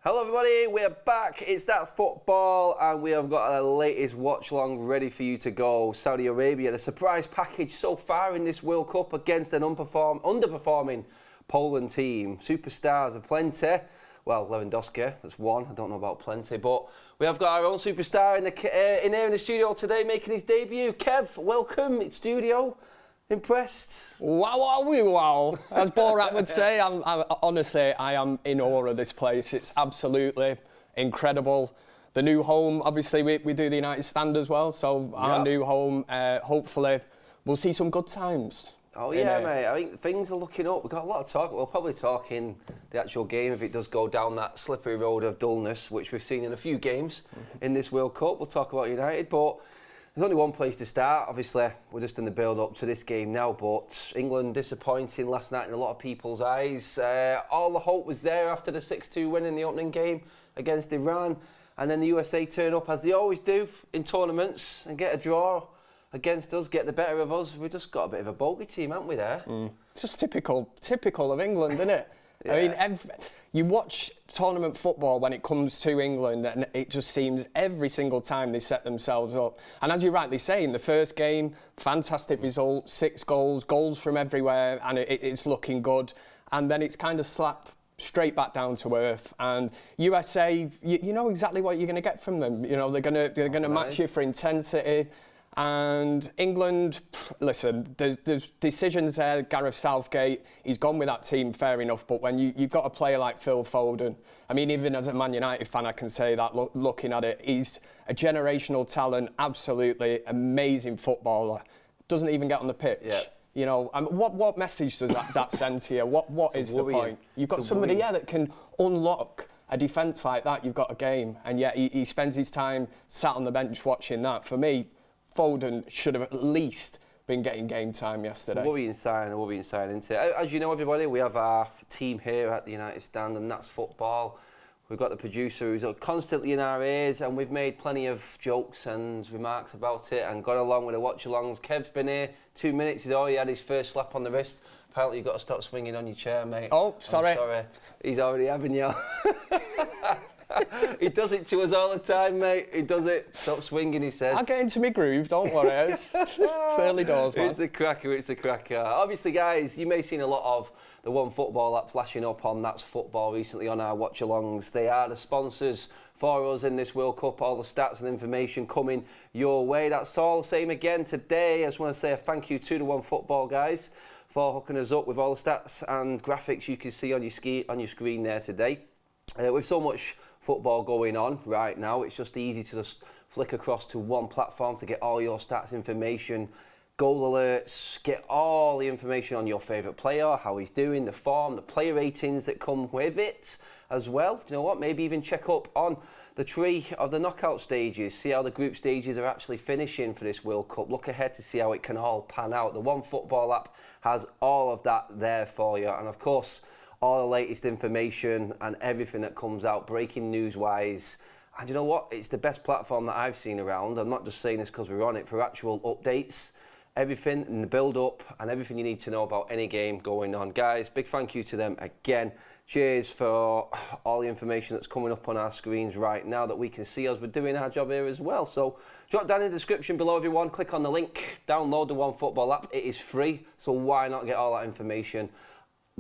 Hello everybody, we're back. It's That Football and we have got our latest watch-along ready for you to go. Saudi Arabia, the surprise package so far in this World Cup against an underperforming Poland team. Superstars are plenty. Well, Lewandowski, that's one. I don't know about plenty, but we have got our own superstar in here in the studio today making his debut. Kev, welcome. It's studio. Impressed? Wow. As Borat would say, honestly, I am in awe of this place. It's absolutely incredible. The new home, obviously, we do the United Stand as well, so our new home, hopefully, we'll see some good times. Oh yeah, mate. I think things are looking up. We've got a lot of talk. We'll probably talk in the actual game if it does go down that slippery road of dullness, which we've seen in a few games in this World Cup. We'll talk about United, but there's only one place to start. Obviously, we're just in the build-up to this game now, but England disappointing last night in a lot of people's eyes. All the hope was there after the 6-2 win in the opening game against Iran, and then the USA turn up, as they always do in tournaments, and get a draw against us, get the better of us. We've just got a bit of a bogey team, haven't we, there? It's just typical of England, isn't it? Yeah. I mean, you watch tournament football when it comes to England, and it just seems every single time they set themselves up. And as you rightly say, in the first game, fantastic result, 6 goals from everywhere, and it's looking good. And then it's kind of slapped straight back down to earth. And USA, you know exactly what you're going to get from them. You know, they're going to match you for intensity. And England, listen, there's decisions there. Gareth Southgate, he's gone with that team, fair enough. But when you've got a player like Phil Foden, I mean, even as a Man United fan, I can say that looking at it, he's a generational talent, absolutely amazing footballer. Doesn't even get on the pitch. Yeah. You know, what message does that send to you? What is the point? You've got somebody that can unlock a defence like that. You've got a game, and yet he spends his time sat on the bench watching that. For me, Foden should have at least been getting game time yesterday. Worrying sign, isn't it? As you know, everybody, we have our team here at the United Stand, and that's football. We've got the producer who's constantly in our ears, and we've made plenty of jokes and remarks about it and gone along with the watch-alongs. Kev's been here 2 minutes. He's already had his first slap on the wrist. Apparently, you've got to stop swinging on your chair, mate. Oh, sorry. I'm sorry. He's already having you. He does it to us all the time, mate. He does it. Stop swinging, he says. I'll get into my groove, don't worry. It's early doors, man. It's the cracker. Obviously, guys, you may have seen a lot of the One Football app flashing up on That's Football recently on our watch-alongs. They are the sponsors for us in this World Cup. All the stats and information coming your way. That's all. Same again today. I just want to say a thank you to the One Football guys for hooking us up with all the stats and graphics you can see on your screen there today. With so much football going on right now, it's just easy to just flick across to one platform to get all your stats information, goal alerts, get all the information on your favourite player, how he's doing, the form, the player ratings that come with it as well. You know what, maybe even check up on the tree of the knockout stages, see how the group stages are actually finishing for this World Cup, look ahead to see how it can all pan out. The One Football app has all of that there for you, and of course, all the latest information and everything that comes out, breaking news-wise. And you know what? It's the best platform that I've seen around. I'm not just saying this because we're on it, for actual updates, everything in the build-up and everything you need to know about any game going on. Guys, big thank you to them again. Cheers for all the information that's coming up on our screens right now that we can see as we're doing our job here as well. So drop down in the description below, everyone. Click on the link, download the One Football app. It is free, so why not get all that information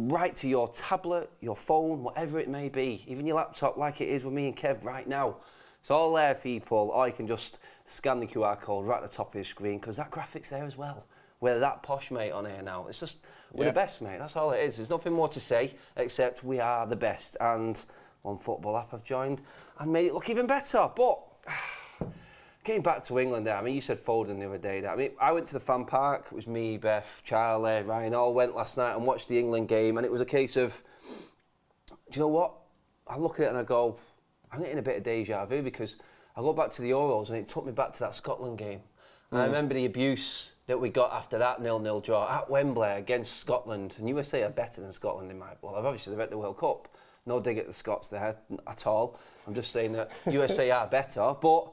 right to your tablet, your phone, whatever it may be, even your laptop like it is with me and Kev right now. It's all there, people, or you can just scan the QR code right at the top of your screen, because that graphic's there as well. We're that posh, mate, on here now. It's just, we're the best, mate. That's all it is. There's nothing more to say, except we are the best. And One Football app I've joined and made it look even better. But getting back to England there, I mean, you said Foden the other day. I mean, I went to the fan park. It was me, Beth, Charlie, Ryan, all went last night and watched the England game. And it was a case of, do you know what? I look at it and I go, I'm getting a bit of deja vu, because I go back to the Euros and it took me back to that Scotland game. And I remember the abuse that we got after that 0-0 draw at Wembley against Scotland. And USA are better than Scotland in my... Well, obviously they're at the World Cup. No dig at the Scots there at all. I'm just saying that USA are better. But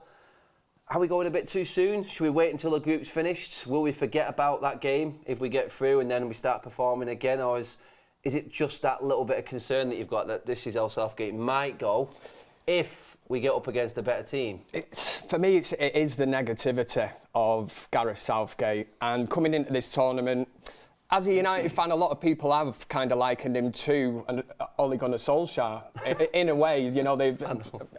are we going a bit too soon? Should we wait until the group's finished? Will we forget about that game if we get through and then we start performing again? Or is is it just that little bit of concern that you've got that this is how Southgate might go if we get up against a better team? For me, it is the negativity of Gareth Southgate. And coming into this tournament, as a United fan, a lot of people have kind of likened him to an Ole Gunnar Solskjaer. In a way, you know, they've...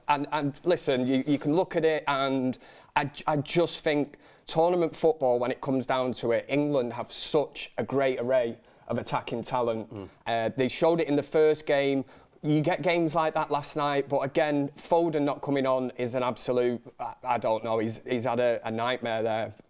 And listen, you can look at it, and I just think tournament football, when it comes down to it, England have such a great array of attacking talent. They showed it in the first game. You get games like that last night, but again, Foden not coming on is an absolute, I don't know, he's had a nightmare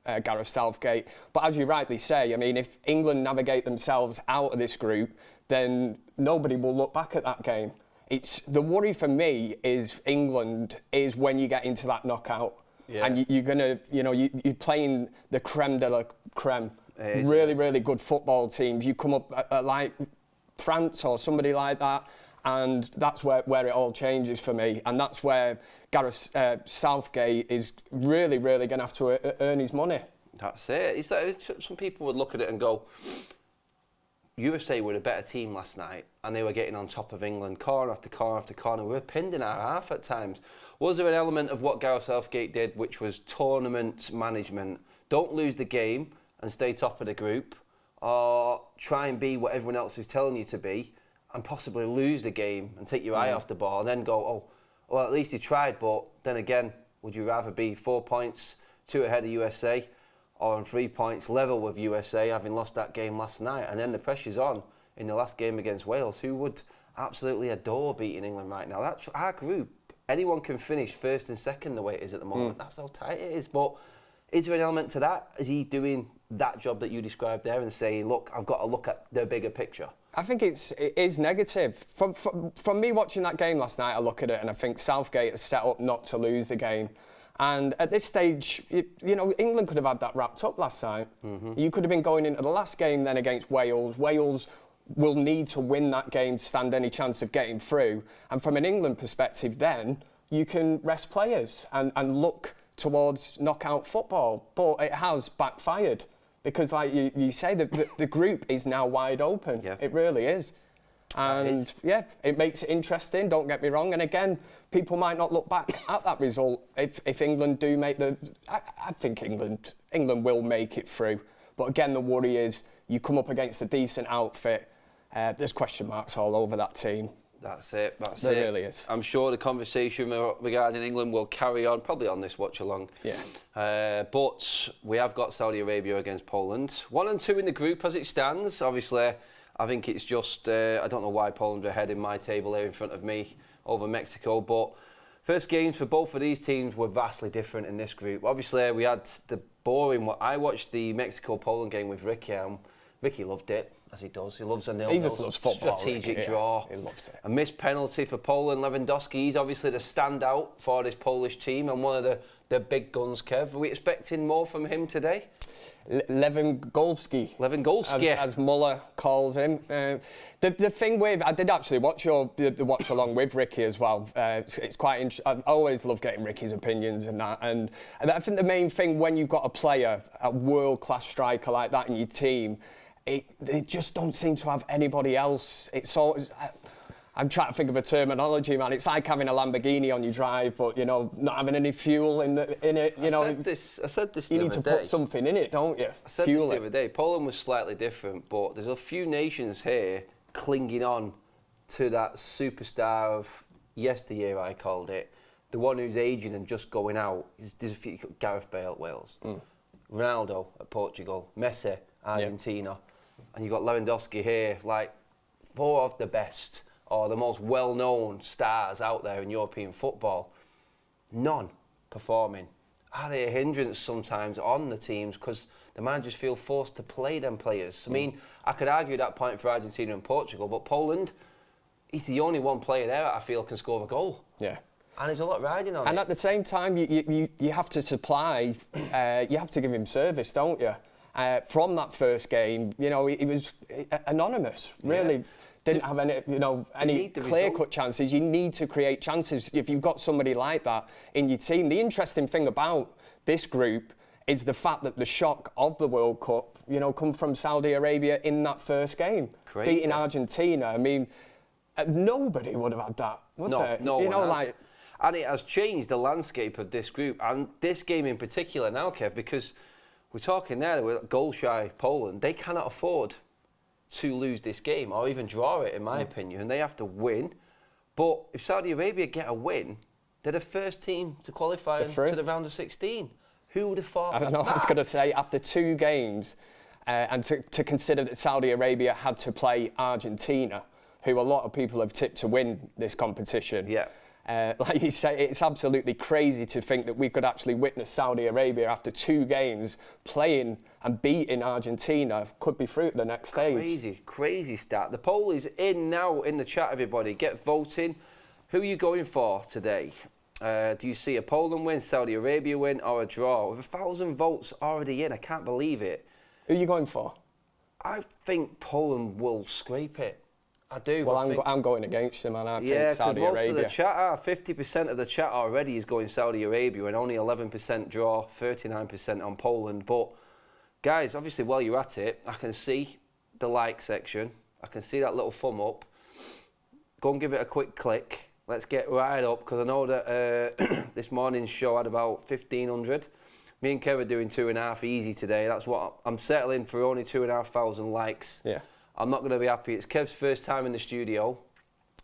there, Gareth Southgate. But as you rightly say, I mean, if England navigate themselves out of this group, then nobody will look back at that game. It's the worry for me is England is when you get into that knockout. Yeah. And you're going to, you know, you're playing the creme de la creme. Really, really good football teams. You come up like France or somebody like that, and that's where it all changes for me. And that's where Gareth Southgate is really, really going to have to earn his money. That's it. It's like, some people would look at it and go, USA were a better team last night, and they were getting on top of England, corner after corner after corner. We were pinned in our half at times. Was there an element of what Gareth Southgate did, which was tournament management? Don't lose the game and stay top of the group, or try and be what everyone else is telling you to be, and possibly lose the game and take your eye off the ball, and then go, oh, well, at least he tried. But then again, would you rather be 4 points, 2 ahead of USA, or on 3 points level with USA, having lost that game last night? And then the pressure's on in the last game against Wales, who would absolutely adore beating England right now. That's our group. Anyone can finish first and second the way it is at the moment. That's how tight it is. But is there an element to that? Is he doing that job that you described there and saying, look, I've got to look at the bigger picture? I think it is negative. From me watching that game last night, I look at it and I think Southgate has set up not to lose the game. And at this stage, you know, England could have had that wrapped up last night. You could have been going into the last game then against Wales. Wales will need to win that game to stand any chance of getting through. And from an England perspective then, you can rest players and look towards knockout football. But it has backfired because, like you say, the group is now wide open. Yeah. It really is. And yeah, it makes it interesting, don't get me wrong. And again, people might not look back at that result if England do make I think England will make it through. But again, the worry is you come up against a decent outfit. There's question marks all over that team. That's it. There really is. I'm sure the conversation regarding England will carry on, probably on this watch-along. Yeah. But we have got Saudi Arabia against Poland. 1 and 2 in the group as it stands. Obviously, I think it's just, I don't know why Poland are ahead in my table here in front of me over Mexico, but first games for both of these teams were vastly different in this group. Obviously, we had the boring, I watched the Mexico-Poland game with Ricky, and Ricky loved it, as he does. He loves a nil-nil. He just loves football. Strategic draw. He loves it. A missed penalty for Poland. Lewandowski, he's obviously the standout for this Polish team and one of the big guns, Kev. Are we expecting more from him today? Lewandowski, as Muller calls him. The thing with, I did actually watch the watch along with Ricky as well. It's quite interesting. I always love getting Ricky's opinions and that. And I think the main thing when you've got a player, a world-class striker like that in your team, they just don't seem to have anybody else. It's all. I'm trying to think of a terminology, man. It's like having a Lamborghini on your drive, but, you know, not having any fuel in it. You know, I said this you need to put something in it, don't you? I said this the other day. Poland was slightly different, but there's a few nations here clinging on to that superstar of yesteryear, I called it. The one who's aging and just going out. There's a few, Gareth Bale at Wales, Ronaldo at Portugal, Messi, Argentina, and you've got Lewandowski here, like 4 of the best, or the most well-known stars out there in European football, none performing. Are they a hindrance sometimes on the teams because the managers feel forced to play them players? I mean, I could argue that point for Argentina and Portugal, but Poland, he's the only one player there I feel can score a goal. Yeah. And there's a lot riding on it. And at the same time, you have to supply, you have to give him service, don't you? From that first game, you know, he was anonymous, really. Yeah. Didn't have any clear-cut chances. You need to create chances if you've got somebody like that in your team. The interesting thing about this group is the fact that the shock of the World Cup come from Saudi Arabia in that first game, beating Argentina. I mean, nobody would have had that, would they? No one has. And it has changed the landscape of this group and this game in particular now, Kev, because we're talking there with goal-shy Poland. They cannot afford to lose this game or even draw it, in my opinion, and they have to win. But if Saudi Arabia get a win, they're the first team to qualify to the round of 16. Who would have thought? I don't know. I was going to say, after 2 games, and to consider that Saudi Arabia had to play Argentina, who a lot of people have tipped to win this competition. Yeah. Like you say, it's absolutely crazy to think that we could actually witness Saudi Arabia after 2 games playing and beating Argentina could be through to the next stage. Crazy stat. The poll is in now in the chat, everybody. Get voting. Who are you going for today? Do you see a Poland win, Saudi Arabia win, or a draw? With 1,000 votes already in, I can't believe it. Who are you going for? I think Poland will scrape it. I do. Well, I'm going against them, and I think Saudi Arabia. Yeah, because most of the chat are, 50% of the chat already is going Saudi Arabia, and only 11% draw, 39% on Poland. But, guys, obviously, while you're at it, I can see the like section. I can see that little thumb up. Go and give it a quick click. Let's get right up, because I know that this morning's show had about 1,500. Me and Kev are doing 2.5 easy today. That's what I'm settling for, only 2,500 likes. Yeah. I'm not going to be happy. It's Kev's first time in the studio.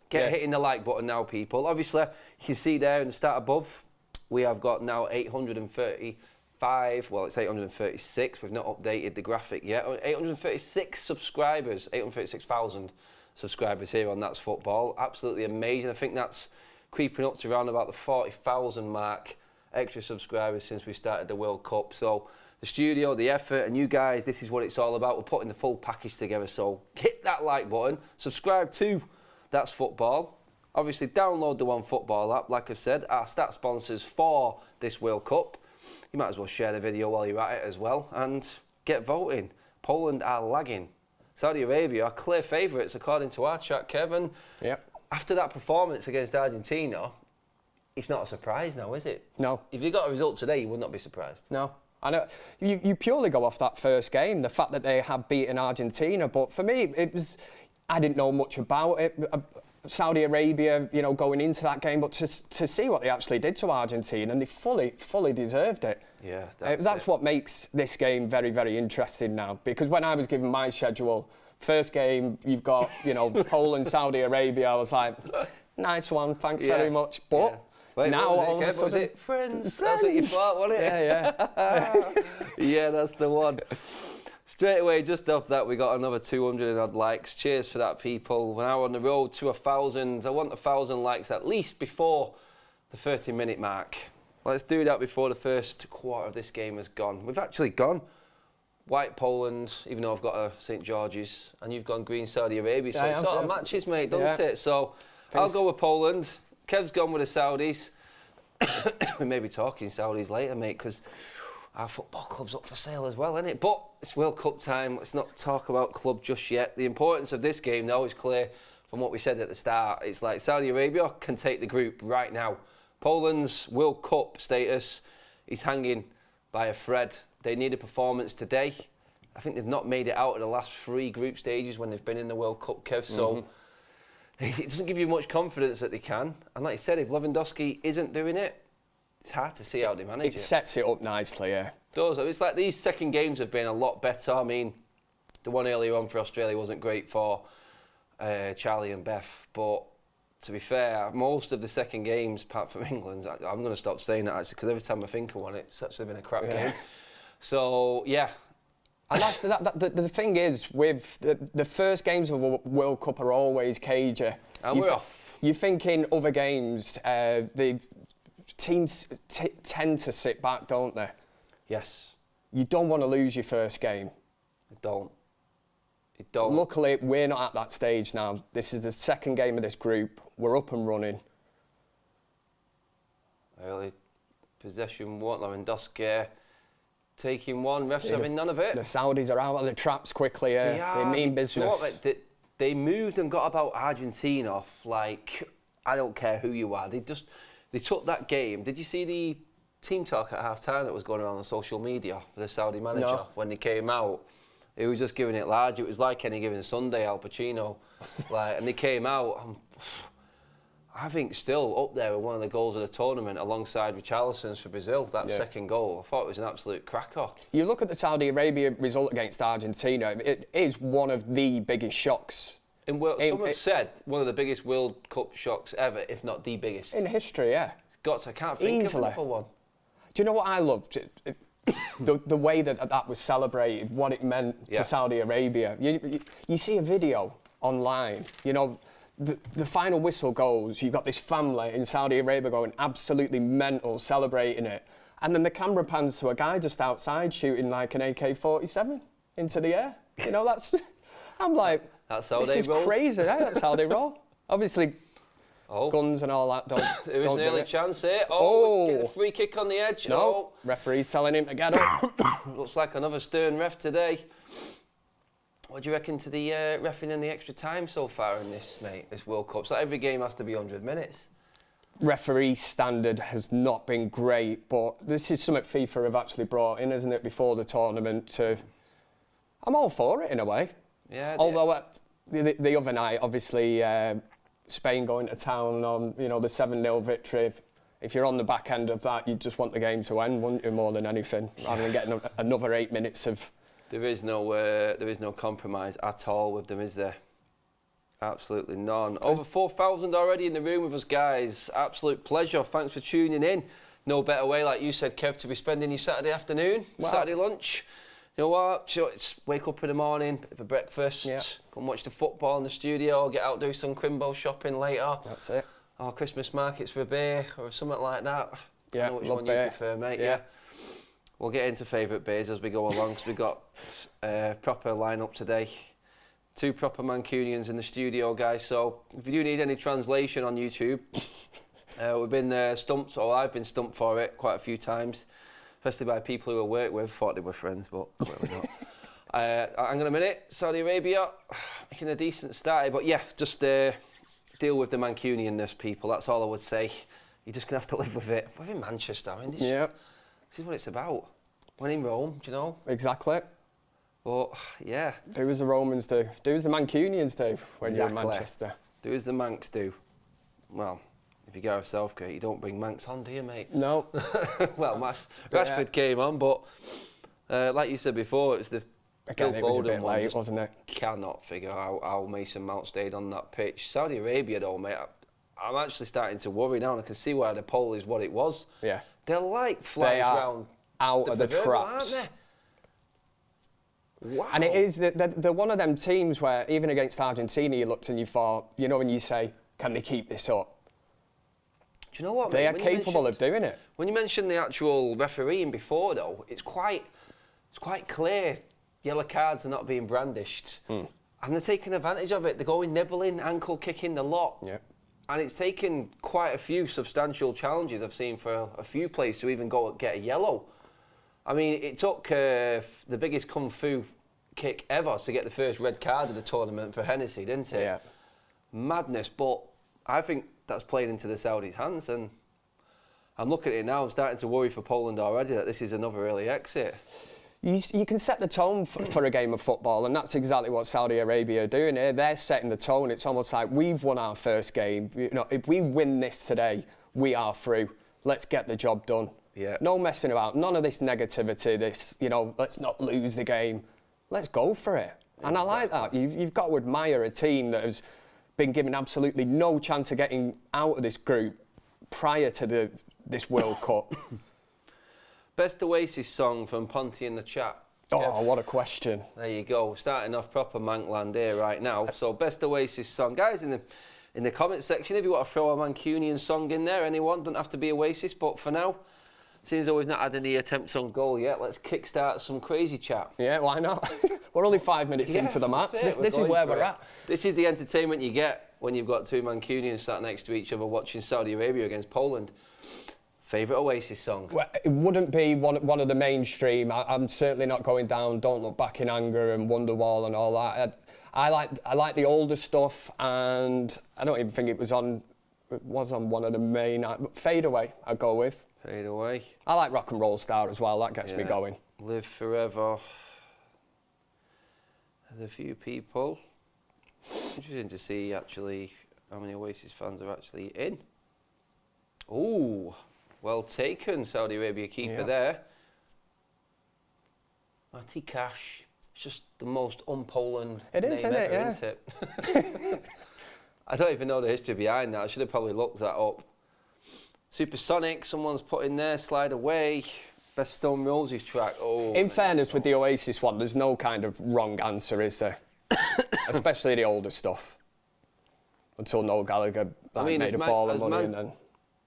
Get hitting the like button now, people. Obviously, you can see there in the stat above, we have got now 835, well, it's 836. We've not updated the graphic yet. 836 subscribers, 836,000 subscribers here on That's Football. Absolutely amazing. I think that's creeping up to around about the 40,000 mark, extra subscribers since we started the World Cup. So the studio, the effort, and you guys, this is what it's all about. We're putting the full package together, so hit that like button, subscribe to That's Football. Obviously, download the OneFootball app. Like I said, our stat sponsors for this World Cup. You might as well share the video while you're at it as well, and get voting. Poland are lagging. Saudi Arabia are clear favourites, according to our chat, Kevin. Yep. After that performance against Argentina, it's not a surprise now, is it? No. If you got a result today, you would not be surprised. No. I know you purely go off that first game, the fact that they had beaten Argentina. But for me, I didn't know much about it. Saudi Arabia, going into that game, but to see what they actually did to Argentina, and they fully deserved it. Yeah, that's what makes this game very, very interesting now. Because when I was given my schedule, first game you've got Poland, Saudi Arabia. I was like, nice one, thanks very much. But. Yeah. Wait, now all of a sudden, was it? Friends. That's what you thought, wasn't it? Yeah. Yeah, that's the one. Straight away, just off that, we got another 200 and odd likes. Cheers for that, people. We're now on the road to 1,000. I want 1,000 likes at least before the 30-minute mark. Let's do that before the first quarter of this game has gone. We've actually gone white Poland, even though I've got a St. George's, and you've gone green Saudi Arabia. So it sort of matches, mate, doesn't it? So I'll go with Poland. Kev's gone with the Saudis. We may be talking Saudis later, mate, because our football club's up for sale as well, isn't it? But it's World Cup time. Let's not talk about club just yet. The importance of this game, though, is clear from what we said at the start. It's like Saudi Arabia can take the group right now. Poland's World Cup status is hanging by a thread. They need a performance today. I think they've not made it out of the last 3 group stages when they've been in the World Cup, Kev. So it doesn't give you much confidence that they can. And like you said, if Lewandowski isn't doing it, it's hard to see how they manage it. It sets it up nicely, yeah. It does. It's like these second games have been a lot better. I mean, the one earlier on for Australia wasn't great for Charlie and Beth. But to be fair, most of the second games, apart from England, I'm going to stop saying that actually, because every time I think of one, it's actually been a crap game. So, yeah. And that's the thing is, with the first games of a World Cup are always cagey. And we're off. You think in other games, the teams tend to sit back, don't they? Yes. You don't want to lose your first game. You don't. You don't. Luckily, we're not at that stage now. This is the second game of this group. We're up and running. Early possession, Lewandowski taking one, refs having none of it. The Saudis are out of the traps quickly. They mean business. They moved and got about Argentina like, I don't care who you are. They took that game. Did you see the team talk at half-time that was going around on social media for the Saudi manager when they came out? He was just giving it large. It was like any given Sunday, Al Pacino. And they came out, I think still up there with one of the goals of the tournament alongside Richarlison's for Brazil, that second goal. I thought it was an absolute cracker. You look at the Saudi Arabia result against Argentina, it is one of the biggest shocks. Some have said one of the biggest World Cup shocks ever, if not the biggest. In history, yeah. I can't think of another one. Do you know what I loved? The way that was celebrated, what it meant to Saudi Arabia. You see a video online, the final whistle goes, you've got this family in Saudi Arabia going absolutely mental, celebrating it. And then the camera pans to a guy just outside shooting like an AK-47 into the air. I'm like, that's how this they is roll. Crazy, eh? That's how they roll. Obviously, guns and all that there was an early chance here. Get a free kick on the edge. No, referee's telling him to get up. Looks like another stern ref today. What do you reckon to the reffing in the extra time so far in this, mate, this World Cup? So every game has to be 100 minutes. Referee standard has not been great, but this is something FIFA have actually brought in, isn't it, before the tournament. I'm all for it in a way. Yeah. Although the other night, obviously, Spain going to town on the 7-0 victory. If you're on the back end of that, you just want the game to end, wouldn't you, more than anything, rather than getting another 8 minutes of. There is no compromise at all with them, is there? Absolutely none. Over 4,000 already in the room with us, guys. Absolute pleasure. Thanks for tuning in. No better way, like you said, Kev, to be spending your Saturday afternoon, Saturday lunch. You know what? It's wake up in the morning, bit of a breakfast, go and watch the football in the studio, get out, do some Crimbo shopping later. That's it. Or Christmas markets for a beer or something like that. Yeah, I know which one you prefer, mate. Yeah. We'll get into favourite beers as we go along, because we've got a proper lineup today. 2 proper Mancunians in the studio, guys. So if you do need any translation on YouTube, we've been stumped, or I've been stumped for it quite a few times, especially by people who I work with. Thought they were friends, but clearly not. Hang on a minute. Saudi Arabia making a decent start, but yeah, just deal with the Mancunianness, people. That's all I would say. You're just gonna have to live with it. We're in Manchester, I mean, this is what it's about. When in Rome, do you know? Exactly. But yeah. Do as the Romans do. Do as the Mancunians do when you're in Manchester. Do as the Mancs do. Well, if you go with Southgate, you don't bring Mancs on, do you, mate? No. Well, Rashford came on, but like you said before, it's the Again, it was a bit late, wasn't it? Cannot figure out how Mason Mount stayed on that pitch. Saudi Arabia, though, mate, I'm actually starting to worry now, and I can see why the poll is what it was. Yeah. They're like flies round out of the traps. Aren't they? Wow. And it is, they're one of them teams where, even against Argentina, you looked and you thought, when you say, can they keep this up? Do you know what, They are capable of doing it. When you mentioned the actual refereeing before, though, it's quite clear yellow cards are not being brandished. And they're taking advantage of it. They're going nibbling, ankle kicking, the lot. Yeah. And it's taken quite a few substantial challenges I've seen for a few players to even go get a yellow. I mean, it took the biggest kung fu kick ever to get the first red card of the tournament for Hennessy, didn't it? Yeah. Madness, but I think that's played into the Saudis' hands, and I'm looking at it now, I'm starting to worry for Poland already that this is another early exit. You can set the tone for a game of football, and that's exactly what Saudi Arabia are doing here. They're setting the tone. It's almost like we've won our first game. If we win this today, we are through. Let's get the job done. Yeah. No messing about. None of this negativity. This, let's not lose the game. Let's go for it. Exactly. And I like that. You've got to admire a team that has been given absolutely no chance of getting out of this group prior to this World Cup. Best Oasis song from Ponty in the chat. Oh, Jeff. What a question. There you go. Starting off proper Mankland here right now. So, best Oasis song. Guys, in the comment section, if you want to throw a Mancunian song in there, anyone, don't have to be Oasis, but for now, seems though we've not had any attempts on goal yet, let's kickstart some crazy chat. Yeah, why not? We're only 5 minutes into the match. This is where we're at. This is the entertainment you get when you've got 2 Mancunians sat next to each other watching Saudi Arabia against Poland. Favourite Oasis song? Well, it wouldn't be one of the mainstream. I'm certainly not going down Don't Look Back in Anger and Wonderwall and all that. I like the older stuff, and I don't even think it was on one of the main. Fade Away, I'd go with. Fade Away. I like Rock and Roll Star as well. That gets me going. Live Forever. There's a few people. Interesting to see actually how many Oasis fans are actually in. Oh, well taken, Saudi Arabia keeper there. Matty Cash. It's just the most un-Poland name isn't it? I don't even know the history behind that. I should have probably looked that up. Supersonic, someone's put in there, Slide Away. Best Stone Roses track. Oh. In fairness, with the Oasis one, there's no kind of wrong answer, is there? Especially the older stuff. Until Noel Gallagher made a ball of money and then...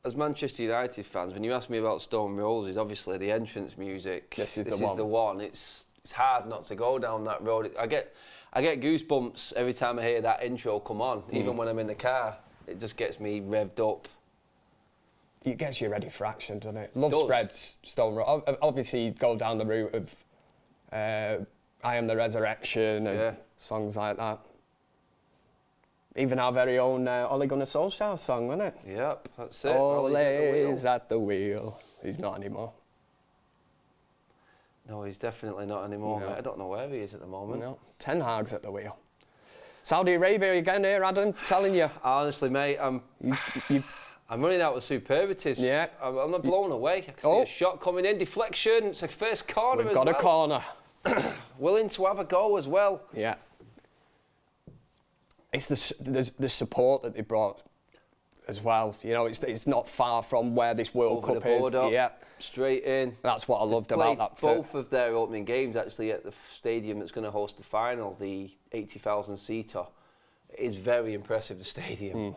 As Manchester United fans, when you ask me about Stone Roses, obviously the entrance music, this is the one. It's hard not to go down that road. I get goosebumps every time I hear that intro come on, even when I'm in the car. It just gets me revved up. It gets you ready for action, doesn't it? Love spreads, Stone Roses. Obviously, go down the route of I Am the Resurrection and songs like that. Even our very own Ole Gunnar Solskjaer song, wasn't it? Yep, that's it. Ole's at the wheel. He's not anymore. No, he's definitely not anymore. No. Mate. I don't know where he is at the moment. No. Ten Hag's at the wheel. Saudi Arabia again here, Adam, telling you. Honestly, mate, I'm running out of superlatives. Yeah. I'm not blown away. I can see a shot coming in, deflection. It's a first corner We've got a corner. Willing to have a go as well. Yeah. It's the support that they brought as well. You know, it's not far from where this World Over Cup the border, is. Yeah. Straight in. That's what I loved about that. Both of their opening games actually at the stadium that's going to host the final, the 80,000 seater. It's very impressive, the stadium.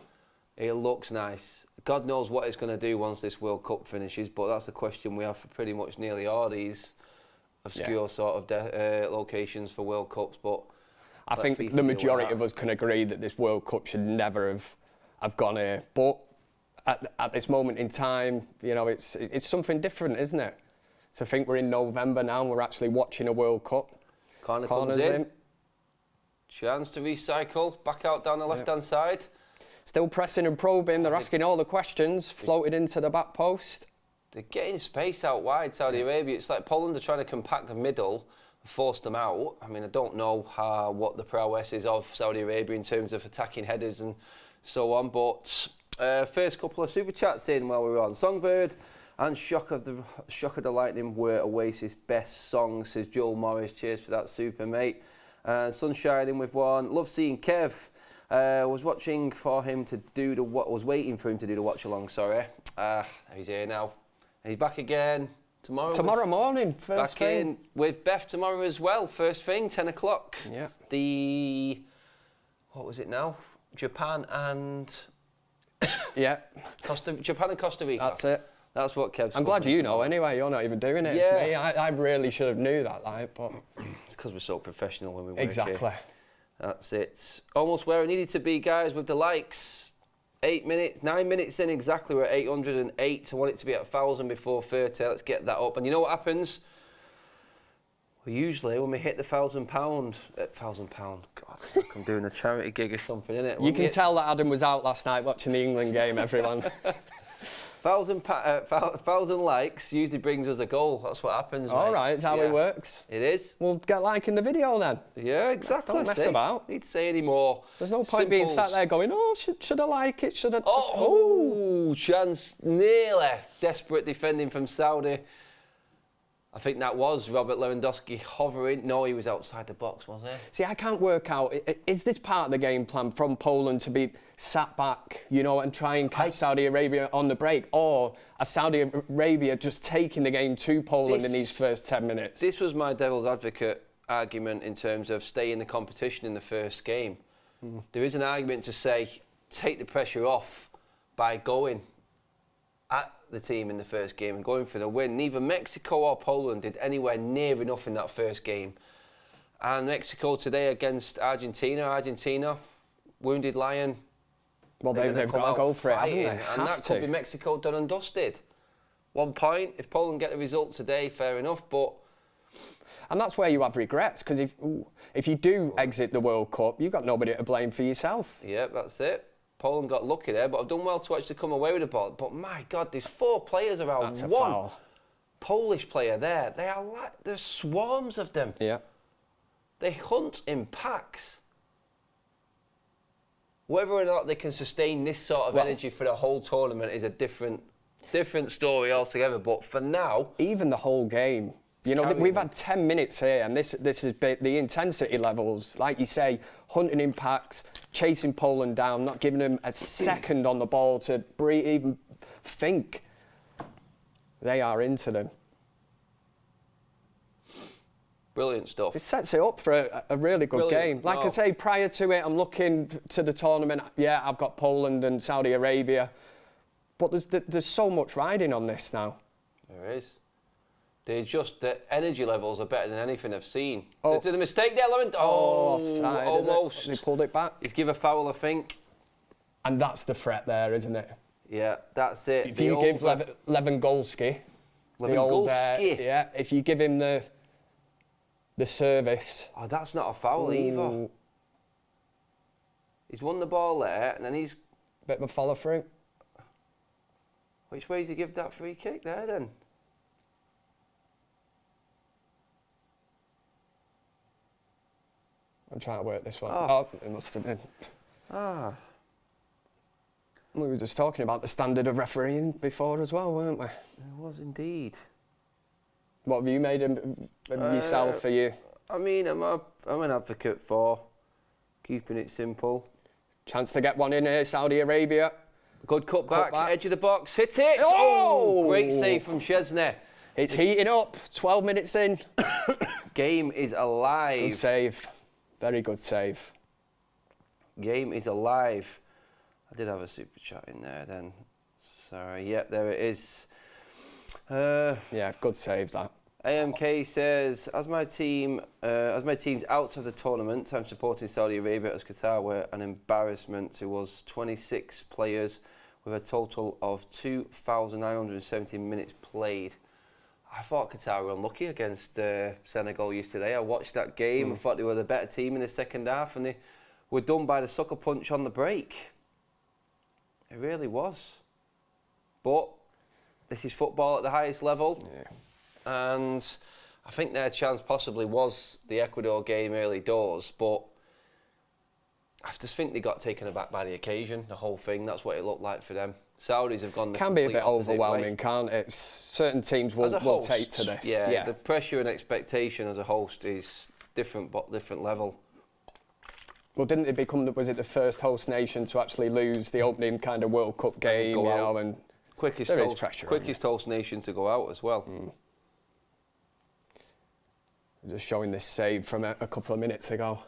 It looks nice. God knows what it's going to do once this World Cup finishes, but that's the question we have for pretty much nearly all these obscure sort of locations for World Cups. But I think the majority of us can agree that this World Cup should never have gone here. But at this moment in time, you know, it's something different, isn't it? So I think we're in November now and we're actually watching a World Cup. Corner comes in. Chance to recycle. Back out down the left-hand side. Still pressing and probing. They're asking all the questions. Floated into the back post. They're getting space out wide, Saudi Arabia. It's like Poland are trying to compact the middle, force them out. I mean, I don't know what the prowess is of Saudi Arabia in terms of attacking headers and so on, but first couple of super chats in while we were on. Songbird and Shock of the Lightning were Oasis' best songs, says Joel Morris. Cheers for that, super mate. Sunshine in with one. Love seeing Kev. Was waiting for him to do the watch-along, sorry. He's here now. And he's back again tomorrow. Tomorrow morning, first thing. Back in with Beth tomorrow as well, first thing, 10 o'clock. Yeah. What was it now? Japan and... Japan and Costa Rica. That's it. That's what Kev's... I'm glad you know anyway, you're not even doing it. Yeah. It's me. I really should have knew that, but... It's because we're so professional when we work Exactly. here. That's it. Almost where it needed to be, guys, with the likes. 9 minutes in exactly. We're at 808. I want it to be at 1,000 before 30. Let's get that up. And you know what happens? Well, usually when we hit the £1,000, God, it's like I'm doing a charity gig or something, isn't it? You can tell that Adam was out last night watching the England game, everyone. 1,000 likes usually brings us a goal. That's what happens. All right, it's how it works. It is. We'll get liking the video then. Yeah, exactly. Don't mess about. Need to say any more. There's no point being sat there going, oh, should I like it? Should I? Chance nearly. Desperate defending from Saudi. I think that was Robert Lewandowski hovering. No, he was outside the box, was he? See, I can't work out, is this part of the game plan from Poland to be sat back, you know, and try and catch Saudi Arabia on the break? Or are Saudi Arabia just taking the game to Poland in these first 10 minutes? This was my devil's advocate argument in terms of stay in the competition in the first game. There is an argument to say, take the pressure off by going at the team in the first game and going for the win. Neither Mexico or Poland did anywhere near enough in that first game. And Mexico today against Argentina, wounded lion. Well, they've got to go for it, haven't they? And that could be Mexico done and dusted. 1 point. If Poland get the result today, fair enough, but... And that's where you have regrets, because if you do exit the World Cup, you've got nobody to blame for yourself. Yeah, that's it. Poland got lucky there, but I've done well to actually come away with the ball. But my God, there's 4 players around. That's one a foul. Polish player there. There's swarms of them. Yeah. They hunt in packs. Whether or not they can sustain this sort of energy for the whole tournament is a different story altogether. But for now, even the whole game, you know, we've had 10 minutes here, and this is the intensity levels, like you say, hunting in packs, chasing Poland down, not giving them a second on the ball to breathe, even think. They are into them. brilliant stuff. It sets it up for a really good game. Like I say, prior to it, I'm looking to the tournament. Yeah, I've got Poland and Saudi Arabia, but there's so much riding on this now. There is. The energy levels are better than anything I've seen. Oh. Did a mistake there, Lauren? Oh, offside, almost. They pulled it back. He's give a foul, I think. And that's the threat there, isn't it? Yeah, that's it. If you give Lewandowski, if you give him the service. Oh, that's not a foul either. He's won the ball there, and then he's... Bit of a follow through. Which way does he give that free kick there, then? I'm trying to work this one. Oh, it must have been. Ah. We were just talking about the standard of refereeing before as well, weren't we? It was indeed. What have you made of yourself for you? I mean, I'm an advocate for keeping it simple. Chance to get one in here, Saudi Arabia. Good cut back, edge of the box, hit it! Oh! Great save from Chesney. It's heating up, 12 minutes in. Game is alive. Good save. Very good save. Game is alive. I did have a super chat in there then. Sorry, yep, there it is. Yeah, good save that. AMK says, as my team's out of the tournament, I'm supporting Saudi Arabia as Qatar were an embarrassment to us. 26 players with a total of 2,970 minutes played. I thought Qatar were unlucky against Senegal yesterday. I watched that game. I thought they were the better team in the second half, and they were done by the sucker punch on the break. It really was. But this is football at the highest level. Yeah. And I think their chance possibly was the Ecuador game early doors, but I just think they got taken aback by the occasion, the whole thing. That's what it looked like for them. Saudis have gone the can be a bit overwhelming, way. can't it? Certain teams will take to this. Yeah, the pressure and expectation as a host is different, but different level. Well, didn't it become, was it the first host nation to actually lose the opening kind of World Cup game, you know, and quickest host nation to go out as well. Just showing this save from a couple of minutes ago.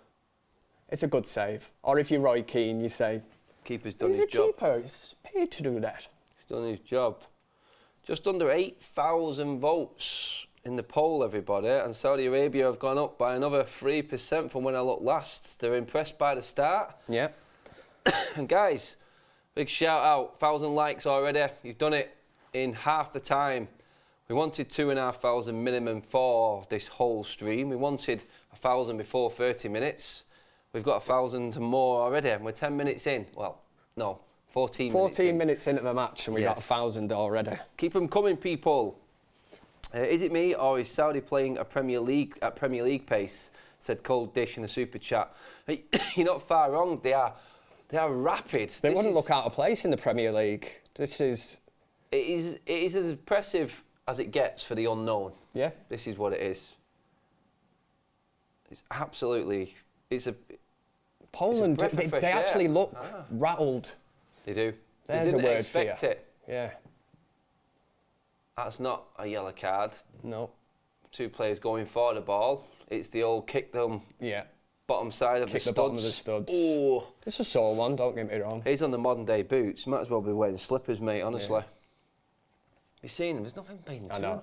It's a good save. Or if you're Roy Keane, you say, keeper's done his job. Keeper is paid to do that. He's done his job. Just under 8,000 votes in the poll, everybody, and Saudi Arabia have gone up by another 3% from when I looked last. They're impressed by the start. Yeah. And guys, big shout out, 1,000 likes already. You've done it in half the time. We wanted 2,500 minimum for this whole stream. We wanted 1,000 before 30 minutes. We've got 1,000 more already, and we're 10 minutes in. Well, no, 14 minutes in. 14 minutes into the match, and we got 1,000 already. Keep them coming, people. Is it me, or is Saudi playing at Premier League pace? Said Cold Dish in a super chat. You're not far wrong. They are rapid. They wouldn't look out of place in the Premier League. This is. It is as impressive as it gets for the unknown. Yeah. This is what it is. It's absolutely. Poland, they actually look rattled. They do. There's they didn't a word expect for you. it. Yeah. That's not a yellow card. No. Two players going for the ball. It's the old kick them. Yeah. Bottom side of the studs. Bottom of the studs. Oh. It's a sore one, don't get me wrong. He's on the modern day boots. Might as well be wearing slippers, mate, honestly. Yeah. You've seen him, there's nothing being to him. I know.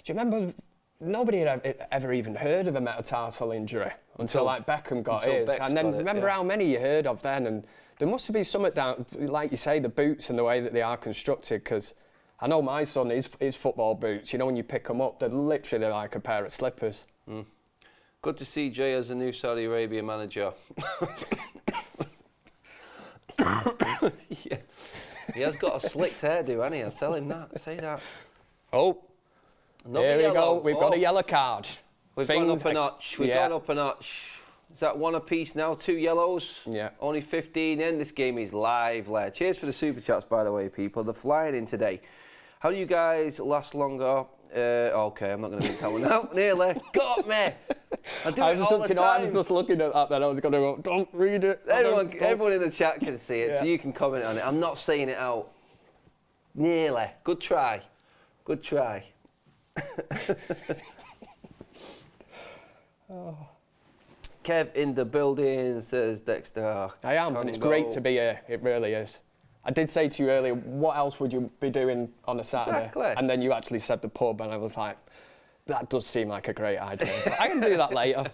Do you remember, nobody had ever even heard of a metatarsal injury until like Beckham got his. And then remember how many you heard of then, and there must have been something down, like you say, the boots and the way that they are constructed, because I know my son, his football boots, you know, when you pick them up, they're like a pair of slippers. Good to see Jay as a new Saudi Arabia manager. Yeah. He has got a slicked hairdo, hasn't he? I'll tell him that. Say that. Oh, Another here we yellow. go. We've got a yellow card. We've gone up a notch. We've gone up a notch. Is that one apiece now? 2 yellows? Yeah. Only 15 in. This game is live, Lair. Cheers for the super chats, by the way, people. They're flying in today. How do you guys last longer? Okay, I'm not going to read that one out. Nearly. Got me. I do it all the time. I was just looking at that then. I was going to go, don't read it. Everyone in the chat can see it, so you can comment on it. I'm not saying it out. Nearly. Good try. Good try. Kev in the building, says Dexter. I am, and it's great to be here. It really is. I did say to you earlier, what else would you be doing on a Saturday? Exactly. And then you actually said the pub, and I was like, that does seem like a great idea. But I can do that later.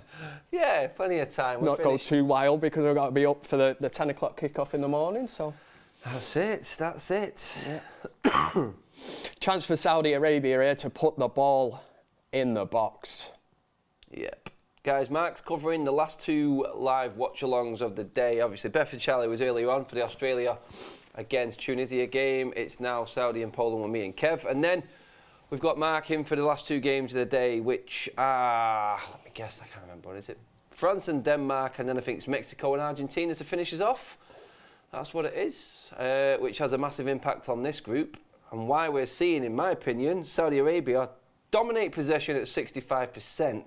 Yeah, plenty of time. Not go too wild because I've got to be up for the 10 o'clock kickoff in the morning. So that's it. That's it. Yeah. Chance for Saudi Arabia here to put the ball in the box. Yep. Guys, Mark's covering the last 2 live watch-alongs of the day. Obviously, Beth and Charlie was earlier on for the Australia against Tunisia game. It's now Saudi and Poland with me and Kev. And then we've got Mark in for the last 2 games of the day, which are, let me guess, I can't remember, what is it? France and Denmark, and then I think it's Mexico and Argentina to finish us off. That's what it is, which has a massive impact on this group. And why we're seeing, in my opinion, Saudi Arabia dominate possession at 65%.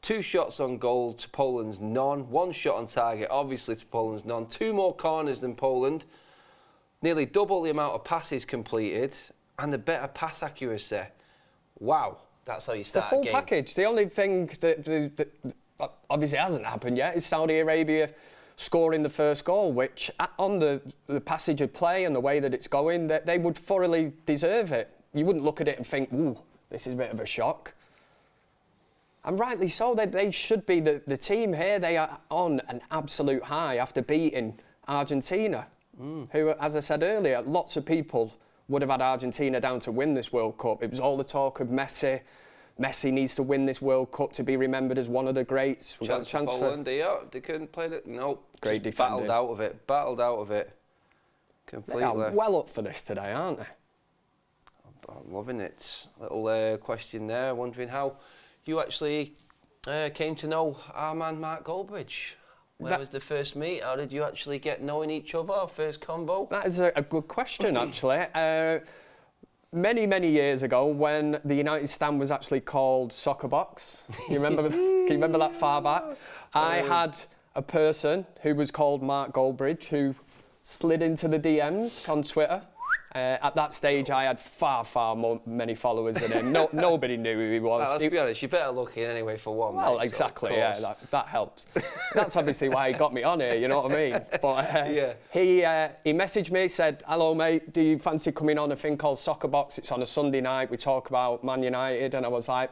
2 shots on goal to Poland's none. 1 shot on target, obviously, to Poland's none. 2 more corners than Poland. Nearly double the amount of passes completed and the better pass accuracy. Wow, that's how you start the full a game. package. The only thing that obviously hasn't happened yet is Saudi Arabia scoring the first goal, which on the passage of play and the way that it's going, that they would thoroughly deserve it. You wouldn't look at it and think, ooh, this is a bit of a shock. And rightly so, they should be the team here. They are on an absolute high after beating Argentina, who, as I said earlier, lots of people would have had Argentina down to win this World Cup. It was all the talk of Messi. Messi needs to win this World Cup to be remembered as one of the greats. We got a chance for Poland, they couldn't play it. Nope. Great defending. Battled out of it. Completely. They are well up for this today, aren't they? I'm loving it. Little question there, wondering how you actually came to know our man Mark Goldbridge. Where was the first meet? How did you actually get knowing each other? First combo? That is a good question, actually. Many, many years ago, when the United stand was actually called Soccer Box, you remember? Can you remember that far back? I had a person who was called Mark Goldbridge who slid into the DMs on Twitter. At that stage, I had far many followers than him. Nobody knew who he was. Let's be honest, you're better looking anyway for one. Well, mate, exactly, so yeah, that helps. That's obviously why he got me on here, you know what I mean? But he messaged me, said, hello, mate, do you fancy coming on a thing called Soccer Box? It's on a Sunday night, we talk about Man United, and I was like,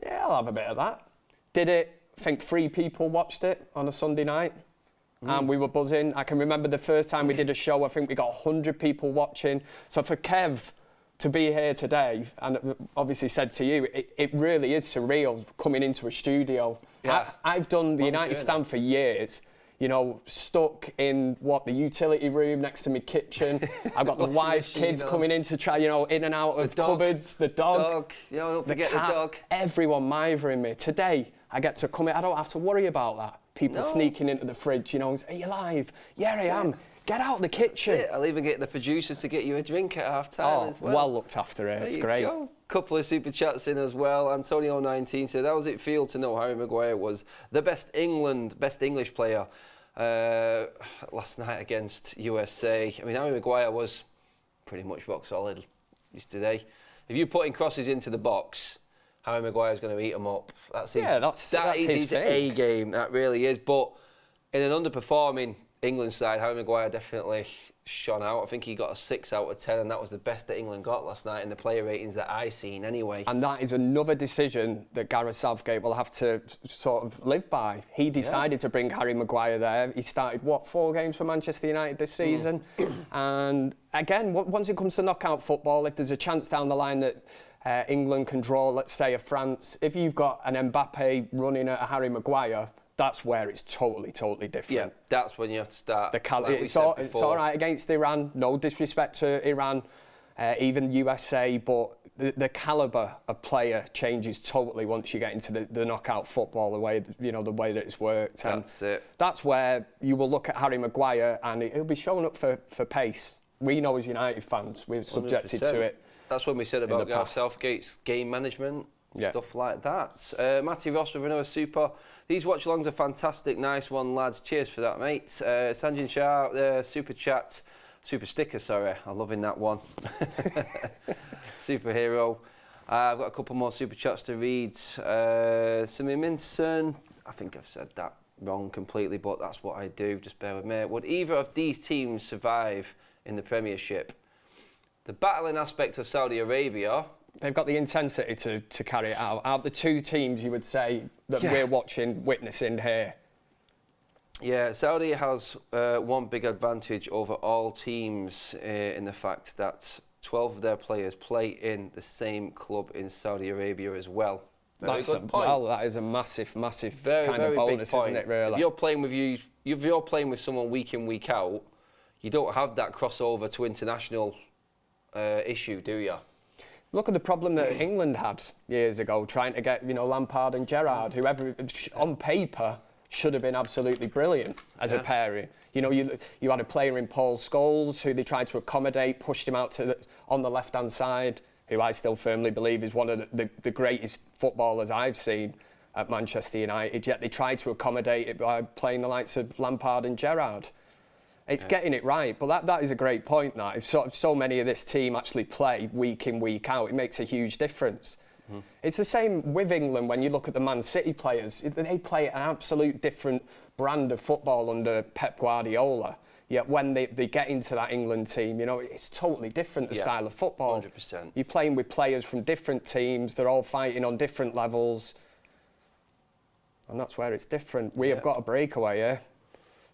yeah, I'll have a bit of that. Did it, I think 3 people watched it on a Sunday night. And we were buzzing. I can remember the first time we did a show, I think we got 100 people watching. So for Kev to be here today, and obviously said to you, it really is surreal coming into a studio. Yeah. I've done the United stand for years, you know, stuck in, the utility room next to my kitchen. I've got the wife, kids coming in to try, you know, in and out of cupboards, the dog. You know, don't forget the dog. Everyone mithering me. Today, I get to come in, I don't have to worry about that. People sneaking into the fridge, you know, are you live? Yeah, I am. Get out the kitchen. I'll even get the producers to get you a drink at half time as well. Well looked after here. It's great. Go. Couple of super chats in as well. Antonio19 said, how does it feel to know Harry Maguire was the best English player last night against USA? I mean, Harry Maguire was pretty much rock solid yesterday. If you're putting crosses into the box, Harry Maguire's going to eat them up. That's his A game. That really is. But in an underperforming England side, Harry Maguire definitely shone out. I think he got a 6 out of 10, and that was the best that England got last night in the player ratings that I seen anyway. And that is another decision that Gareth Southgate will have to sort of live by. He decided to bring Harry Maguire there. He started, 4 games for Manchester United this season. And again, once it comes to knockout football, if there's a chance down the line that England can draw, let's say, a France, if you've got an Mbappe running at a Harry Maguire, that's where it's totally different. Yeah, that's when you have to start. It's all right against Iran, no disrespect to Iran. even USA, but the calibre of player changes totally once you get into the knockout football, the way that it's worked. That's it. That's where you will look at Harry Maguire and he'll be showing up for pace. We know as United fans, we're subjected 100%. to it. That's when we said about Gareth Southgate's game management, stuff like that. Matty Ross with another super. These watch-alongs are fantastic. Nice one, lads. Cheers for that, mate. Sanjin Shah, super chat. Super sticker, sorry. I'm loving that one. Superhero. I've got a couple more super chats to read. Simi Minson. I think I've said that wrong completely, but that's what I do. Just bear with me. Would either of these teams survive in the Premiership? The battling aspect of Saudi Arabia. They've got the intensity to carry it out. Out of the two teams, you would say that we're witnessing here. Yeah, Saudi has one big advantage over all teams in the fact that 12 of their players play in the same club in Saudi Arabia as well. Very good point. Well, that is a massive, massive very bonus, isn't it, really? If you're playing with someone week in, week out, you don't have that crossover to international issue, do you? Look at the problem that England had years ago, trying to get Lampard and Gerrard, whoever on paper should have been absolutely brilliant as a pairing. You had a player in Paul Scholes who they tried to accommodate, pushed him out on the left-hand side, who I still firmly believe is one of the greatest footballers I've seen at Manchester United, yet they tried to accommodate it by playing the likes of Lampard and Gerrard. It's getting it right, but that is a great point, that. If so many of this team actually play week in, week out, it makes a huge difference. It's the same with England when you look at the Man City players. They play an absolute different brand of football under Pep Guardiola. Yet when they get into that England team, it's totally different, the style of football. 100%. You're playing with players from different teams. They're all fighting on different levels. And that's where it's different. We have got a breakaway here.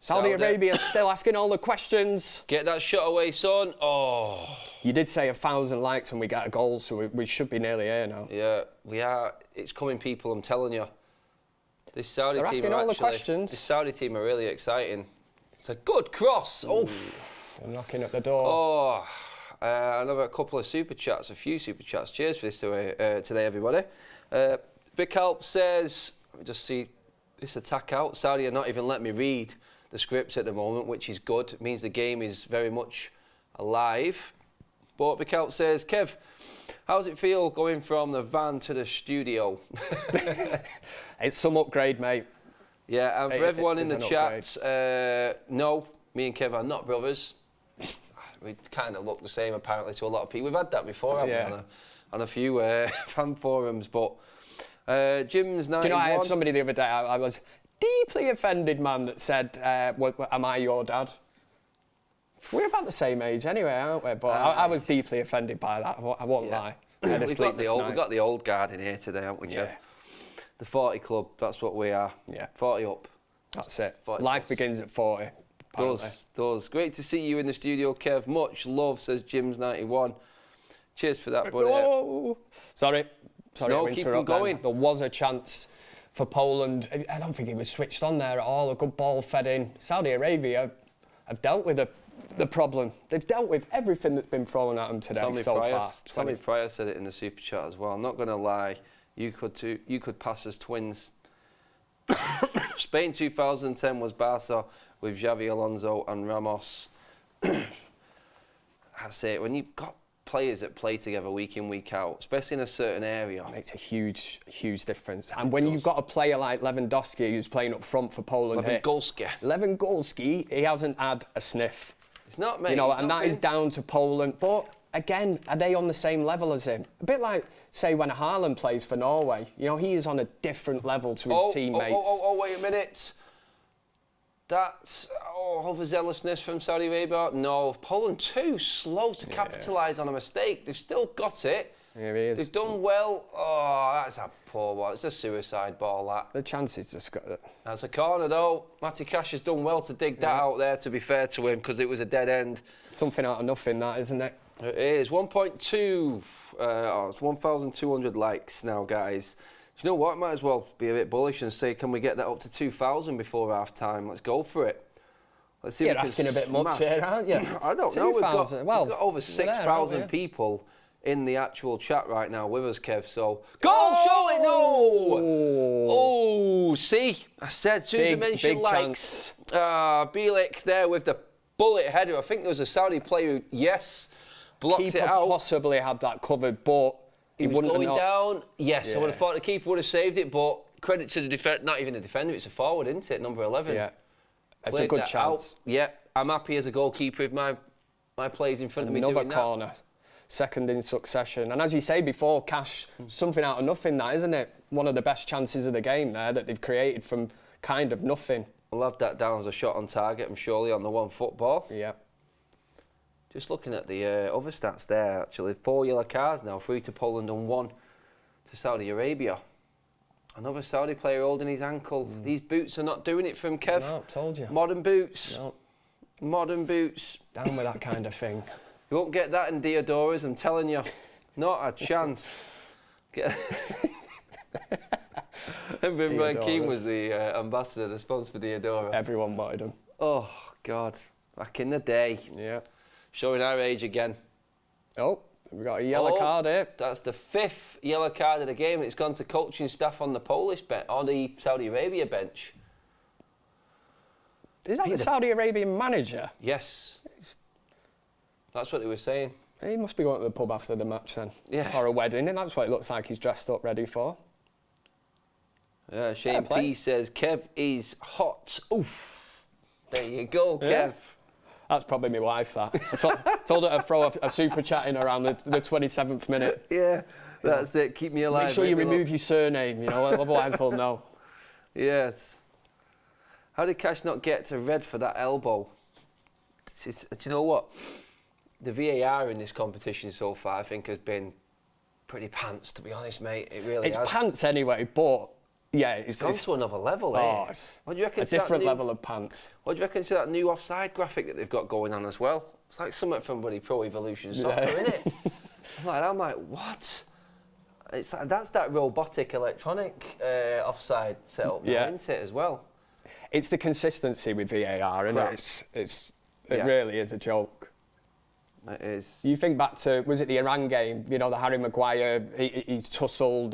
Saudi Arabia still asking all the questions. Get that shot away, son. Oh. You did say 1,000 likes when we get a goal, so we should be nearly here now. Yeah, we are. It's coming, people, I'm telling you. This Saudi They're team asking all the questions. This Saudi team are really exciting. It's a good cross. They're knocking at the door. Oh. Another couple of super chats, a few super chats. Cheers for this today, everybody. Vic Alp says, let me just see this attack out. Saudi are not even letting me read the scripts at the moment, which is good. It means the game is very much alive. But Vic Alp says, Kev, how does it feel going from the van to the studio? It's some upgrade, mate. Yeah, and for everyone in the chat, no, me and Kev are not brothers. We kind of look the same, apparently, to a lot of people. We've had that before, haven't we, on a few fan forums. But Jim's 91. Do you know, I had somebody the other day, I was deeply offended, man, that said, am I your dad? We're about the same age anyway, aren't we? But I was deeply offended by that, I won't lie. We've got the old guard in here today, haven't we, Kev? Yeah. The 40 club, that's what we are. Yeah. 40 up. That's it. 40 Life plus. begins at 40. Does. Great to see you in the studio, Kev. Much love, says Jim's 91. Cheers for that, buddy. Oh, sorry No, to keep interrupt going. There was a chance for Poland. I don't think he was switched on there at all. A good ball fed in. Saudi Arabia have dealt with the problem. They've dealt with everything that's been thrown at them today so far. Tommy Pryor said it in the super chat as well. I'm not going to lie. You could pass as twins. Spain 2010 was Barca with Xavi Alonso and Ramos. That's it. When you've got players that play together week in, week out, especially in a certain area, it makes a huge difference. And when you've got a player like Lewandowski who's playing up front for Poland Lewandowski, he hasn't had a sniff. It's not me. And that is down to Poland. But again, are they on the same level as him? A bit like, say, when Haaland plays for Norway. He is on a different level to his teammates. Wait a minute. That's overzealousness from Saudi Arabia. No, Poland too slow to capitalise on a mistake. They've still got it. Here he is. They've done well. Oh, that's a poor one. It's a suicide ball, that. The chances just got it. That's a corner, though. Matty Cash has done well to dig that out there, to be fair to him, because it was a dead end. Something out of nothing, that, isn't it? It is. 1.2. It's 1,200 likes now, guys. Do you know what? Might as well be a bit bullish and say, can we get that up to 2,000 before half time? Let's go for it. Let's see. You're asking a bit much here, aren't you? I don't know. We've got over you were there, 6,000 aren't you? people in the actual chat right now with us, Kev. So goal, surely no. Oh, see, I said as soon as I mentioned likes. Bielik there with the bullet header. I think there was a Saudi player who, blocked it out. Keeper possibly had that covered, but he wouldn't going have down. Yes, Yeah. I would have thought the keeper would have saved it, but credit to the defender. Not even a defender, it's a forward, isn't it? Number 11. Yeah, it's Played a good that chance. out. Yeah, I'm happy as a goalkeeper if my players in front of me Another doing corner, second in succession. And as you say before, Cash, something out of nothing, that, isn't it? One of the best chances of the game there that they've created from kind of nothing. I'll have that down as a shot on target and surely on the one football. Yeah. Just looking at the other stats there, actually. 4 yellow cards now, 3 to Poland and 1 to Saudi Arabia. Another Saudi player holding his ankle. These boots are not doing it for him, Kev. No, told you. Modern boots. No. Modern boots. Down with that kind of thing. You won't get that in Diodoras, I'm telling you. Not a chance. Remember when Keane was the ambassador, the sponsor for Diodora? Everyone wanted him. Oh, God. Back in the day. Yeah. Showing our age again. Oh, we've got a yellow card here. That's the 5th yellow card of the game. It's gone to coaching staff on the Polish bench, on the Saudi Arabia bench. Is that the Saudi Arabian manager? Yes. That's what they were saying. He must be going to the pub after the match then. Yeah. Or a wedding, and that's what it looks like he's dressed up ready for. Shane P says, Kev is hot. Oof. There you go, Kev. Yeah. That's probably my wife, that. I told her to throw a super chat in around the 27th minute. Yeah, that's it. Keep me alive. Make sure you remove your surname, you know, otherwise they'll know. Yes. How did Cash not get to red for that elbow? Do you know what? The VAR in this competition so far, I think, has been pretty pants, to be honest, mate. It really has. It's pants anyway, but yeah, it's gone to another level, eh? What do you reckon? A different level of pants. What do you reckon to that new offside graphic that they've got going on as well? It's like something from Pro Evolution Soccer, isn't it? I'm like, what? It's like, that's that robotic electronic offside setup, now, isn't it, as well? It's the consistency with VAR, isn't it? It really is a joke. It is. You think back to, was it the Iran game? You know, the Harry Maguire, he's tussled,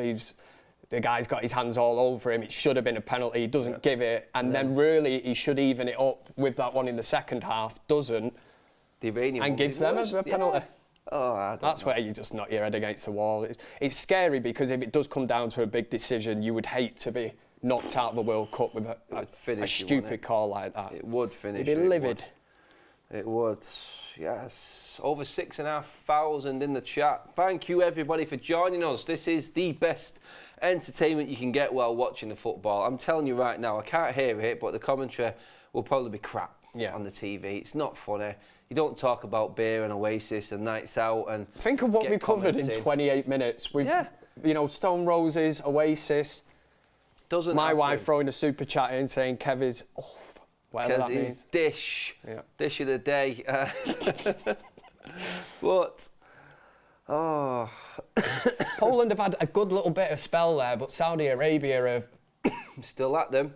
the guy's got his hands all over him. It should have been a penalty. He doesn't give it. And then really he should even it up with that one in the second half. Doesn't. The Iranian and gives them a penalty. Yeah. Oh, That's where you just knock your head against the wall. It's scary because if it does come down to a big decision, you would hate to be knocked out of the World Cup with a stupid call like that. It would finish. You'd be livid. It would. Yes. Over 6,500 in the chat. Thank you, everybody, for joining us. This is the best entertainment you can get while watching the football. I'm telling you right now, I can't hear it, but the commentary will probably be crap on the TV. It's not funny. You don't talk about beer and Oasis and nights out and think of what we covered in 28 minutes. You know, Stone Roses, Oasis. My wife throwing a super chat in saying Kev is whatever that means. Dish. Dish of the day. What? Oh. Poland have had a good little bit of spell there, but Saudi Arabia are still at them.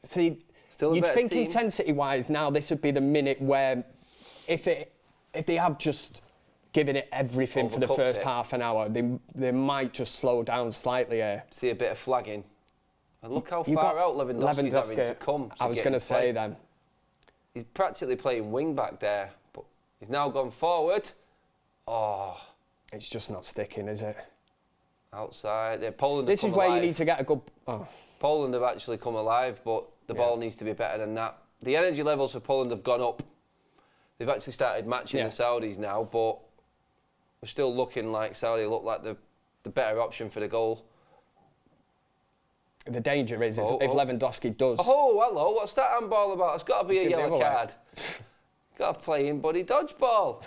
See, you'd think intensity-wise now this would be the minute where if they have just given it everything for the first half an hour, they might just slow down slightly here. See a bit of flagging. And look how far out Lewandowski's having to come. I was going to say then. He's practically playing wing back there, but he's now gone forward. Oh. It's just not sticking, is it? Outside. Yeah, Poland. This is where you need to get a good. Poland have actually come alive, but the ball needs to be better than that. The energy levels for Poland have gone up. They've actually started matching the Saudis now, but we're still looking like Saudi look like the better option for the goal. The danger is if Lewandowski does. Oh, hello! What's that handball about? It's got to be a yellow card. Got to play in buddy dodgeball.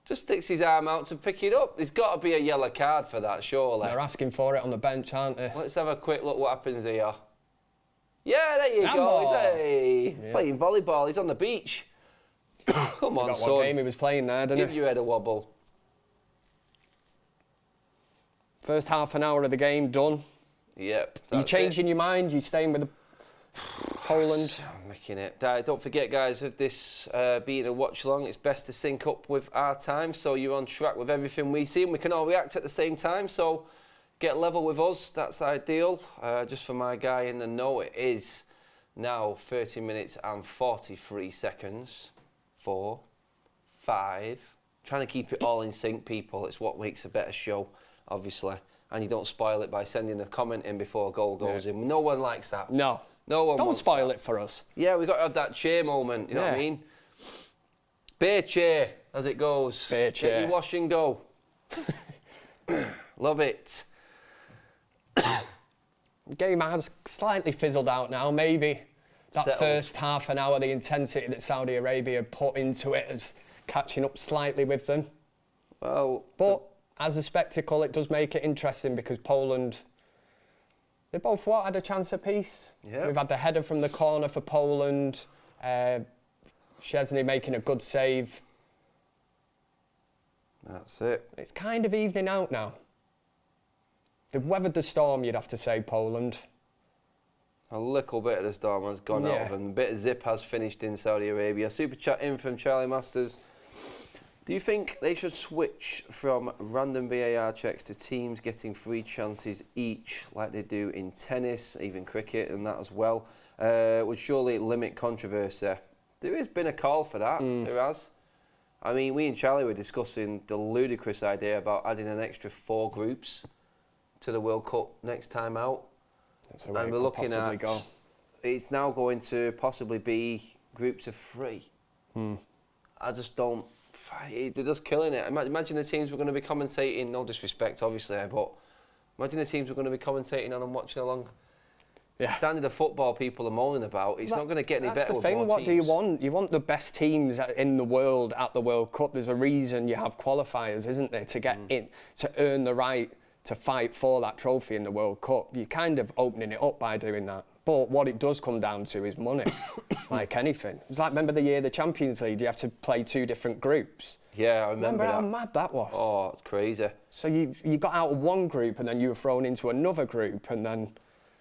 Just sticks his arm out to pick it up. There's got to be a yellow card for that, surely. They're asking for it on the bench, aren't they? Let's have a quick look what happens here. Yeah, there you go. He's playing volleyball. He's on the beach. Come on, son. What game he was playing there, didn't he? Give your head a wobble. First half an hour of the game done. Yep. Are you changing your mind? You staying with the... Poland. I'm making it. Don't forget, guys, of this being a watch along, it's best to sync up with our time so you're on track with everything we see and we can all react at the same time. So get level with us, that's ideal. Just for my guy in the know, it is now 30 minutes and 43 seconds. 4, 5. Trying to keep it all in sync, people. It's what makes a better show, obviously. And you don't spoil it by sending a comment in before a goal goes in. No one likes that. No. No one Don't wants spoil that. it for us. Yeah, we've got to have that cheer moment, you know what I mean? Beer cheer, as it goes. Beer cheer. Get your wash and go. Love it. The game has slightly fizzled out now. Maybe that Settled. first half an hour, the intensity that Saudi Arabia put into it is catching up slightly with them. Well, But as a spectacle, it does make it interesting because Poland, they both had a chance apiece. Yeah. We've had the header from the corner for Poland. Szczesny making a good save. that's it. It's kind of evening out now. They've weathered the storm, you'd have to say, Poland. A little bit of the storm has gone out of them. A bit of zip has finished in Saudi Arabia. Super chat in from Charlie Masters. Do you think they should switch from random VAR checks to teams getting 3 chances each, like they do in tennis, even cricket, and that as well? Would surely limit controversy. There has been a call for that. There has. I mean, we and Charlie were discussing the ludicrous idea about adding an extra 4 groups to the World Cup next time out. That's the way And it we're could looking possibly at go. it's now going to possibly be groups of 3. I just don't. They're just killing it. Imagine the teams we're going to be commentating. No disrespect, obviously, but imagine the teams we're going to be commentating on and watching along. Yeah. Standard of football people are moaning about. It's not going to get any better. That's the with thing. more What do you teams. want? You want the best teams in the world at the World Cup. There's a reason you have qualifiers, isn't there, to get in, to earn the right to fight for that trophy in the World Cup. You're kind of opening it up by doing that. But what it does come down to is money, like anything. It's like, remember the year the Champions League, you have to play 2 different groups. Yeah, I remember Remember how that. mad that was? Oh, it's crazy. So you got out of one group and then you were thrown into another group and then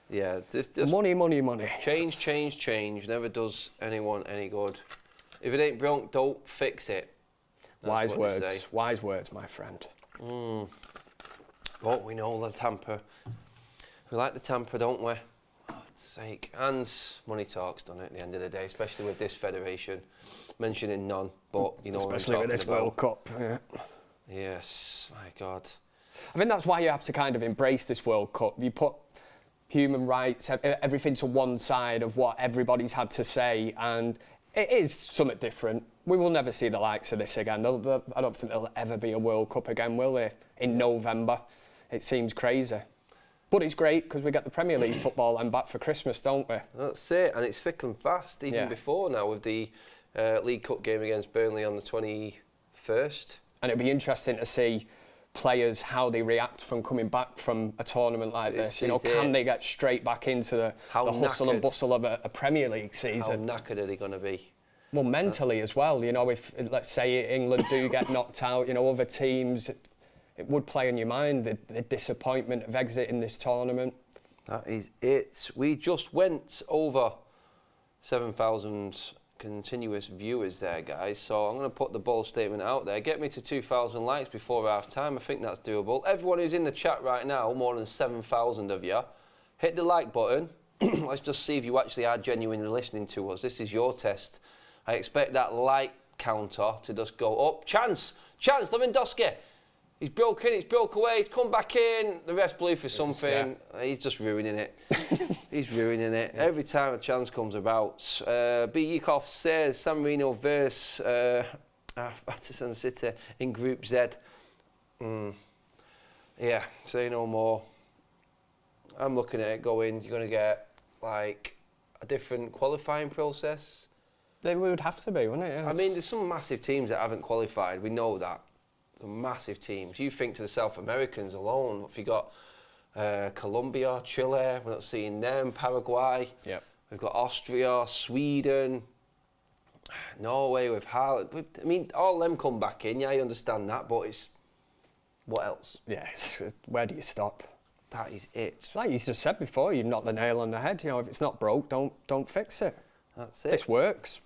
Yeah, just money. change never does anyone any good. If it ain't broke, don't fix it. That's what they say. Wise words, my friend. But we know the Tampa. We like the Tampa, don't we? Oh, for sake. And money talks, don't it, at the end of the day, especially with this federation. Mentioning none, but you know Especially what I'm with talking this World about. Cup. Yeah. Yes, my God. I think that's why you have to kind of embrace this World Cup. You put human rights, everything to one side of what everybody's had to say, and it is something different. We will never see the likes of this again. I don't think there'll ever be a World Cup again, will there? In November. It seems crazy. But it's great because we get the Premier League football and back for Christmas, don't we? That's it, and it's thick and fast, even Yeah. before now with the League Cup game against Burnley on the 21st. And it'll be interesting to see players how they react from coming back from a tournament like this. You know, can they get straight back into the hustle and bustle of a Premier League season? How knackered are they going to be? Well, mentally as well. You know, if let's say England do get knocked out, you know, other teams, it would play on your mind the disappointment of exiting this tournament. That is it. We just went over 7,000 continuous viewers there, guys. So I'm going to put the bold statement out there. Get me to 2,000 likes before half time. I think that's doable. Everyone who's in the chat right now, more than 7,000 of you, hit the like button. Let's just see if you actually are genuinely listening to us. This is your test. I expect that like counter to just go up. Chance, Lewandowski. He's broken, he's broke away, he's come back in. The ref blew for something. He's just ruining it. He's ruining it. Every time a chance comes about. B. Yekov says San Marino versus Batterson City in Group Z. Yeah, say no more. I'm looking at it going, you're going to get like a different qualifying process. They would have to be, wouldn't it? I mean, there's some massive teams that haven't qualified. We know that. Some massive teams. You think to the South Americans alone. If you got Colombia, Chile, we're not seeing them. Paraguay. Yep. We've got Austria, Sweden, Norway with Haaland. I mean, all them come back in. Yeah, I understand that, but it's what else? Yeah, where do you stop? That is it. Like you just said before, you've knocked the nail on the head. You know, if it's not broke, don't fix it. That's it. This works.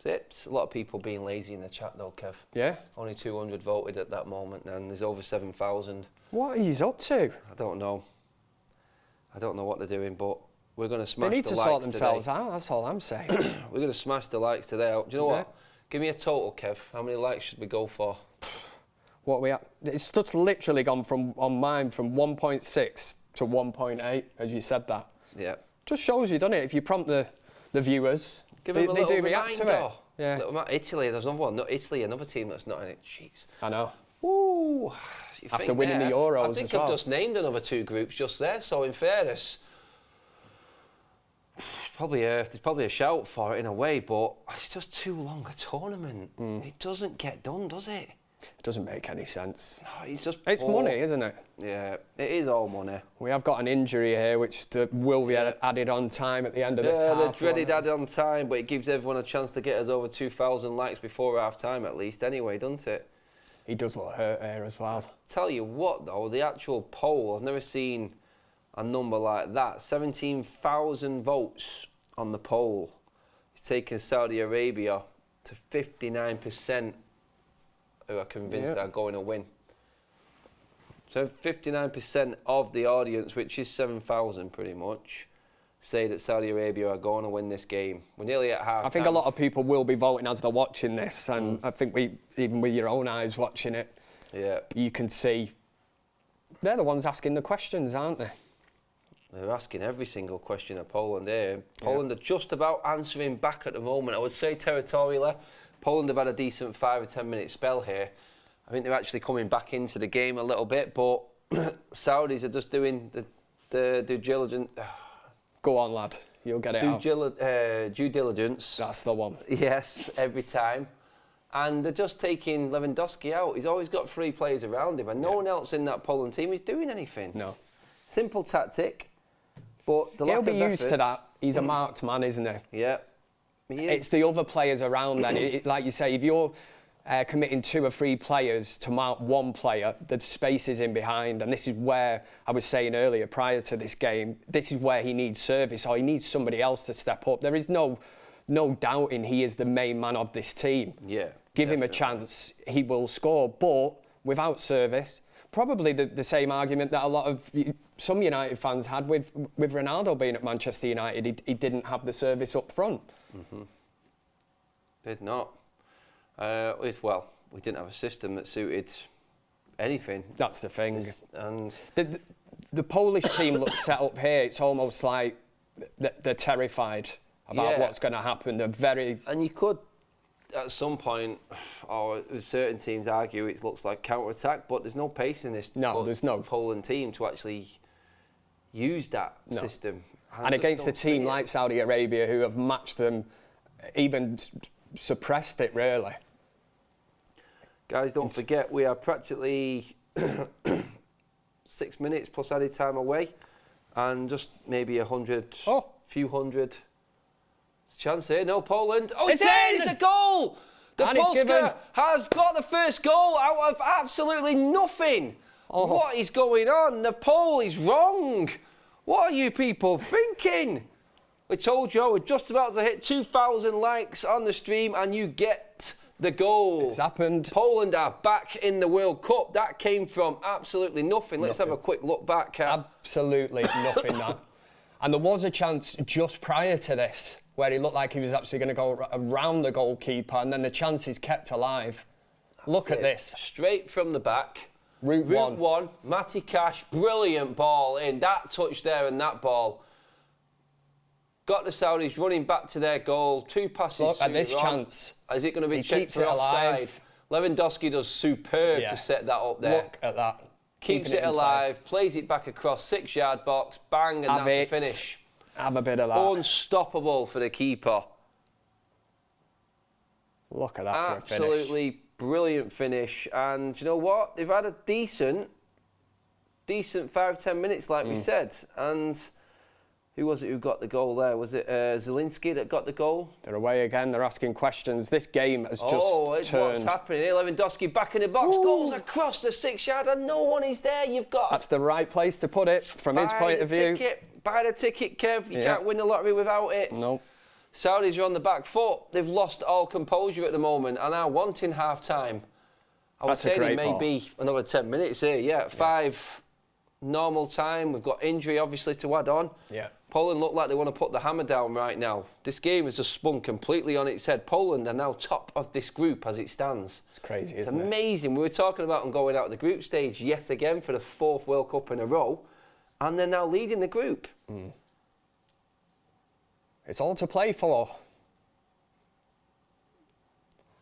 That's it. A lot of people being lazy in the chat though, Kev. Yeah. Only 200 voted at that moment, and there's over 7,000. What are you up to? I don't know. I don't know what they're doing, but we're going to smash They need the to likes sort themselves today. out, that's all I'm saying. We're going to smash the likes today. Do you know Yeah. what? Give me a total, Kev. How many likes should we go for? What we at? It's just literally gone from, on mine, from 1.6 to 1.8, as you said that. Yeah. Just shows you, doesn't it? If you prompt the viewers, Give they them a little do react to it. reminder. Yeah. Italy, there's another one. No, Italy, another team that's not in it. Jeez. I know. Ooh. After winning the Euros I think as well. I've just named another 2 groups just there, so in fairness, there's probably a shout for it in a way, but it's just too long a tournament. It doesn't get done, does it? It doesn't make any sense. No, It's money, isn't it? Yeah, it is all money. We have got an injury here, which will be added on time at the end of this half. The dreaded added on time, but it gives everyone a chance to get us over 2,000 likes before half time at least anyway, doesn't it? He does look hurt here as well. Tell you what though, the actual poll, I've never seen a number like that. 17,000 votes on the poll. It's taken Saudi Arabia to 59% who are convinced they're going to win. So 59% of the audience, which is 7,000 pretty much, say that Saudi Arabia are going to win this game. We're nearly at half. I think a lot of people will be voting as they're watching this, and I think even with your own eyes watching it, you can see they're the ones asking the questions, aren't they? They're asking every single question of Poland here. Poland are just about answering back at the moment. I would say territorially, Poland have had a decent 5 or 10 minute spell here. I think they're actually coming back into the game a little bit, but Saudis are just doing the due diligence. Go on, lad. You'll get it out. Due diligence. That's the one. Yes, every time. And they're just taking Lewandowski out. He's always got 3 players around him, and no one else in that Poland team is doing anything. No. Simple tactic, but the lack He'll be of used to effort- that. He's a marked man, isn't he? Yeah. He is. It's the other players around then. Like you say, if you're committing 2 or 3 players to mark one player, the space is in behind. And this is where I was saying earlier, prior to this game, this is where he needs service, or he needs somebody else to step up. There is no doubting he is the main man of this team. Yeah. Give him a chance, he will score. But without service, probably the same argument that a lot of some United fans had with Ronaldo being at Manchester United. He didn't have the service up front. Did not. Well, we didn't have a system that suited anything. That's the thing. And the Polish team looks set up here. It's almost like they're terrified about what's going to happen. They're very... And you could, at some point, or certain teams argue it looks like counter-attack, but there's no pace in this there's no Poland team to actually use that system. And against a team like Saudi Arabia, who have matched them, even suppressed it, really. Guys, don't forget, we are practically 6 minutes plus added time away, and just maybe few hundred. Chance here, no Poland. Oh, it's in! It's a goal! The Polska has got the first goal out of absolutely nothing. What is going on? The poll is wrong. What are you people thinking? We told you we're just about to hit 2,000 likes on the stream, and you get the goal. It's happened. Poland are back in the World Cup. That came from absolutely nothing. Let's have a quick look back. Absolutely nothing, that. And there was a chance just prior to this where he looked like he was actually going to go around the goalkeeper, and then the chance is kept alive. Look at this. Straight from the back. Route one. Matty Cash, brilliant ball in. That touch there and that ball. Got the Saudis running back to their goal. 2 passes. Look at this on. chance. Is it going to be He checked keeps for it offside? alive. Lewandowski does superb to set that up there. Look at that. Keeps it alive, plays it back across 6-yard box, bang, and that's the finish. Have a bit of that. Unstoppable for the keeper. Look at that for a finish. Absolutely brilliant finish. And you know what? They've had a decent 5-10 minutes, like we said. And Who was it who got the goal there? Was it Zielinski that got the goal? They're away again. They're asking questions. This game has just turned. What's happening here? Lewandowski back in the box. Ooh. Goes across the 6-yard and no one is there. You've got... That's the right place to put it from his point of view. Buy the ticket, Kev. You can't win the lottery without it. No. Saudis are on the back foot. They've lost all composure at the moment and are wanting half-time. I would say there may be another 10 minutes here. Yeah, 5 normal time. We've got injury, obviously, to add on. Yeah. Poland look like they want to put the hammer down right now. This game has just spun completely on its head. Poland are now top of this group as it stands. It's crazy, isn't it? It's amazing. We were talking about them going out of the group stage yet again for the 4th World Cup in a row, and they're now leading the group. It's all to play for.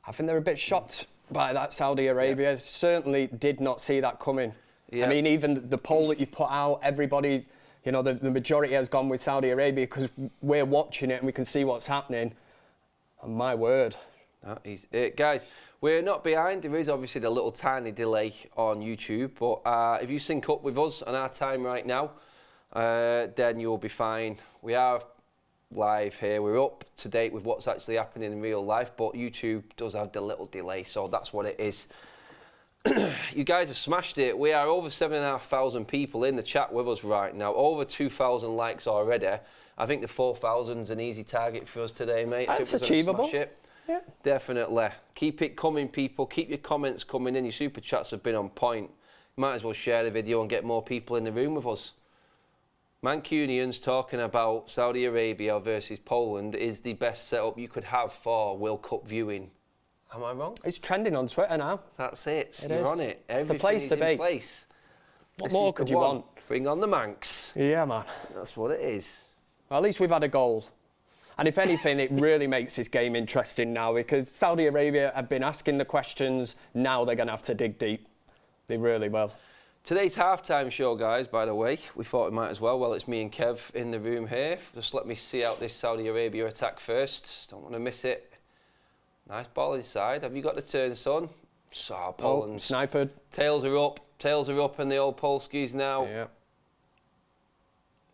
I think they're a bit shocked by that. Saudi Arabia certainly did not see that coming. I mean, even the poll that you put out, everybody... You know, the majority has gone with Saudi Arabia because we're watching it and we can see what's happening. And my word. Guys, we're not behind. There is obviously the little tiny delay on YouTube. But if you sync up with us on our time right now, then you'll be fine. We are live here. We're up to date with what's actually happening in real life. But YouTube does have the little delay, so that's what it is. You guys have smashed it. We are over 7,500 people in the chat with us right now. Over 2,000 likes already. I think the 4,000's an easy target for us today, mate. That's achievable. Yeah. Definitely. Keep it coming, people. Keep your comments coming in. Your super chats have been on point. Might as well share the video and get more people in the room with us. Mancunians talking about Saudi Arabia versus Poland is the best setup you could have for World Cup viewing. Am I wrong? It's trending on Twitter now. That's it. You're on it. It's the place to be. What more could you want? Bring on the Manx. Yeah, man. That's what it is. Well, at least we've had a goal. And if anything, it really makes this game interesting now because Saudi Arabia have been asking the questions. Now they're going to have to dig deep. They really will. Today's halftime show, guys, by the way, we thought we might as well. Well, it's me and Kev in the room here. Just let me see out this Saudi Arabia attack first. Don't want to miss it. Nice ball inside. Have you got the turn, son? So, Poland. Snipered. Tails are up. Tails are up in the old Polskis now.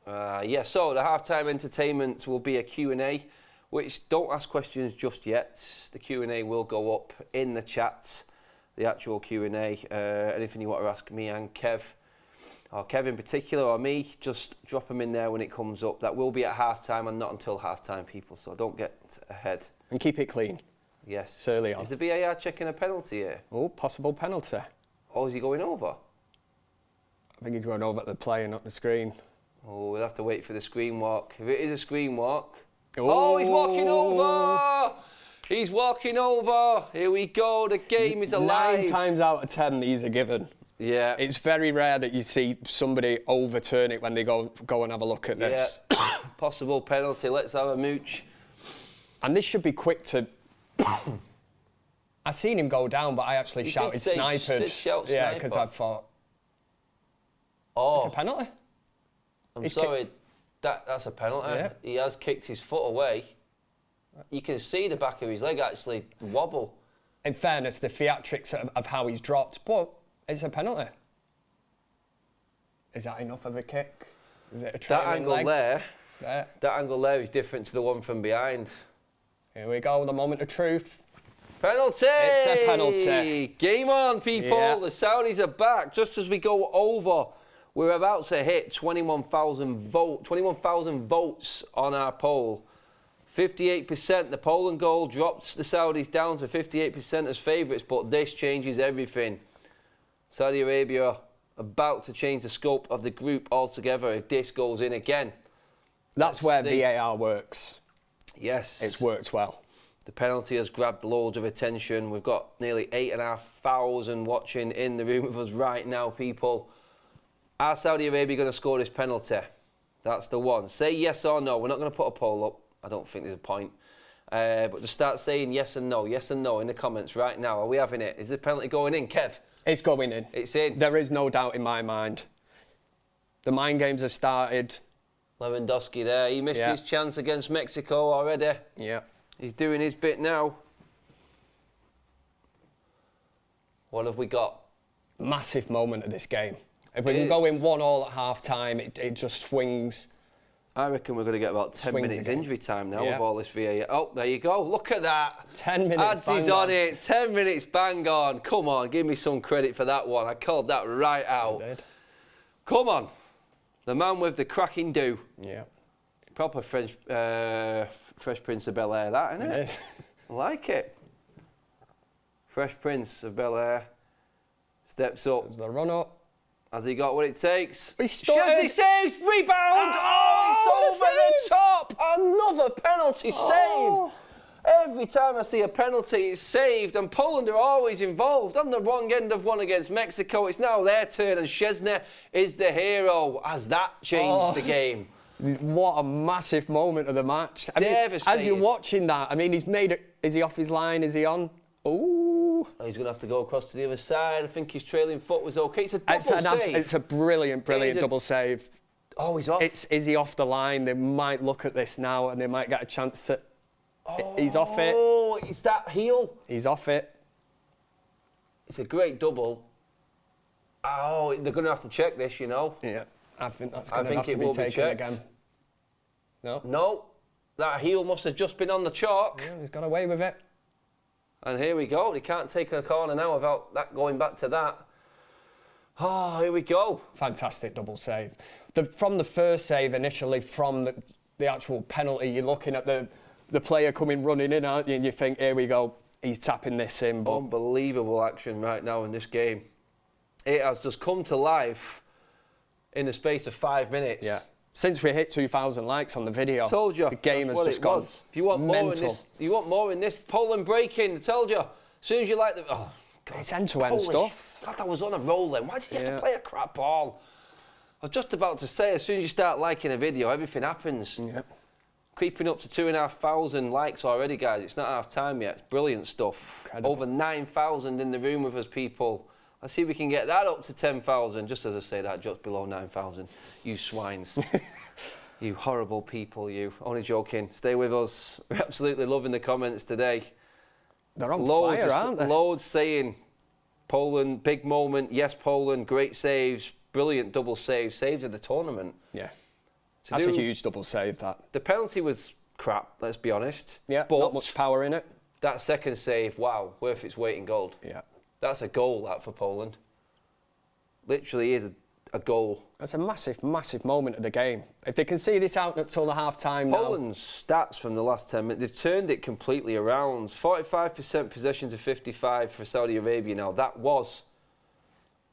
Yeah. So the halftime entertainment will be a Q&A, which don't ask questions just yet. The Q&A will go up in the chat, the actual Q&A. Anything you want to ask me and Kev, or Kev in particular, or me, just drop them in there when it comes up. That will be at halftime and not until halftime, people, so don't get ahead. And keep it clean. Yes. Early on. Is the VAR checking a penalty here? Oh, possible penalty. Oh, is he going over? I think he's going over the player, not the screen. Oh, we'll have to wait for the screen walk. If it is a screen walk... Oh, he's walking over! He's walking over! Here we go, the game is alive. 9 times out of 10, these are given. Yeah. It's very rare that you see somebody overturn it when they go and have a look at this. Yeah. Possible penalty, let's have a mooch. And this should be quick to... I seen him go down, but I actually shouted sniped. Yeah, because I thought, it's a penalty. I'm sorry, that's a penalty. Yeah. He has kicked his foot away. You can see the back of his leg actually wobble. In fairness, the theatrics of how he's dropped, but it's a penalty. Is that enough of a kick? Is it a trailing That angle leg? there, that angle there is different to the one from behind. Here we go, the moment of truth. Penalty! It's a penalty. Game on, people. Yeah. The Saudis are back. Just as we go over, we're about to hit 21,000 votes on our poll. 58%. The Poland goal dropped the Saudis down to 58% as favourites, but this changes everything. Saudi Arabia about to change the scope of the group altogether if this goes in again. That's where VAR works. Yes. It's worked well. The penalty has grabbed loads of attention. We've got nearly 8,500 watching in the room with us right now, people. Are Saudi Arabia going to score this penalty? That's the one. Say yes or no. We're not going to put a poll up. I don't think there's a point. But just start saying yes and no in the comments right now. Are we having it? Is the penalty going in, Kev? It's going in. It's in. There is no doubt in my mind. The mind games have started. Lewandowski there. He missed his chance against Mexico already. Yeah. He's doing his bit now. What have we got? Massive moment of this game. If we can go in 1-1 at half-time, it just swings I reckon we're going to get about 10 Swings minutes again. injury time now Yeah. with all this VAR. Oh, there you go. Look at that. 10 minutes. Ads is on it. 10 minutes bang on. Come on, give me some credit for that one. I called that right out. Did. Come on. The man with the cracking do. Yeah. Proper Fresh Prince of Bel-Air, that, isn't it? It is. I like it. Fresh Prince of Bel-Air steps up. The run up. Has he got what it takes? He started. Chesney saves, rebound! Oh, it's what a over the top! Another penalty Oh. save! Every time I see a penalty, it's saved, and Poland are always involved. On the wrong end of one against Mexico, it's now their turn, and Szczesny is the hero. Has that changed the game? What a massive moment of the match. I mean, as you're Devastating. watching that, I mean, he's made it. Is he off his line? Is he on? Ooh. He's going to have to go across to the other side. I think his trailing foot was okay. It's a double save. It's a brilliant double save. Oh, he's off. Is he off the line? They might look at this now and they might get a chance to. He's off it. Oh, it's that heel. He's off it. It's a great double. Oh, they're going to have to check this, you know. Yeah. I think that's I going to think have to it be will be taken checked. again. No. No, that heel must have just been on the chalk. Yeah, he's got away with it. And here we go. He can't take a corner now without that going back to that. Oh, here we go. Fantastic double save. From the first save initially, from the actual penalty, you're looking at the player coming running in, aren't you? And you think, here we go, he's tapping this in. But Unbelievable action right now in this game. It has just come to life in the space of 5 minutes. yeah, since we hit 2,000 likes on the video, Told you. the game that's has what just it gone was. If you want more mental. in this, you want more in this Poland breaking. I told you. As soon as you like the, oh, God, It's end-to-end Polish. stuff. God, I was on a roll then. Why did you have Yeah. to play a crap ball? I was just about to say, as soon as you start liking a video, everything happens. Yeah. Creeping up to 2,500 likes already, guys. It's not half time yet. It's brilliant stuff. Incredible. Over 9,000 in the room with us, people. Let's see if we can get that up to 10,000. Just as I say that, just below 9,000. You swines. You horrible people, you. Only joking. Stay with us. We're absolutely loving the comments today. They're on Loads, fire, aren't they? loads saying Poland, big moment. Yes, Poland, great saves. Brilliant double saves. Saves of the tournament. Yeah. To That's do- a huge double save, that. The penalty was crap, let's be honest. Yeah, but not much power in it. that second save, wow, worth its weight in gold. Yeah. That's a goal, that, for Poland. Literally is a goal. That's a massive, massive moment of the game. If they can see this out until the half-time now. Poland's stats from the last 10 minutes, they've turned it completely around. 45% possession to 55 for Saudi Arabia now. That was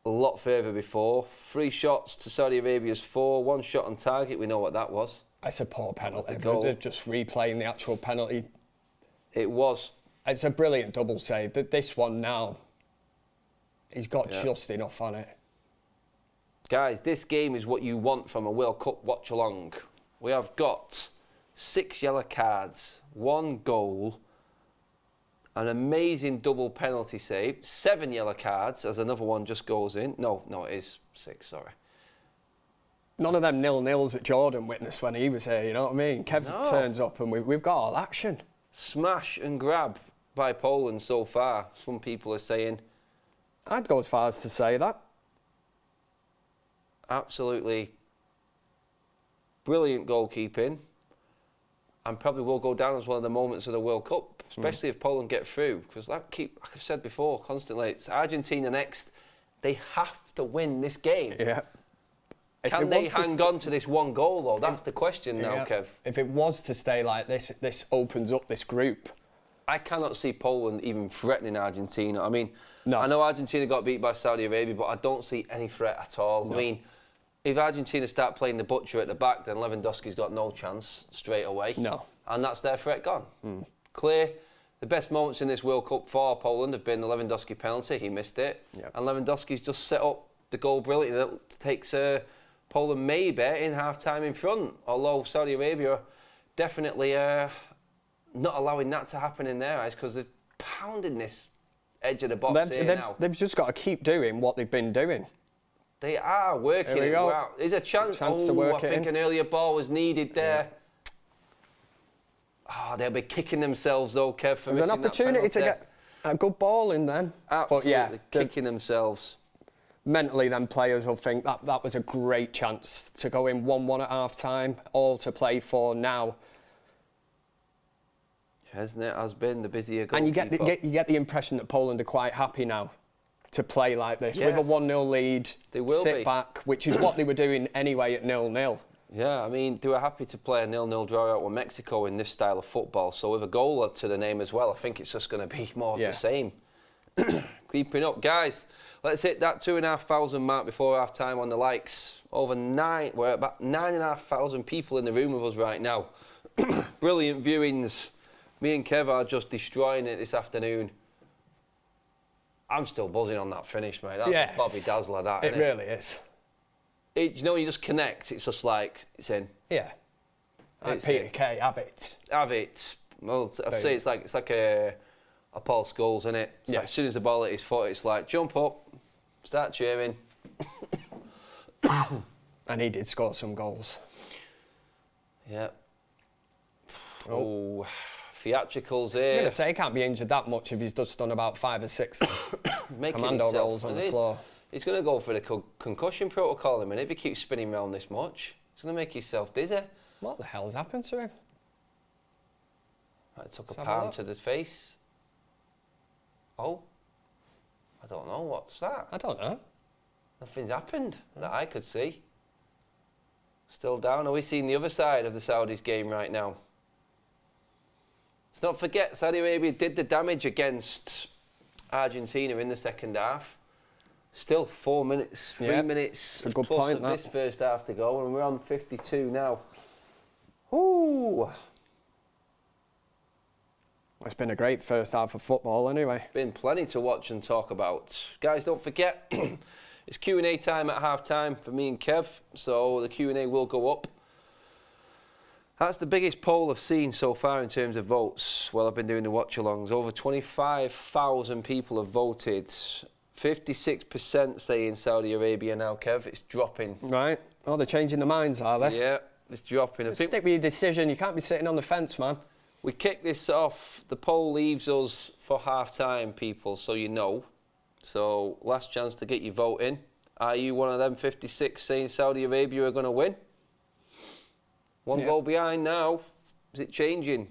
a lot further before. 3 shots to Saudi Arabia's 4, 1 shot on target. We know what that was. It's a poor penalty. the goal. They're just replaying the actual penalty. It was. It's a brilliant double save. This one now, he's got Yeah. just enough on it. Guys, this game is what you want from a World Cup watch-along. We have got 6 yellow cards, 1 goal, an amazing double penalty save, 7 yellow cards as another one just goes in. No, it is 6, sorry. None of them nil-nils that Jordan witnessed when he was here, you know what I mean? Kev No. turns up and we've got all action. Smash and grab by Poland so far. Some people are saying I'd go as far as to say that. absolutely brilliant goalkeeping, and probably will go down as one of the moments of the World Cup, especially if Poland get through. Because like I've said before, constantly, it's Argentina next. They have to win this game. Yeah. If Can it they was to hang on to this 1 goal though? That's the question now, Yeah. Kev. If it was to stay like this, this opens up this group. I cannot see Poland even threatening Argentina. I mean, No. I know Argentina got beat by Saudi Arabia, but I don't see any threat at all. I mean, if Argentina start playing the butcher at the back, then Lewandowski's got no chance straight away. No. And that's their threat gone. Clear. The best moments in this World Cup for Poland have been the Lewandowski penalty. He missed it. Yep. And Lewandowski's just set up the goal brilliantly. That takes Poland maybe in half-time in front, although Saudi Arabia definitely not allowing that to happen in their eyes because they're pounding this edge of the box here now. They've just got to keep doing what they've been doing. They are working Here we it go. out. There's a chance. To work I it think in. an earlier ball was needed there. They'll be kicking themselves though, Kev, for There's an missing that opportunity to penalty. get a good ball in then. Absolutely But yeah, kicking themselves. mentally then players will think that was a great chance to go in 1-1 at half-time, all to play for now. Hasn't it? Has been the busier goalkeeper. And you get the impression that Poland are quite happy now to play like this. Yes. With a 1-0 lead, They will sit be. back, which is what they were doing anyway at 0-0. Yeah, I mean, they were happy to play a 0-0 draw out with Mexico in this style of football. So with a goal to the name as well, I think it's just going to be more of the same. Creeping up, guys. Let's hit that 2,500 mark before half time on the likes. We're about 9,500 people in the room with us right now. Brilliant viewings. Me and Kev are just destroying it this afternoon. I'm still buzzing on that finish, mate. That's a Bobby Dazzler, that, It isn't really is. You know, you just connect. It's just like, it's in. Yeah. Like It's Peter in. Kay, have it. Have it. Well, I'd say it's like a Paul Scholes, isn't it? It's like as soon as the ball hit his foot, it's like, jump up, start cheering. And he did score some goals. Yeah. Oh, theatricals here. I was going to say, he can't be injured that much if he's just done about 5 or 6 commando rolls on the floor. He's going to go for the concussion protocol in a minute if he keeps spinning around this much. He's going to make himself dizzy. What the hell's happened to him? Right, took a palm to the face. Oh, I don't know. What's that? I don't know. Nothing's happened that I could see. Still down. Are we seeing the other side of the Saudis game right now? Let's not forget, Saudi Arabia did the damage against Argentina in the second half. Still 4 minutes, 3 minutes It's a good plus point, of that. this first half to go, and we're on 52 now. Ooh. It's been a great first half of football anyway. Been plenty to watch and talk about. Guys, don't forget, it's Q&A time at half-time for me and Kev, so the Q&A will go up. That's the biggest poll I've seen so far in terms of votes while I've been doing the watch-alongs. Over 25,000 people have voted. 56% saying Saudi Arabia now, Kev. It's dropping. Right. Oh, they're changing their minds, are they? Yeah, it's dropping. Stick with your decision. You can't be sitting on the fence, man. We kick this off. The poll leaves us for half-time, people, so you know. So, last chance to get your vote in. Are you one of them 56 saying Saudi Arabia are going to win? One goal behind now. Is it changing?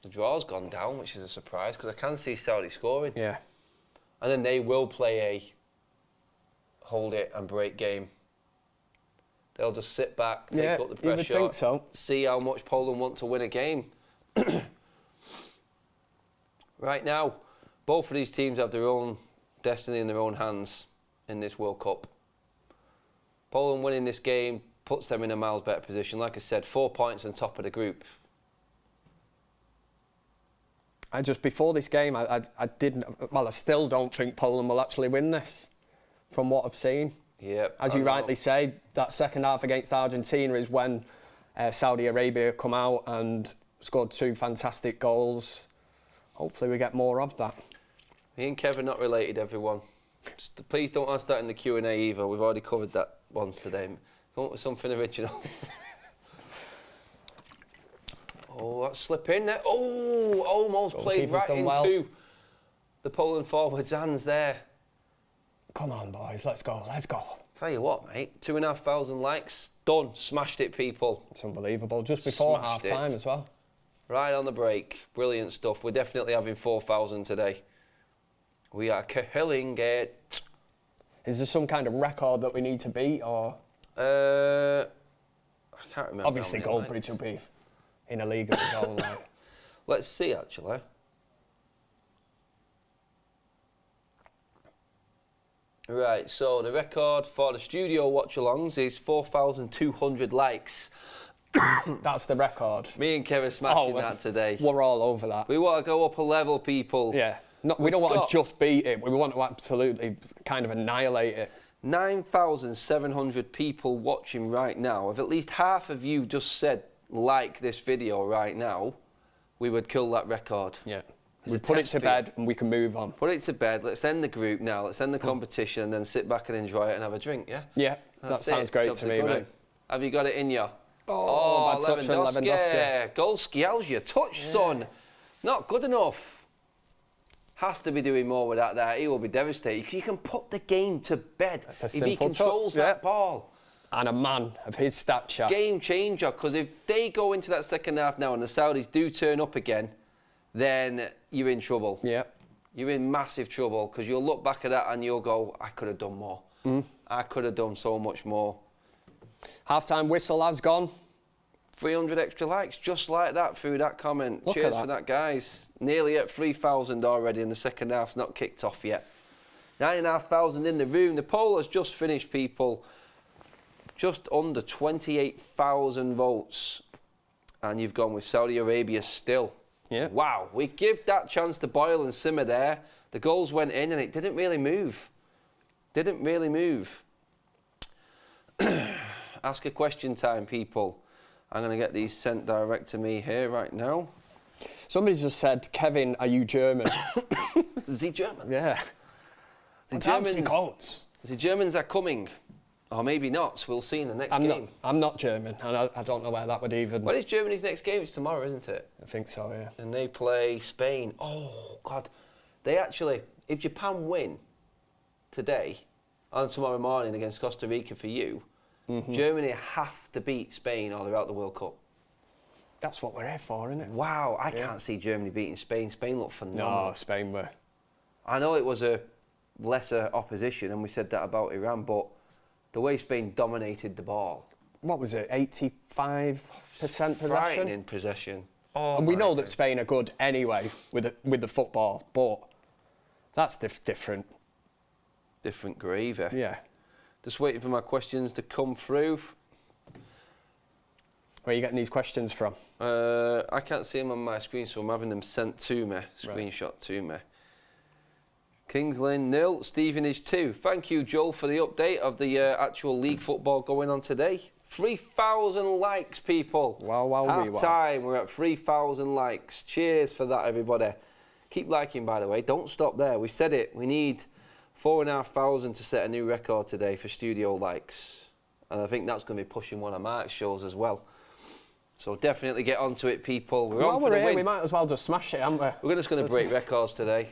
The draw's gone down, which is a surprise, because I can see Saudi scoring. Yeah. And then they will play a hold it and break game. They'll just sit back, take up the pressure, you would think so. see how much Poland want to win a game. Right now, both of these teams have their own destiny in their own hands in this World Cup. Poland winning this game puts them in a miles better position. Like I said, 4 points on top of the group. Before this game, I still don't think Poland will actually win this, from what I've seen. Yeah. As you rightly say, that second half against Argentina is when Saudi Arabia come out and scored 2 fantastic goals. Hopefully we get more of that. Me and Kev are not related, everyone. Please don't ask that in the Q&A either. We've already covered that once today. Come up with something original. Oh, that's slipping there. Oh, almost played right into the Poland forward's hands there. Come on, boys, let's go, let's go. Tell you what, mate, 2,500 likes, done, smashed it, people. It's unbelievable, just before Smashed half-time it. as well. Right on the break, brilliant stuff. We're definitely having 4,000 today. We are killing it. Is there some kind of record that we need to beat, or? I can't remember. Obviously, Goldbridge will be in a league of his own. Like. Let's see, actually. Right, so the record for the studio watch-alongs is 4,200 likes. That's the record. Me and Kevin smashing that today. We're all over that. We want to go up a level, people. Yeah. No, we don't want to just beat it. We want to absolutely kind of annihilate it. 9,700 people watching right now. If at least half of you just said like this video right now, we would kill that record. Yeah. We put it to bed and we can move on. Put it to bed. Let's end the group now. Let's end the competition and then sit back and enjoy it and have a drink, yeah? Yeah, that sounds great to me, mate. Have you got it in you? Oh, bad touch from Lewandowski. Golski, how's your touch, son? Not good enough. Has to be doing more with that there. He will be devastated. You can put the game to bed That's a if he simple controls that ball. And a man of his stature. Game changer, because if they go into that second half now and the Saudis do turn up again, then you're in trouble. Yeah. You're in massive trouble, because you'll look back at that and you'll go, I could have done more. I could have done so much more. Half-time whistle has gone. 300 extra likes, just like that, through that comment. Look Cheers at that. for that, guys. Nearly at 3,000 already, and the second half's not kicked off yet. 9,500 in the room. The poll has just finished, people. Just under 28,000 votes. And you've gone with Saudi Arabia still. Yeah. Wow. We give that chance to boil and simmer there. The goals went in and it didn't really move. Didn't really move. Ask a question time, people. I'm going to get these sent direct to me here right now. Somebody just said, Kevin, are you German? The Germans. Yeah. The Germans are coming. Or maybe not. We'll see in the next game. I'm not German, and I don't know where that would even... When is Germany's next game? It's tomorrow, isn't it? I think so, yeah. And they play Spain. Oh, God. They actually... If Japan win today, and tomorrow morning against Costa Rica for you, Germany have to beat Spain or they're out the World Cup. That's what we're here for, isn't it? Wow, I can't see Germany beating Spain. Spain look phenomenal. No, Spain were. I know it was a lesser opposition, and we said that about Iran, but the way Spain dominated the ball. What was it, 85% possession? Frightening possession. Oh, and we know that Spain are good anyway with the football, but that's different. Different gravy. Yeah. Just waiting for my questions to come through. Where are you getting these questions from? I can't see them on my screen, so I'm having them sent to me, screenshot to me. Kings Lynn 0, Stevenage 2. Thank you, Joel, for the update of the actual league football going on today. 3,000 likes, people. Wow. Half time, we're at 3,000 likes. Cheers for that, everybody. Keep liking, by the way. Don't stop there. We said it. We need 4,500 to set a new record today for studio likes. And I think that's going to be pushing one of Mark's shows as well. So definitely get onto it, people. We're on for the win. We might as well just smash it, haven't we? We're just going to break records today.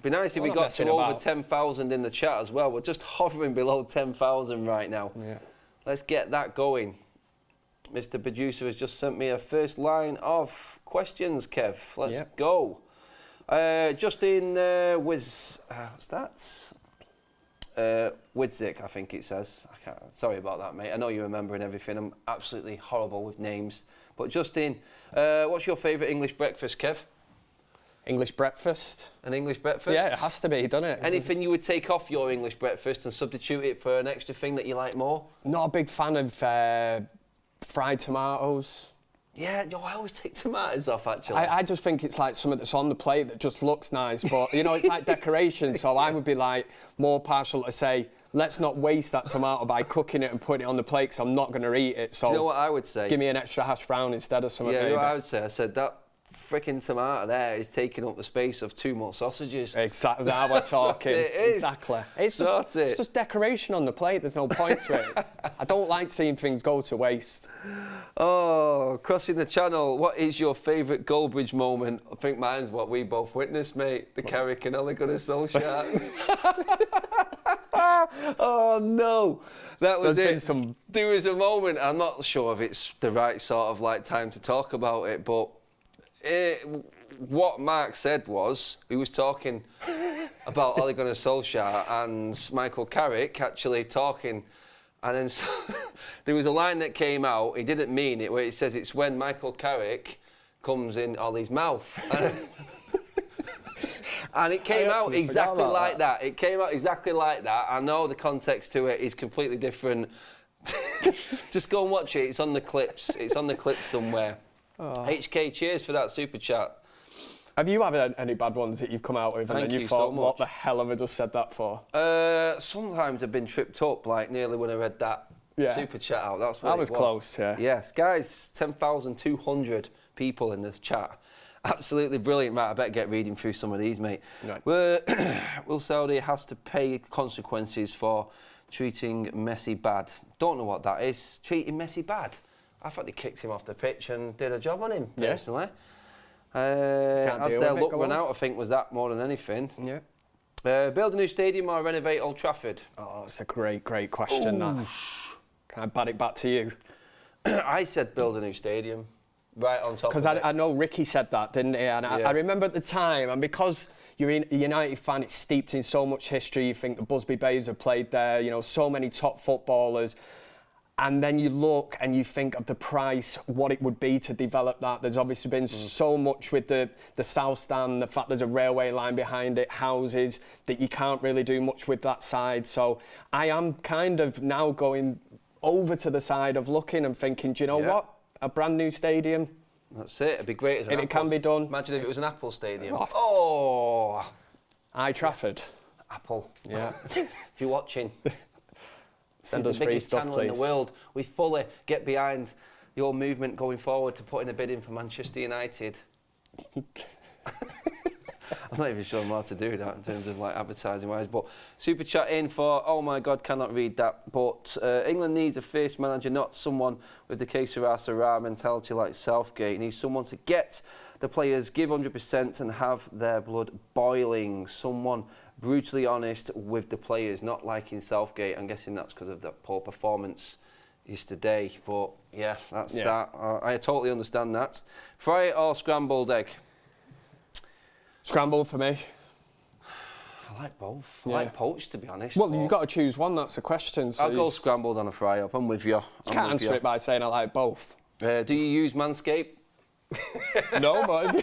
Be nice if we got to over 10,000 in the chat as well. We're just hovering below 10,000 right now. Yeah. Let's get that going. Mr. Producer has just sent me a first line of questions, Kev. Let's go. Justin what's that? Widzik, I think it says. Sorry about that, mate. I know you're remembering everything. I'm absolutely horrible with names. But Justin, what's your favourite English breakfast, Kev? English breakfast. An English breakfast? Yeah, it has to be, doesn't it? Anything you would take off your English breakfast and substitute it for an extra thing that you like more? Not a big fan of fried tomatoes. Yeah, I always take tomatoes off, actually. I just think it's like something that's on the plate that just looks nice, but, you know, it's like decoration, so I would be, like, more partial to say, let's not waste that tomato by cooking it and putting it on the plate, because I'm not going to eat it, so... Do you know what I would say? Give me an extra hash brown instead of something. Yeah, you know what I would say? I said, that freaking tomato there is taking up the space of 2 more sausages. Exactly, now we're talking. It is. Exactly. It's just decoration on the plate, there's no point to it. I don't like seeing things go to waste. Oh, crossing the channel, what is your favourite Goldbridge moment? I think mine's what we both witnessed, mate. The Carrick and Ole Gunnar Solskjaer. Oh, no. That was it. There was a moment, I'm not sure if it's the right sort of like time to talk about it, but what Mark said was, he was talking about Ole Gunnar Solskjaer and Michael Carrick actually talking, and then there was a line that came out, he didn't mean it, where it says it's when Michael Carrick comes in Ollie's mouth. And it came out exactly like that. It came out exactly like that. I know the context to it is completely different. Just go and watch it. It's on the clips. It's on the clips somewhere. Oh. HK, cheers for that super chat. Have you had any bad ones that you've come out with and then you thought, what the hell have I just said that for? Sometimes I've been tripped up, like nearly when I read that super chat out. That's what that was close, yeah. Yes, guys, 10,200 people in this chat. Absolutely brilliant, Matt. I better get reading through some of these, mate. Right. Will Saudi has to pay consequences for treating Messi bad? Don't know what that is. Treating Messi bad? I thought they kicked him off the pitch and did a job on him, personally. As deal their with it, luck go run on. out, I think was that more than anything. Yeah. Build a new stadium or renovate Old Trafford? Oh, it's a great question, that. Can I bat it back to you? I said build a new stadium. Right on top of Because it. I know Ricky said that, didn't he? And Yeah. I remember at the time, and because you're a United fan, it's steeped in so much history. You think the Busby Babes have played there, you know, so many top footballers. And then you look and you think of the price, what it would be to develop that. There's obviously been so much with the South Stand, the fact there's a railway line behind it, houses, that you can't really do much with that side. So I am kind of now going over to the side of looking and thinking, do you know what? A brand new stadium. That's it. It'd be great as an If it can be done. Imagine if it was an Apple Stadium. Oh. Trafford. Apple. Yeah. If you're watching. Send the us free biggest stuff, channel in please. the world. We fully get behind your movement going forward to putting a bid in for Manchester United. I'm not even sure I'm allowed to do that in terms of like advertising wise, but super chat in for, oh my God, cannot read that. But England needs a fierce manager, not someone with the que sera sera mentality like Southgate. It needs someone to get the players, give 100% and have their blood boiling. Someone brutally honest with the players, not like in Southgate. I'm guessing that's because of that poor performance yesterday. But yeah, that's that. I totally understand that. Fry it or scrambled egg? Scrambled for me. I like both. I like poached, to be honest. Well, you've got to choose one, that's the question. So I'll go scrambled on a fry up. I'm with you. Can't answer it by saying I like both. Do you use Manscaped? No, but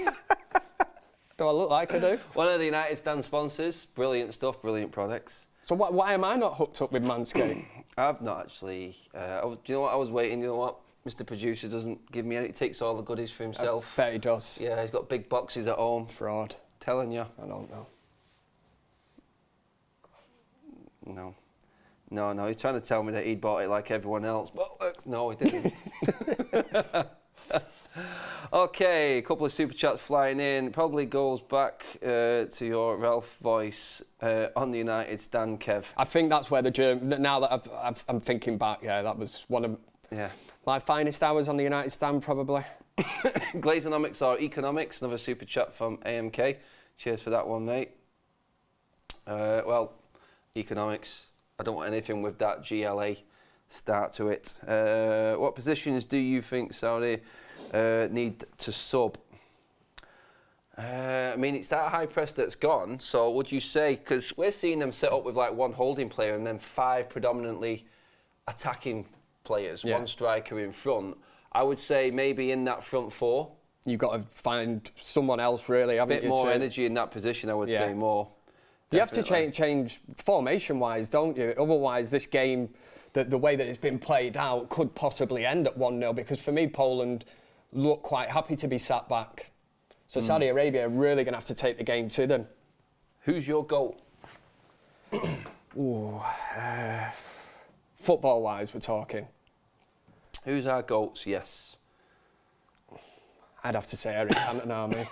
do I look like I do? One of the United Stand sponsors. Brilliant stuff, brilliant products. So why am I not hooked up with Manscaped? I've not actually. Do you know what? I was waiting. You know what? Mr. Producer doesn't give me any. He takes all the goodies for himself. I bet he does. Yeah, he's got big boxes at home. Fraud. Telling you. I don't know. No, he's trying to tell me that he'd bought it like everyone else, but no, he didn't. Okay, a couple of super chats flying in. Probably goes back to your Ralph voice on the United Stand, Kev. I think that's where the German. Now that I'm thinking back, that was one of my finest hours on the United Stand, probably. Glazonomics or economics? Another super chat from AMK. Cheers for that one, mate. Well, economics. I don't want anything with that GLA start to it. What positions do you think Saudi need to sub? I mean, it's that high press that's gone. So would you say, because we're seeing them set up with like one holding player and then 5 predominantly attacking players, one striker in front. I would say maybe in that front 4. You've got to find someone else, really, haven't you? A bit more energy in that position, I would say more. You have to change formation-wise, don't you? Otherwise, this game, the way that it's been played out, could possibly end at 1-0, because for me, Poland look quite happy to be sat back. So Saudi Arabia are really going to have to take the game to them. Who's your goal? Football-wise, we're talking. Who's our goats? Yes. I'd have to say Eric Cantona, me.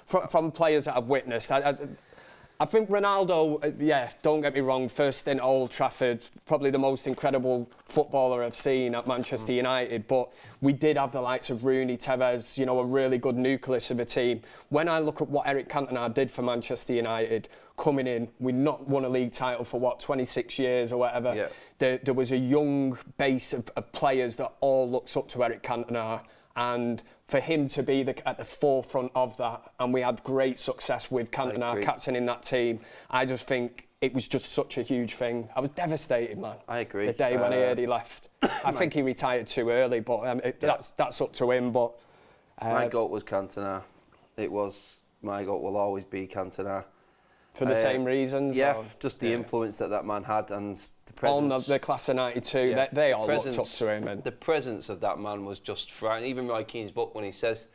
From players that I've witnessed, I think Ronaldo, don't get me wrong, first stint at Old Trafford, probably the most incredible footballer I've seen at Manchester United, but we did have the likes of Rooney, Tevez, a really good nucleus of a team. When I look at what Eric Cantona did for Manchester United, coming in, we not won a league title for 26 years or whatever. Yeah. There was a young base of players that all looked up to Eric Cantona, and for him to be at the forefront of that, and we had great success with Cantona captaining that team, I just think it was just such a huge thing. I was devastated, man. I agree. The day when I heard he left. I think he retired too early, but that's up to him. But my goal was Cantona. My goal will always be Cantona. For the same reasons? Yeah, just the influence that man had and the presence. On the class of 92, they all looked up to him. And the presence of that man was just frightening. Even Roy Keane's book, when he says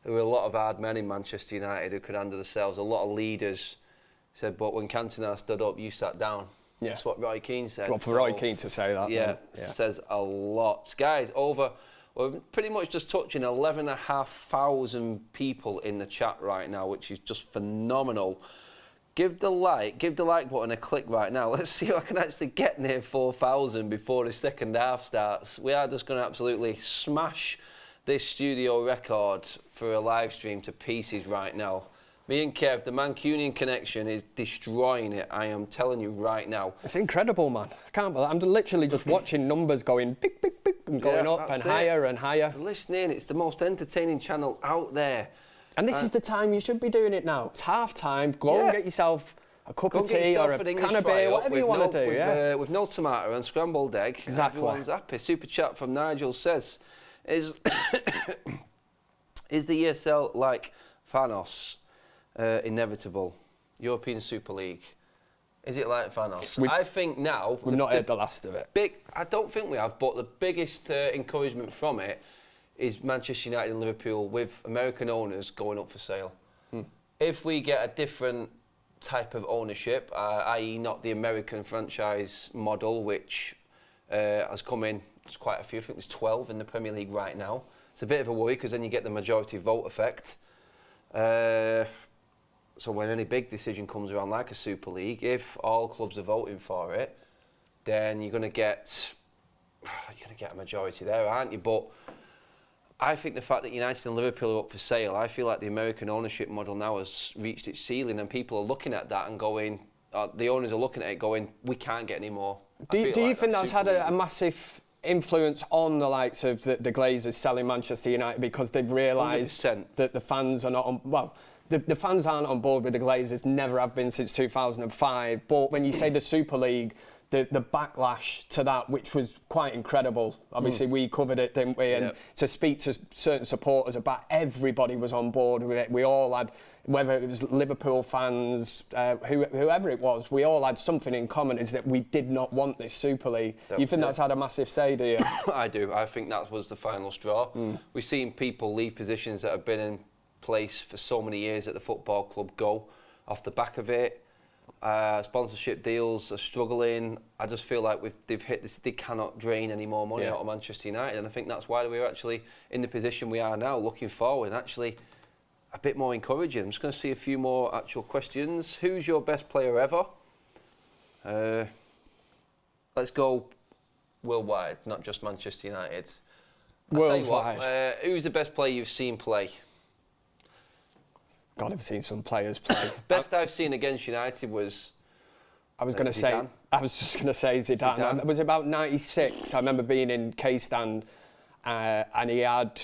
there were a lot of hard men in Manchester United who could handle themselves, a lot of leaders, he said, but when Cantona stood up, you sat down. Yeah. That's what Roy Keane said. Well, for Roy Keane to say that. Says a lot. Guys, we're pretty much just touching 11,500 people in the chat right now, which is just phenomenal. Give the like button a click right now. Let's see if I can actually get near 4,000 before the second half starts. We are just going to absolutely smash this studio record for a live stream to pieces right now. Me and Kev, the Mancunian connection is destroying it. I am telling you right now. It's incredible, man. I can't believe I'm literally just watching numbers going big, big, big, and going up and higher and higher. Listening, it's the most entertaining channel out there. And this is the time you should be doing it now. It's half time. Go and get yourself a cup of tea or a can of beer, whatever you want to do. With no tomato and scrambled egg. Exactly. Everyone's happy. Super chat from Nigel says, is the ESL like Thanos? Inevitable. European Super League. Is it like Thanos? I think now... We've not heard the last of it. I don't think we have, but the biggest encouragement from it is Manchester United and Liverpool with American owners going up for sale. If we get a different type of ownership, i.e. not the American franchise model, which has come in, there's quite a few, I think there's 12 in the Premier League right now. It's a bit of a worry because then you get the majority vote effect. So when any big decision comes around, like a Super League, if all clubs are voting for it, then you're going to get a majority there, aren't you? But I think the fact that United and Liverpool are up for sale, I feel like the American ownership model now has reached its ceiling, and people are looking at that and going, the owners are looking at it going, we can't get any more. Do you think that's had a massive influence on the likes of the Glazers selling Manchester United because they've realised that the fans are not on... Well, the fans aren't on board with the Glazers, never have been since 2005. But when you say the Super League, the backlash to that, which was quite incredible. Obviously, we covered it, didn't we? And to speak to certain supporters about everybody was on board with it. We all had, whether it was Liverpool fans, whoever it was, we all had something in common, is that we did not want this Super League. You think that's had a massive say, do you? I do. I think that was the final straw. We've seen people leave positions that have been in place for so many years at the football club go off the back of it. Sponsorship deals are struggling. I just feel like they've hit this. They cannot drain any more money out of Manchester United, and I think that's why we're actually in the position we are now, looking forward and actually a bit more encouraging. I'm just going to see a few more actual questions. Who's your best player ever? Let's go worldwide, not just Manchester United. Worldwide. Who's the best player you've seen play? God, I've seen some players play. Best I've seen against United was... I was just going to say Zidane. It was about 96. I remember being in K-Stand and he had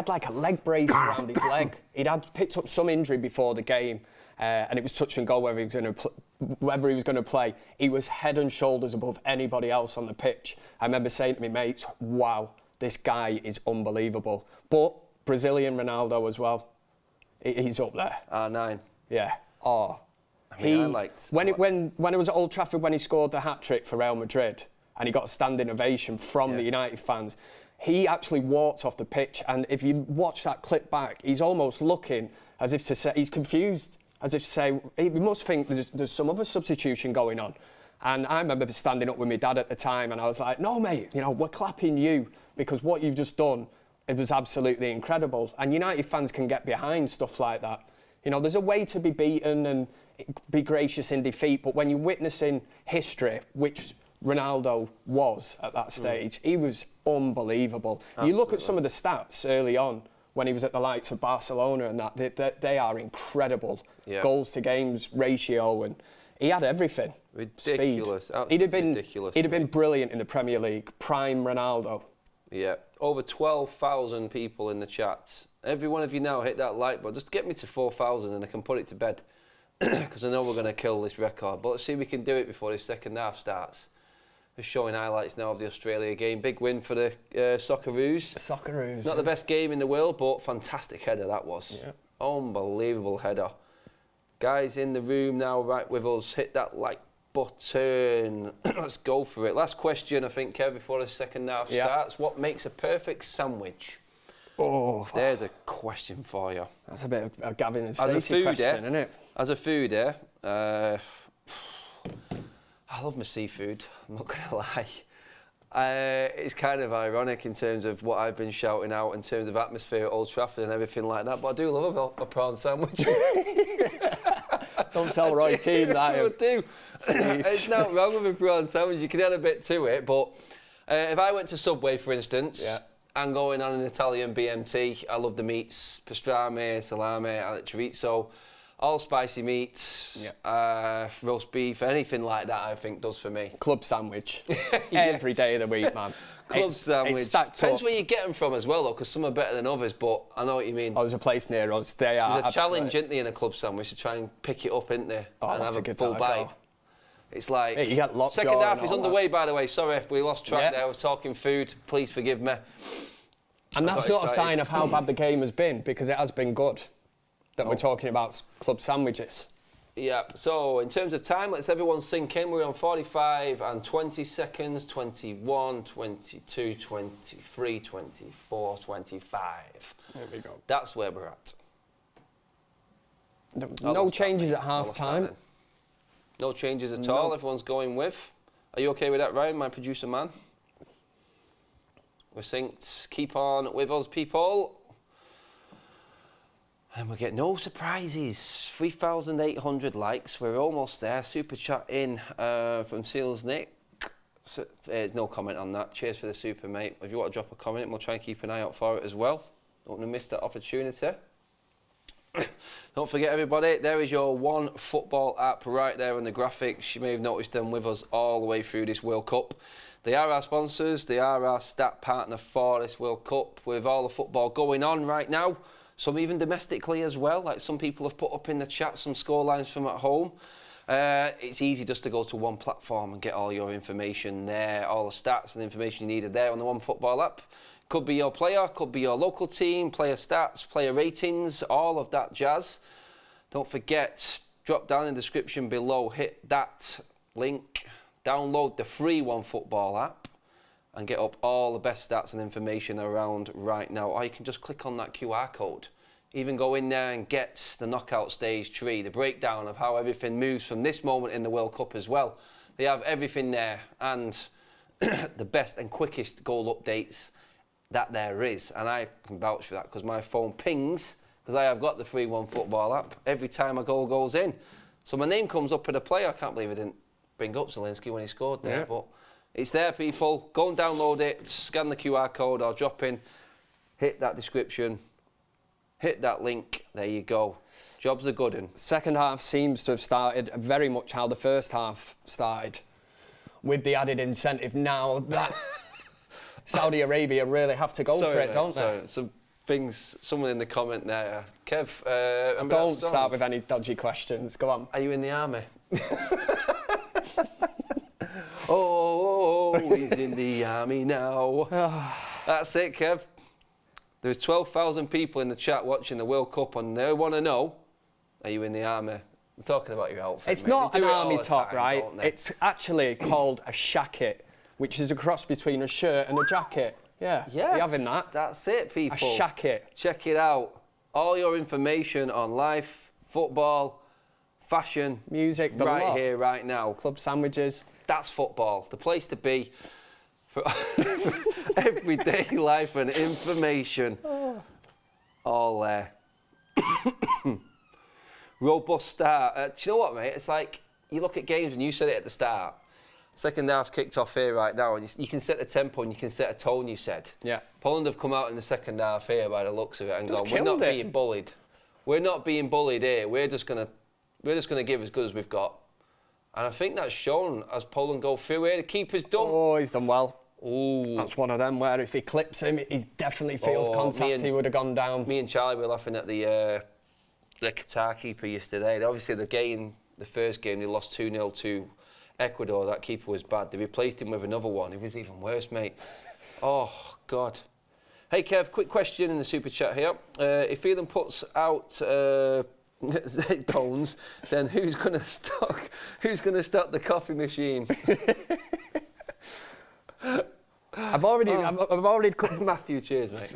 like a leg brace around his leg. He'd picked up some injury before the game and it was touch and go whether he was going to play. He was head and shoulders above anybody else on the pitch. I remember saying to my mates, wow, this guy is unbelievable. But Brazilian Ronaldo as well. He's up there. R9. Yeah. Oh. I mean, I liked... When it was at Old Trafford, when he scored the hat-trick for Real Madrid, and he got a standing ovation from the United fans, he actually walked off the pitch, and if you watch that clip back, he's almost looking as if to say... He's confused, as if to say... He must think there's some other substitution going on. And I remember standing up with my dad at the time, and I was like, no, mate, we're clapping you, because what you've just done... It was absolutely incredible. And United fans can get behind stuff like that. There's a way to be beaten and be gracious in defeat, but when you're witnessing history, which Ronaldo was at that stage, he was unbelievable. Absolutely. You look at some of the stats early on, when he was at the likes of Barcelona and that, they are incredible. Goals to games ratio, and he had everything. Ridiculous. Speed. He'd have been brilliant in the Premier League. Prime Ronaldo. Yeah, over 12,000 people in the chat. Every one of you now hit that like button. Just get me to 4,000 and I can put it to bed. Because I know we're going to kill this record. But let's see if we can do it before this second half starts. Just showing highlights now of the Australia game. Big win for the Socceroos. Socceroos. Not the best game in the world, but fantastic header that was. Yeah. Unbelievable header. Guys in the room now right with us. Hit that like button. Let's go for it. Last question, I think, Kev, before the second half starts. What makes a perfect sandwich? Oh, there's a question for you. That's a bit of a Gavin and Stacey question, isn't it? As a foodie, I love my seafood, I'm not going to lie. It's kind of ironic in terms of what I've been shouting out in terms of atmosphere at Old Trafford and everything like that, but I do love a prawn sandwich. Don't tell Roy Keane that. I do. It's not wrong with a prawn sandwich, you can add a bit to it, but if I went to Subway, for instance, I'm going on an Italian BMT. I love the meats, pastrami, salami, chorizo, all spicy meats, roast beef, anything like that I think does for me. Club sandwich. Every day of the week, man. Club sandwich. It's stacked Depends up. where you get them from as well, though, because some are better than others, but I know what you mean. Oh, there's a place near us. They are There's a challenge, isn't there, in a club sandwich to try and pick it up, isn't there? Oh, and I'll have have to a give full that a bite. go. It's like... Yeah, you get lockjaw second half and is all underway, by the way. Sorry if we lost track there. I was talking food. Please forgive me. And that's got not a excited. sign of how bad the game has been, because it has been good that we're talking about club sandwiches. Yeah, so in terms of time, let's everyone sink in. We're on 45 and 20 seconds, 21, 22, 23, 24, 25. There we go. That's where we're at. No changes at half time. No changes at all. Everyone's going with. Are you okay with that, Ryan, my producer man? We're synced. Keep on with us, people. And we get no surprises. 3,800 likes. We're almost there. Super chat in from Seals Nick. So, no comment on that. Cheers for the super, mate. If you want to drop a comment, we'll try and keep an eye out for it as well. Don't want to miss that opportunity. Don't forget, everybody, there is your One Football app right there on the graphics. You may have noticed them with us all the way through this World Cup. They are our sponsors. They are our stat partner for this World Cup. With all the football going on right now, some even domestically as well, like some people have put up in the chat some scorelines from at home. It's easy just to go to one platform and get all your information there, all the stats and information you needed there on the One Football app. Could be your player, could be your local team, player stats, player ratings, all of that jazz. Don't forget, drop down in the description below, hit that link, download the free One Football app and get up all the best stats and information around right now. Or you can just click on that QR code. Even go in there and get the knockout stage tree, the breakdown of how everything moves from this moment in the World Cup as well. They have everything there and the best and quickest goal updates that there is. And I can vouch for that because my phone pings because I have got the free One Football app every time a goal goes in. So my name comes up with a player. I can't believe I didn't bring up Zelensky when he scored there. But it's there, people. Go and download it, scan the QR code or drop in, hit that description, hit that link. There you go. Jobs are good in. Second half seems to have started very much how the first half started, with the added incentive now that Saudi Arabia really have to go for it, don't they? Some things, someone in the comment there. Kev, don't start with any dodgy questions. Go on. Are you in the army? Oh, he's in the army now. That's it, Kev. There's 12,000 people in the chat watching the World Cup and they want to know, are you in the army? I'm talking about your outfit, It's mate. not an army top, time, right? don't they? It's actually called a shacket, which is a cross between a shirt and a jacket. Yeah, yes, you having that? That's it, A people. shacket. Check it out. All your information on life, football, fashion, Music, the right lot. here, right now. Club sandwiches. That's football, the place to be for everyday life and information. All there. Robust start. Do you know what, mate? It's like you look at games and you said it at the start. Second half kicked off here right now, and you can set the tempo and you can set a tone. You said, Yeah. Poland have come out in the second half here by the looks of it and Just gone, we're not killed it. being bullied. We're not being bullied here. We're just gonna give as good as we've got. And I think that's shown as Poland go through here. The keeper's done. Oh, he's done well. Ooh. That's one of them where if he clips him, he definitely feels contact. He would have gone down. Me and Charlie were laughing at the Qatar keeper yesterday. Obviously, the first game, they lost 2-0 to Ecuador. That keeper was bad. They replaced him with another one. It was even worse, mate. Oh, God. Hey, Kev, quick question in the super chat here. If Phelan puts out cones, then who's going to stock the coffee machine? I've already Matthew, cheers, mate.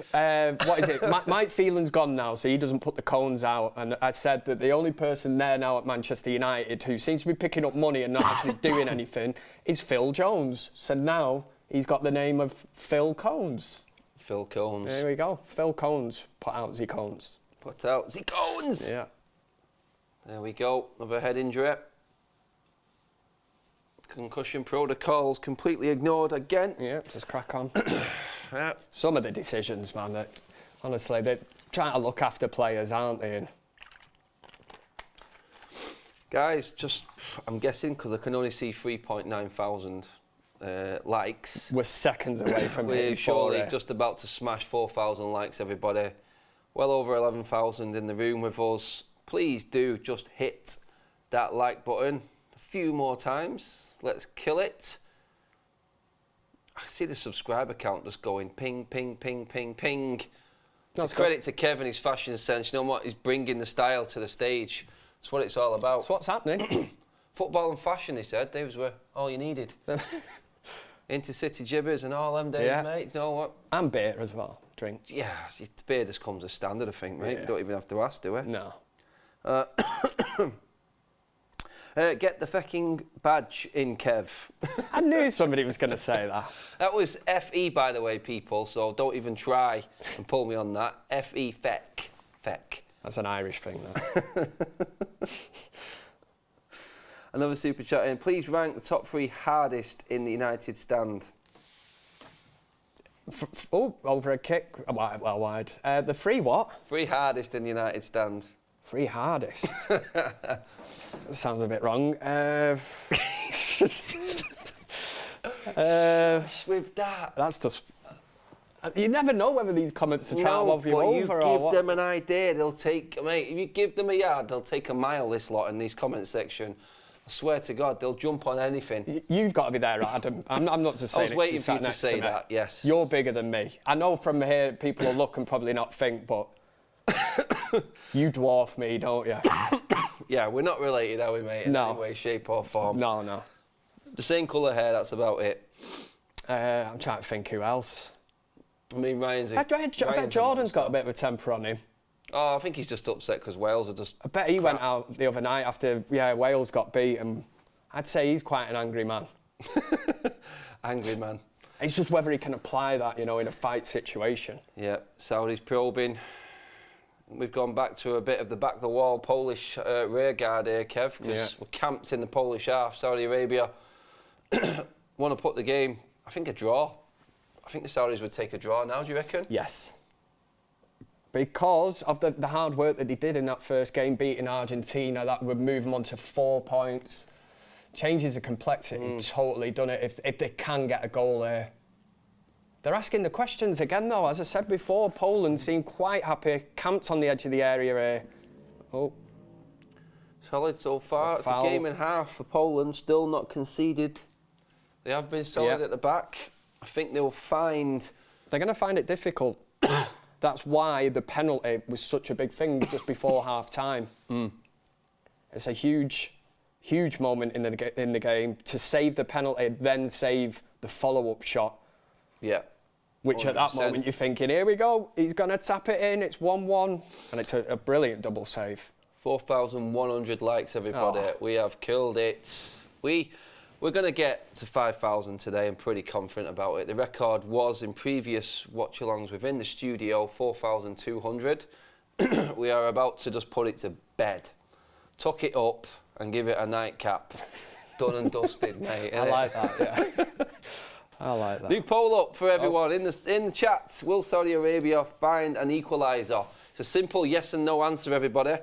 what is it? Mike Phelan's gone now, so he doesn't put the cones out. And I said that the only person there now at Manchester United who seems to be picking up money and not actually doing anything is Phil Jones. So now he's got the name of Phil Cones. Phil Cones. There we go. Phil Cones put out the cones. Put out the cones. Yeah. There we go. Another head injury. Concussion protocols completely ignored again. Yeah, just crack on. Yeah. Some of the decisions, man, that honestly, they're trying to look after players, aren't they? And guys, I'm guessing because I can only see 3.9 thousand likes. we're seconds away from We're hitting surely 4. just about to smash 4,000 likes, everybody. Well over 11,000 in the room with us. Please do just hit that like button a few more times. Let's kill it. I see the subscriber count just going ping, ping, ping, ping, ping. That's Credit to Kevin, his fashion sense. You know what? He's bringing the style to the stage. That's what it's all about. So what's happening? Football and fashion, he said. Those were all you needed. Intercity jibbers and all them days, mate. You know what? And beer as well. Drink. Yeah, beer just comes as standard, I think, mate. Yeah. You don't even have to ask, do we? No. Get the fucking badge in, Kev. I knew somebody was going to say that. That was FE, by the way, people, so don't even try and pull me on that. FE, feck. Feck. That's an Irish thing, that. Another super chat in. Please rank the top 3 hardest in the United stand. Over a kick. Well, wide. The 3 what? 3 hardest in the United stand. 3 hardest. That sounds a bit wrong. With that. That's just... You never know whether these comments are trying to love you but over you or give what. them an idea, they'll take... Mate, if you give them a yard, they'll take a mile, this lot, in these comment section. I swear to God, they'll jump on anything. You've got to be there, Adam. I'm not just saying I was waiting for you to say that, yes. You're bigger than me. I know from here people will look and probably not think, but you dwarf me, don't you? Yeah, we're not related, are we, mate? In No. any way, shape or form. No. The same colour hair, that's about it. I'm trying to think who else. I mean, Ryan's... I bet Jordan's got a bit of a temper on him. Oh, I think he's just upset because Wales are just... I bet he went out the other night after Wales got beaten. I'd say he's quite an angry man. Angry man. It's just whether he can apply that, in a fight situation. Yeah, Saudi's probing. We've gone back to a bit of the back-the-wall Polish rear guard here, Kev, because we're camped in the Polish half. Saudi Arabia want to put the game, I think, a draw. I think the Saudis would take a draw now, do you reckon? Yes. Because of the hard work that they did in that first game, beating Argentina, that would move them on to 4 points. Changes the complexity, totally done it if they can get a goal there. They're asking the questions again, though. As I said before, Poland seemed quite happy, camped on the edge of the area here. Oh. Solid so far. It's a game and a half for Poland, still not conceded. They have been solid at the back. I think they'll find... They're going to find it difficult. That's why the penalty was such a big thing just before half-time. It's a huge moment in the game to save the penalty, then save the follow-up shot. Yeah. Which 100%. At that moment you're thinking, here we go, he's going to tap it in, it's 1-1, and it's a brilliant double save. 4,100 likes, everybody. Oh. We have killed it. We're going to get to 5,000 today. I'm pretty confident about it. The record was in previous watch-alongs within the studio, 4,200. We are about to just put it to bed. Tuck it up and give it a nightcap. Done and dusted, mate. I like that, yeah. I like that. New poll up for everyone in the chats. Will Saudi Arabia find an equaliser? It's a simple yes and no answer, everybody.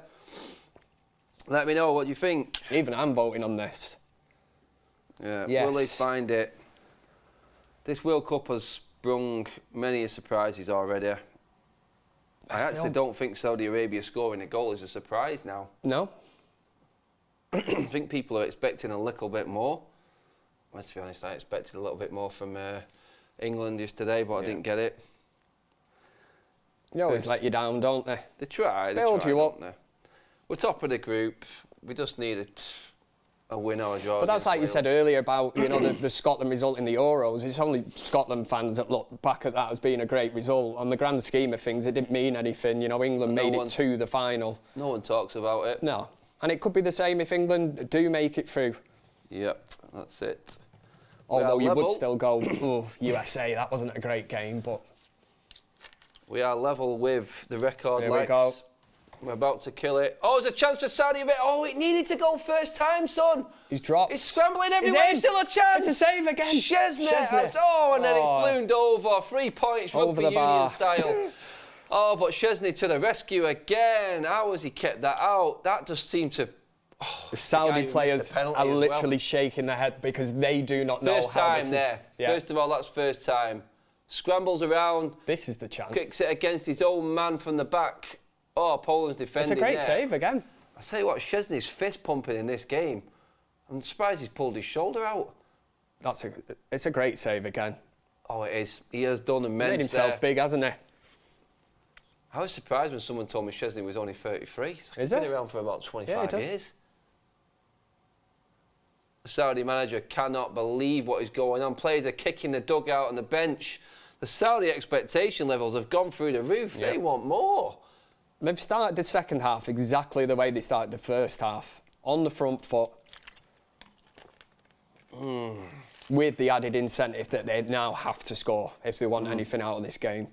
Let me know what you think. Even I'm voting on this. Yeah, yes. Will they find it? This World Cup has sprung many surprises already. I actually don't think Saudi Arabia scoring a goal is a surprise now. No? I think people are expecting a little bit more. Let's be honest, I expected a little bit more from England yesterday, but I didn't get it. They always let you down, don't they? They try. Build you up. We're top of the group. We just needed a win or a draw. But that's like you said earlier about the Scotland result in the Euros. It's only Scotland fans that look back at that as being a great result. On the grand scheme of things, it didn't mean anything. England made it to the final. No one talks about it. No. And it could be the same if England do make it through. Yep, that's it. Although you would still go, oh, USA, that wasn't a great game, but... We are level with the record Here likes. we go. We're about to kill it. Oh, there's a chance for Saudi Arabia. Oh, it needed to go first time, son. He's dropped. He's scrambling everywhere. There's still a chance. It's a save again. Chesney. Oh, and then it's ballooned over. 3 points, rugby union style. Oh, but Chesney to the rescue again. How has he kept that out? That just seemed to... Oh, the Saudi players are literally shaking their head because they do not know how how this is. First time there. Yeah. First of all, that's first time. Scrambles around. This is the chance. Kicks it against his own man from the back. Oh, Poland's defending. It's a great save again. I tell you what, Chesney's fist pumping in this game. I'm surprised he's pulled his shoulder out. It's a great save again. Oh, it is. He has done immense. Made himself big, hasn't he? I was surprised when someone told me Chesney was only 33. He's been around for about 25 years. The Saudi manager cannot believe what is going on. Players are kicking the dugout on the bench. The Saudi expectation levels have gone through the roof. Yeah. They want more. They've started the second half exactly the way they started the first half. On the front foot. With the added incentive that they now have to score if they want anything out of this game.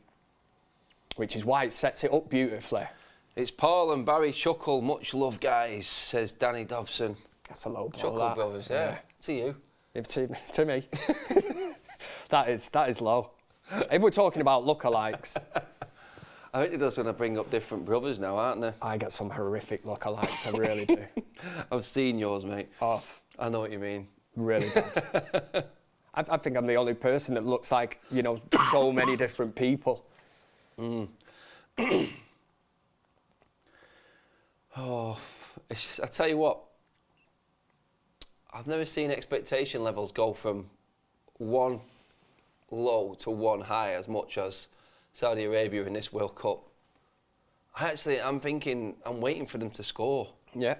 Which is why it sets it up beautifully. It's Paul and Barry Chuckle. Much love, guys, says Danny Dobson. That's a low ball. Chuckle brothers, yeah. To you. To me. That is low. If we're talking about lookalikes. I think they're just going to bring up different brothers now, aren't they? I get some horrific lookalikes, I really do. I've seen yours, mate. Oh. I know what you mean. Really bad. I think I'm the only person that looks like, so many different people. Oh, I tell you what, I've never seen expectation levels go from one low to one high as much as Saudi Arabia in this World Cup. I'm waiting for them to score. Yeah.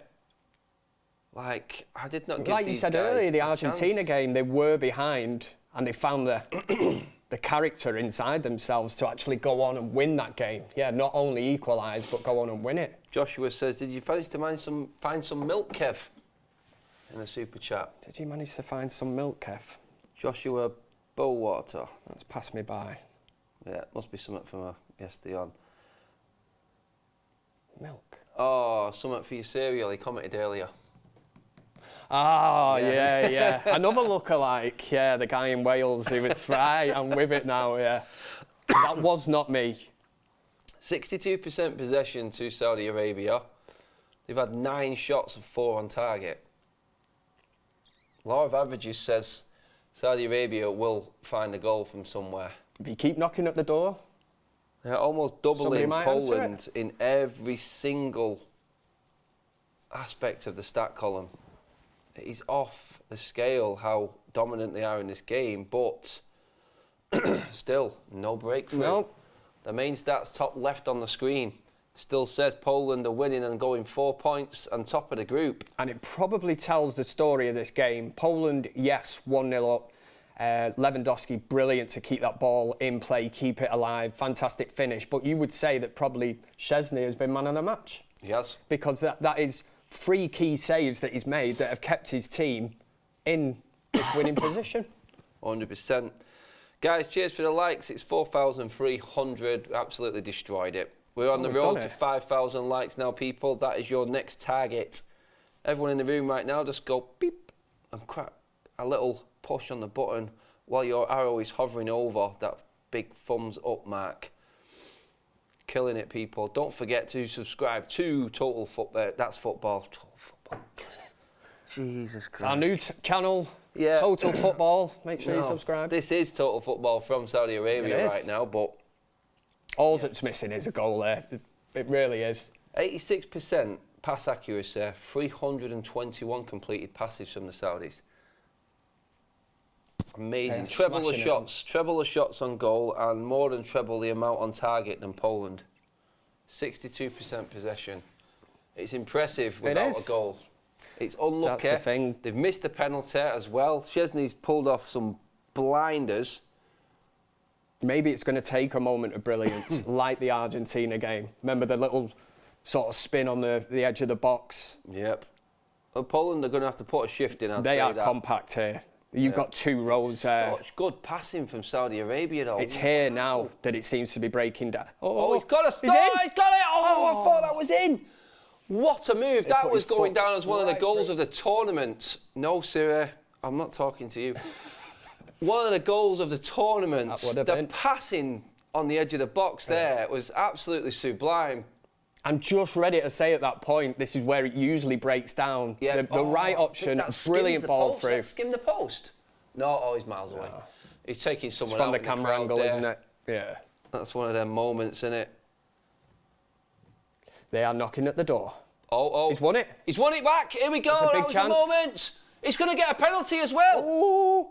Like, I did not get like you said earlier, the Argentina game, they were behind and they found the character inside themselves to actually go on and win that game. Yeah, not only equalise, but go on and win it. Joshua says, did you manage to find some milk, Kev? In the super chat. Did you manage to find some milk, Kev? Joshua Bowater. That's passed me by. Yeah, it must be something from yesterday on. Milk. Oh, something for your cereal, he commented earlier. Oh, yeah. Another lookalike, yeah, the guy in Wales who was right, I'm with it now, yeah. That was not me. 62% possession to Saudi Arabia. They've had 9 shots of 4 on target. Law of averages says Saudi Arabia will find a goal from somewhere. If you keep knocking at the door, they're almost doubling Poland in every single aspect of the stat column. It is off the scale how dominant they are in this game, but still, no breakthrough. Nope. The main stats top left on the screen still says Poland are winning and going 4 points on top of the group. And it probably tells the story of this game. Poland, yes, 1-0 up. Lewandowski, brilliant to keep that ball in play, keep it alive, fantastic finish. But you would say that probably Chesney has been man of the match. Yes. Because that is 3 key saves that he's made that have kept his team in this winning position. 100%. Guys, cheers for the likes. It's 4,300. Absolutely destroyed it. We're on the road to 5,000 likes now, people. That is your next target. Everyone in the room right now, just go beep and crack a little push on the button while your arrow is hovering over that big thumbs up mark. Killing it, people. Don't forget to subscribe to Total Football. That's football. Total Football. Jesus Christ. It's our new channel, yeah. Total Football. Make sure you subscribe. This is Total Football from Saudi Arabia right now, but all that's missing is a goal there. It really is. 86% pass accuracy, 321 completed passes from the Saudis. Amazing. Treble the shots on goal and more than treble the amount on target than Poland. 62% possession. It's impressive without a goal. It's unlucky. That's the thing. They've missed a penalty as well. Chesney's pulled off some blinders. Maybe it's going to take a moment of brilliance, like the Argentina game. Remember the little sort of spin on the edge of the box? Yep. Well, Poland are going to have to put a shift in. They are compact here. You've got 2 rows there. Such good passing from Saudi Arabia, though. It's here now that it seems to be breaking down. Oh, he's got a start! He's got it! Oh, I thought that was in! What a move. That was going down as one of the goals of the tournament. No, sir, I'm not talking to you. One of the goals of the tournament. The passing on the edge of the box there was absolutely sublime. I'm just ready to say at that point, this is where it usually breaks down. Yeah. The right option, brilliant ball through. Skim the post. No, oh, he's miles away. He's taking someone out from the camera angle, isn't it? Yeah. That's one of them moments, isn't it? They are knocking at the door. Oh. He's won it. He's won it back. Here we go. That was the moment. He's going to get a penalty as well. Ooh.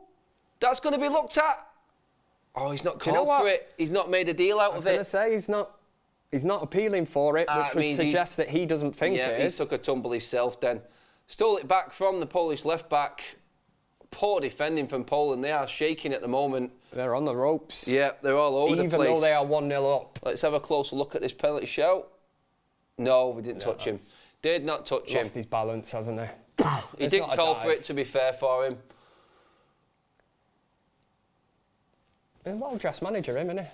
That's going to be looked at. Oh, he's not called for it. He's not made a deal out of it. I was going to say, he's not appealing for it, which would suggest that he doesn't think it is. Yeah, he took a tumble himself then. Stole it back from the Polish left-back. Poor defending from Poland. They are shaking at the moment. They're on the ropes. Yeah, they're all over the place. Even though they are 1-0 up. Let's have a closer look at this penalty shout. No, we didn't touch him. Did not touch him. Lost his balance, hasn't he? He didn't call for it, to be fair for him. A well-dressed manager, him, isn't he?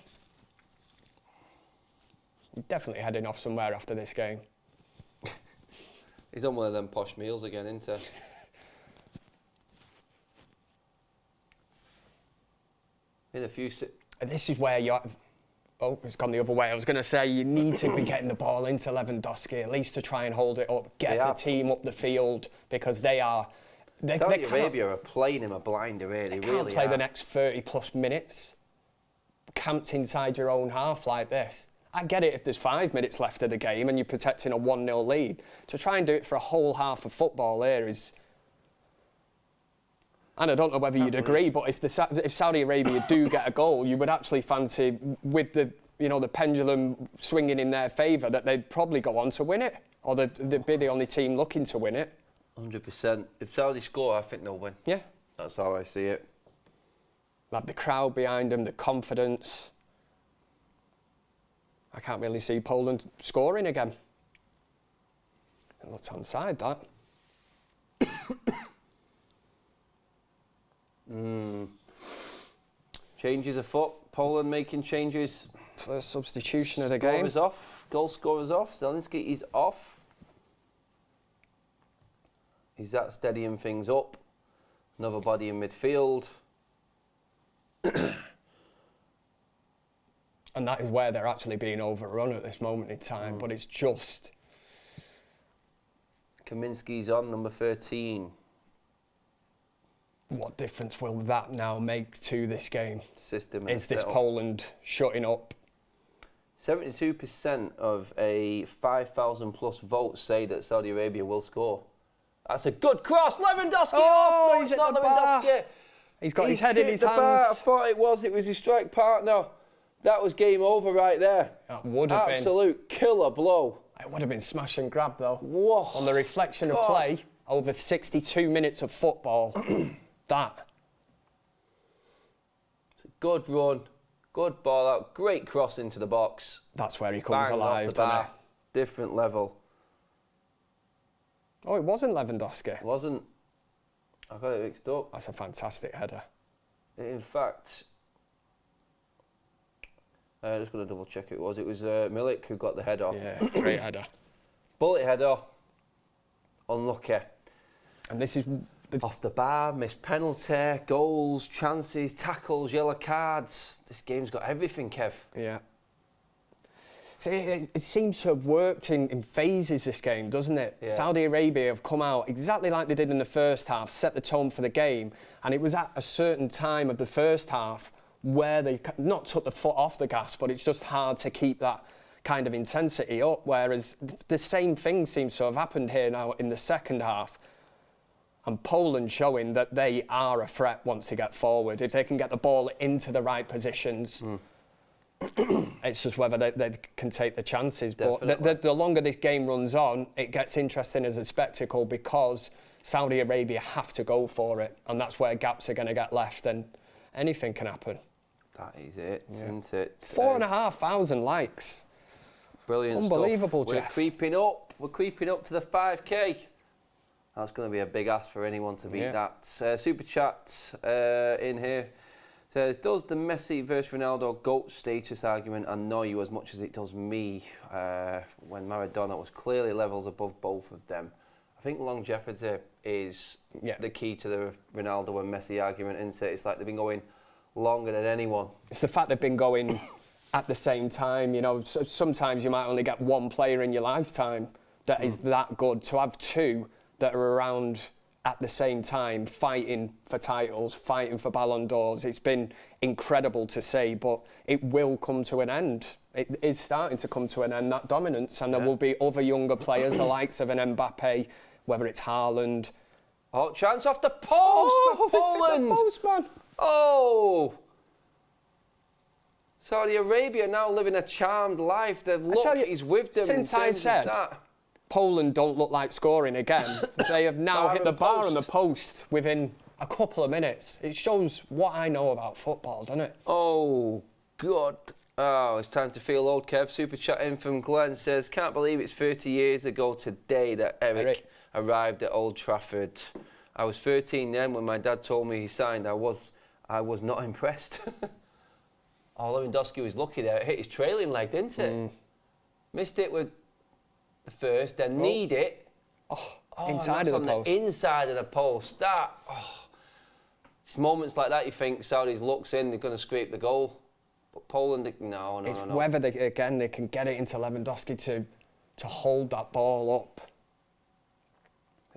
He's definitely heading off somewhere after this game. He's on one of them posh meals again, isn't he? In a few... This is where you're... Oh, it's gone the other way. I was going to say, you need to be getting the ball into Lewandowski, at least to try and hold it up, get the team up the field, because they are... Saudi Arabia are playing him a blinder, really. They can't play the next 30-plus minutes camped inside your own half like this. I get it if there's 5 minutes left of the game and you're protecting a 1-0 lead. To try and do it for a whole half of football here is... And I don't know whether you'd agree, but if Saudi Arabia do get a goal, you would actually fancy, with the the pendulum swinging in their favour, that they'd probably go on to win it, or they'd be the only team looking to win it. 100%. If Saudi score, I think they'll win. Yeah. That's how I see it. Like the crowd behind them, the confidence. I can't really see Poland scoring again. It looks onside, that. Changes afoot. Poland making changes. First substitution of the game. Scorer's off. Goal scorer's off. Zelensky is off. Is that steadying things up? Another body in midfield. And that is where they're actually being overrun at this moment in time. But it's just... Kaminski's on, number 13. What difference will that now make to this game? System is this Poland shutting up? 72% of a 5,000 plus votes say that Saudi Arabia will score. That's a good cross. Lewandowski off. No, it's not Lewandowski. He's got his head in his hands. I thought it was his strike partner. That was game over right there. That would have been. Absolute killer blow. It would have been smash and grab though. Whoa. On the reflection of play, over 62 minutes of football, that. It's a good run, good ball out, great cross into the box. That's where he comes alive, doesn't he? Different level. Oh, it wasn't Lewandowski. It wasn't. I got it mixed up. That's a fantastic header. In fact, I'm just going to double check who it was. It was Milik who got the header. Yeah, great header. Bullet header. Unlucky. And this is... Off the bar, missed penalty, goals, chances, tackles, yellow cards. This game's got everything, Kev. Yeah. So it seems to have worked in phases, this game, doesn't it? Yeah. Saudi Arabia have come out exactly like they did in the first half, set the tone for the game, and it was at a certain time of the first half where they not took the foot off the gas, but it's just hard to keep that kind of intensity up, whereas the same thing seems to have happened here now in the second half. And Poland showing that they are a threat once they get forward. If they can get the ball into the right positions, it's just whether they can take the chances. Definitely. But the longer this game runs on, it gets interesting as a spectacle because Saudi Arabia have to go for it. And that's where gaps are going to get left and anything can happen. That is it, isn't it? 4,500 likes. Brilliant Unbelievable, stuff. Jeff. We're creeping up to the 5K. That's going to be a big ask for anyone to beat that. Super chat in here says, does the Messi versus Ronaldo GOAT status argument annoy you as much as it does me when Maradona was clearly levels above both of them? I think longevity is the key to the Ronaldo and Messi argument, isn't it? It's like they've been going longer than anyone. It's the fact they've been going at the same time. You know, sometimes you might only get one player in your lifetime that is that good. To have two that are around at the same time, fighting for titles, fighting for Ballon d'Ors, it's been incredible to see, but it will come to an end. It is starting to come to an end, that dominance, and there will be other younger players, the likes of an Mbappe, whether it's Haaland. Oh, chance off the post for Poland! The post, man. Oh! Saudi Arabia now living a charmed life. The luck is with them. Since I said Poland don't look like scoring again, they have now hit the bar and the post within a couple of minutes. It shows what I know about football, doesn't it? Oh, God. Oh, it's time to feel old, Kev. Super chat in from Glenn says, can't believe it's 30 years ago today that Eric arrived at Old Trafford. I was 13 then when my dad told me he signed. I was not impressed. Oh, Lewandowski was lucky there. It hit his trailing leg, didn't it? Missed it with the first, then kneed it. Inside of the post. The inside of the post. It's moments like that you think Saudi's looks in, they're going to scrape the goal. But Poland, no. It's whether they can get it into Lewandowski to hold that ball up.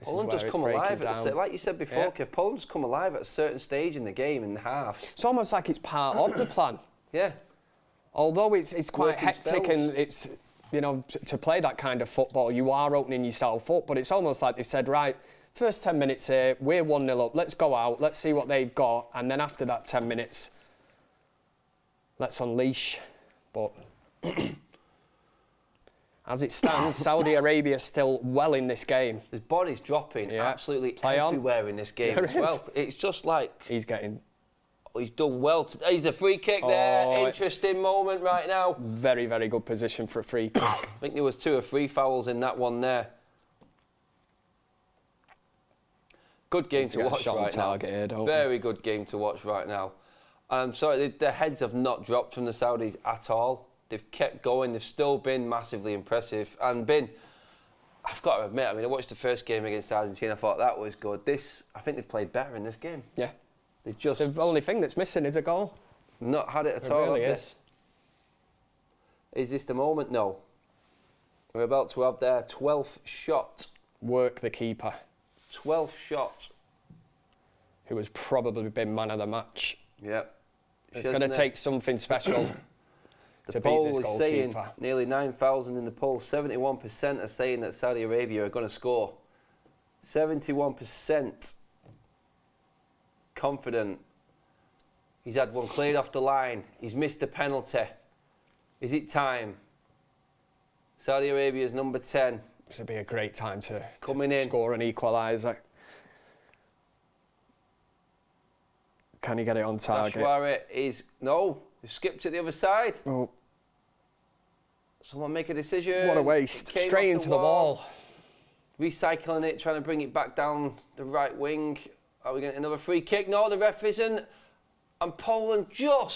Poland just come alive, like you said before, Kev, Poland's come alive at a certain stage in the game, in the half. It's almost like it's part of the plan. Yeah. Although it's quite hectic and it's, you know, to play that kind of football, you are opening yourself up, but it's almost like they said, right, first 10 minutes here, we're 1-0 up, let's go out, let's see what they've got, and then after that 10 minutes, let's unleash. But as it stands, Saudi Arabia still well in this game. His body's dropping absolutely everywhere in this game as well. It's just like... He's done well. He's a free kick there. Interesting moment right now. Very, very good position for a free kick. I think there was 2 or 3 fouls in that one there. Good game to watch right now. Very good game to watch right now. I'm sorry, their heads have not dropped from the Saudis at all. They've kept going. They've still been massively impressive and I've got to admit, I mean, I watched the first game against Argentina. I thought that was good. I think they've played better in this game. Yeah. The only thing that's missing is a goal. Not had it at all. It really is. Is this the moment? No. We're about to have their 12th shot. Work the keeper. 12th shot. Who has probably been man of the match. Yeah. It's going to take something special to beat this goalkeeper. Saying nearly 9,000 in the poll. 71% are saying that Saudi Arabia are going to score. 71%. Confident. He's had one cleared off the line. He's missed a penalty. Is it time? Saudi Arabia's number 10. This would be a great time to in. Score an equaliser. Can he get it on target? Bashwari is... No, he skipped to the other side. Oh. Someone make a decision. What a waste. Straight into the wall. Recycling it, trying to bring it back down the right wing. Are we getting another free kick? No, the ref isn't. And Poland you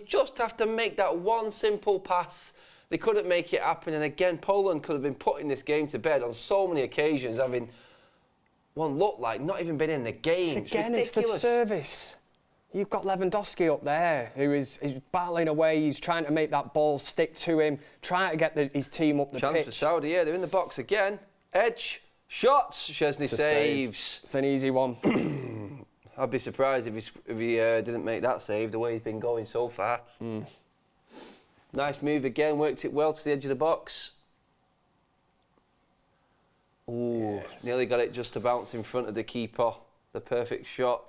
just have to make that one simple pass. They couldn't make it happen. And again, Poland could have been putting this game to bed on so many occasions, having one look like not even been in the game. It's the service. You've got Lewandowski up there who is battling away. He's trying to make that ball stick to him, trying to get his team up the pitch. Chance for Saudi, they're in the box again. Edge. Shots, Chesney saves. It's an easy one. I'd be surprised if he didn't make that save, the way he's been going so far. Nice move again, worked it well to the edge of the box. Ooh, nearly got it just to bounce in front of the keeper. The perfect shot.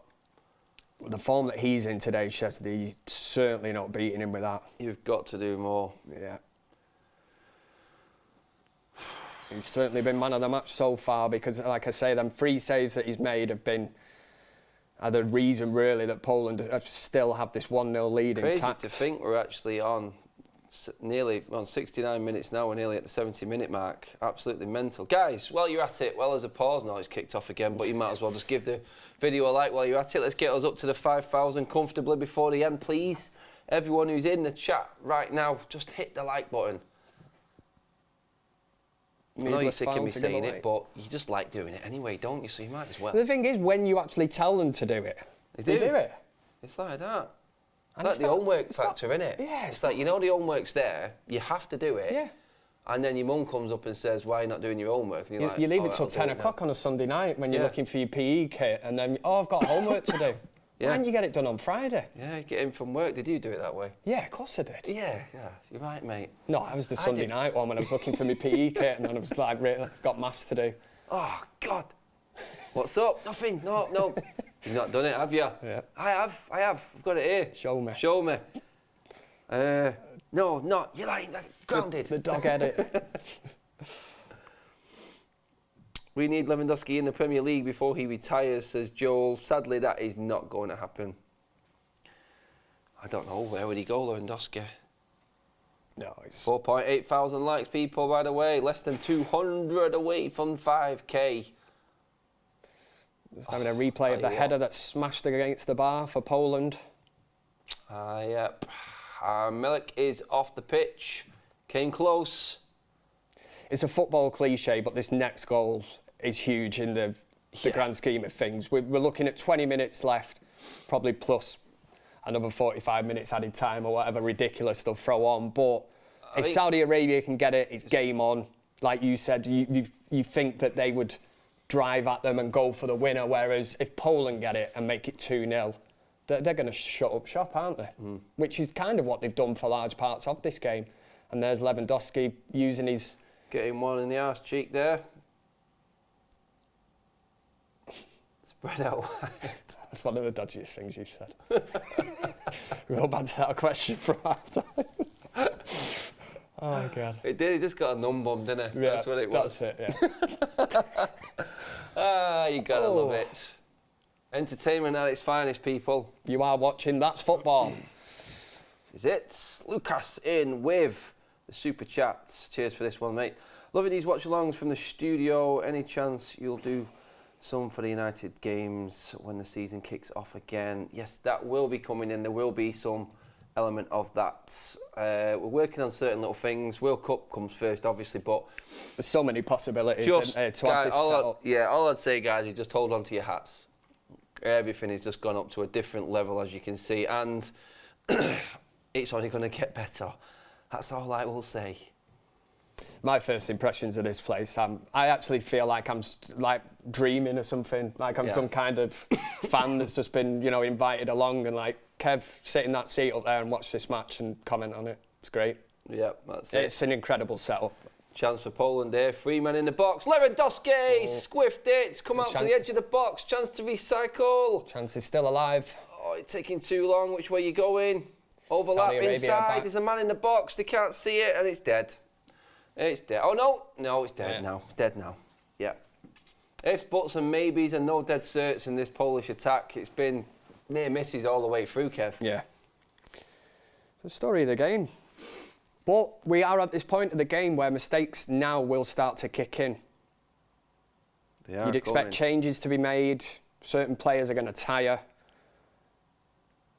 The form that he's in today, Chesney, he's certainly not beating him with that. You've got to do more. Yeah. He's certainly been man of the match so far because, like I say, them 3 saves that he's made are the reason, really, that Poland still have this 1-0 lead intact. Crazy to think we're actually on Nearly on 69 minutes now. We're nearly at the 70-minute mark. Absolutely mental. Guys, while you're at it, well, there's a pause now. It's kicked off again, but you might as well just give the video a like while you're at it. Let's get us up to the 5,000 comfortably before the end, please. Everyone who's in the chat right now, just hit the like button. I know you're sick of me saying it, but you just like doing it anyway, don't you? So you might as well. The thing is, when you actually tell them to do it, they do it. It's like that. And It's like the homework factor, innit? Yeah. It's like, you know, the homework's there, you have to do it. Yeah. And then your mum comes up and says, why are you not doing your homework? And you're like, you leave it "All till right, 10 o'clock on a Sunday night when you're looking for your PE kit, and then, oh, I've got homework to do. Yeah. Why don't you get it done on Friday? Yeah, you get in from work. Did you do it that way? Yeah, of course I did. Yeah, you're right, mate. No, I was the Sunday night one when I was looking for my PE kit, and then I was like, really, got maths to do. Oh, God. What's up? Nothing. No. You've not done it, have you? Yeah. I have. I've got it here. Show me. Show me. No, not. You're like grounded. The dog edit. We need Lewandowski in the Premier League before he retires, says Joel. Sadly, that is not going to happen. I don't know. Where would he go, Lewandowski? No, it's 4.8 thousand likes, people, by the way. Less than 200 away from 5K. just having a replay of the header that smashed against the bar for Poland. Yep. Milik is off the pitch. Came close. It's a football cliche, but this next goal is huge in the grand scheme of things. We're looking at 20 minutes left, probably plus another 45 minutes added time or whatever ridiculous they'll throw on. But if Saudi Arabia can get it, it's game on. Like you said, you think that they would drive at them and go for the winner, whereas if Poland get it and make it 2-0, they're going to shut up shop, aren't they? Which is kind of what they've done for large parts of this game. And there's Lewandowski using his... Getting one in the arse cheek there. Spread out wide. That's one of the dodgiest things you've said. We'll go back to that question from half time. Oh, my God. It did. He just got a numb bum, didn't he? Yeah, that's what it was. That's it, yeah. You gotta love it. Entertainment at its finest, people. You are watching That's Football. Is it? Lucas in with the super chats. Cheers for this one, mate. Loving these watch-alongs from the studio. Any chance you'll do some for the United games when the season kicks off again? Yes, that will be coming in. There will be some element of that. We're working on certain little things. World Cup comes first, obviously, but there's so many possibilities just, to have this set up. All I'd say, guys, is just hold on to your hats. Everything has just gone up to a different level, as you can see, and it's only going to get better. That's all I will say. My first impressions of this place, I actually feel like I'm like dreaming or something. Like I'm some kind of fan that's just been, invited along, and like Kev, sit in that seat up there and watch this match and comment on it. It's great. Yeah, that's it. It's an incredible setup. Chance for Poland there. 3 men in the box. Lewandowski squiffed it. It's come out to the edge of the box. Chance to recycle. Chance is still alive. Oh, it's taking too long. Which way are you going? Overlap inside. There's a man in the box. They can't see it, and it's dead. It's dead. Oh, no, it's dead now. It's dead now. Yeah. Ifs, buts, and maybes, and no dead certs in this Polish attack. It's been near misses all the way through, Kev. Yeah. It's the story of the game. But we are at this point of the game where mistakes now will start to kick in. You'd expect changes to be made. Certain players are going to tire.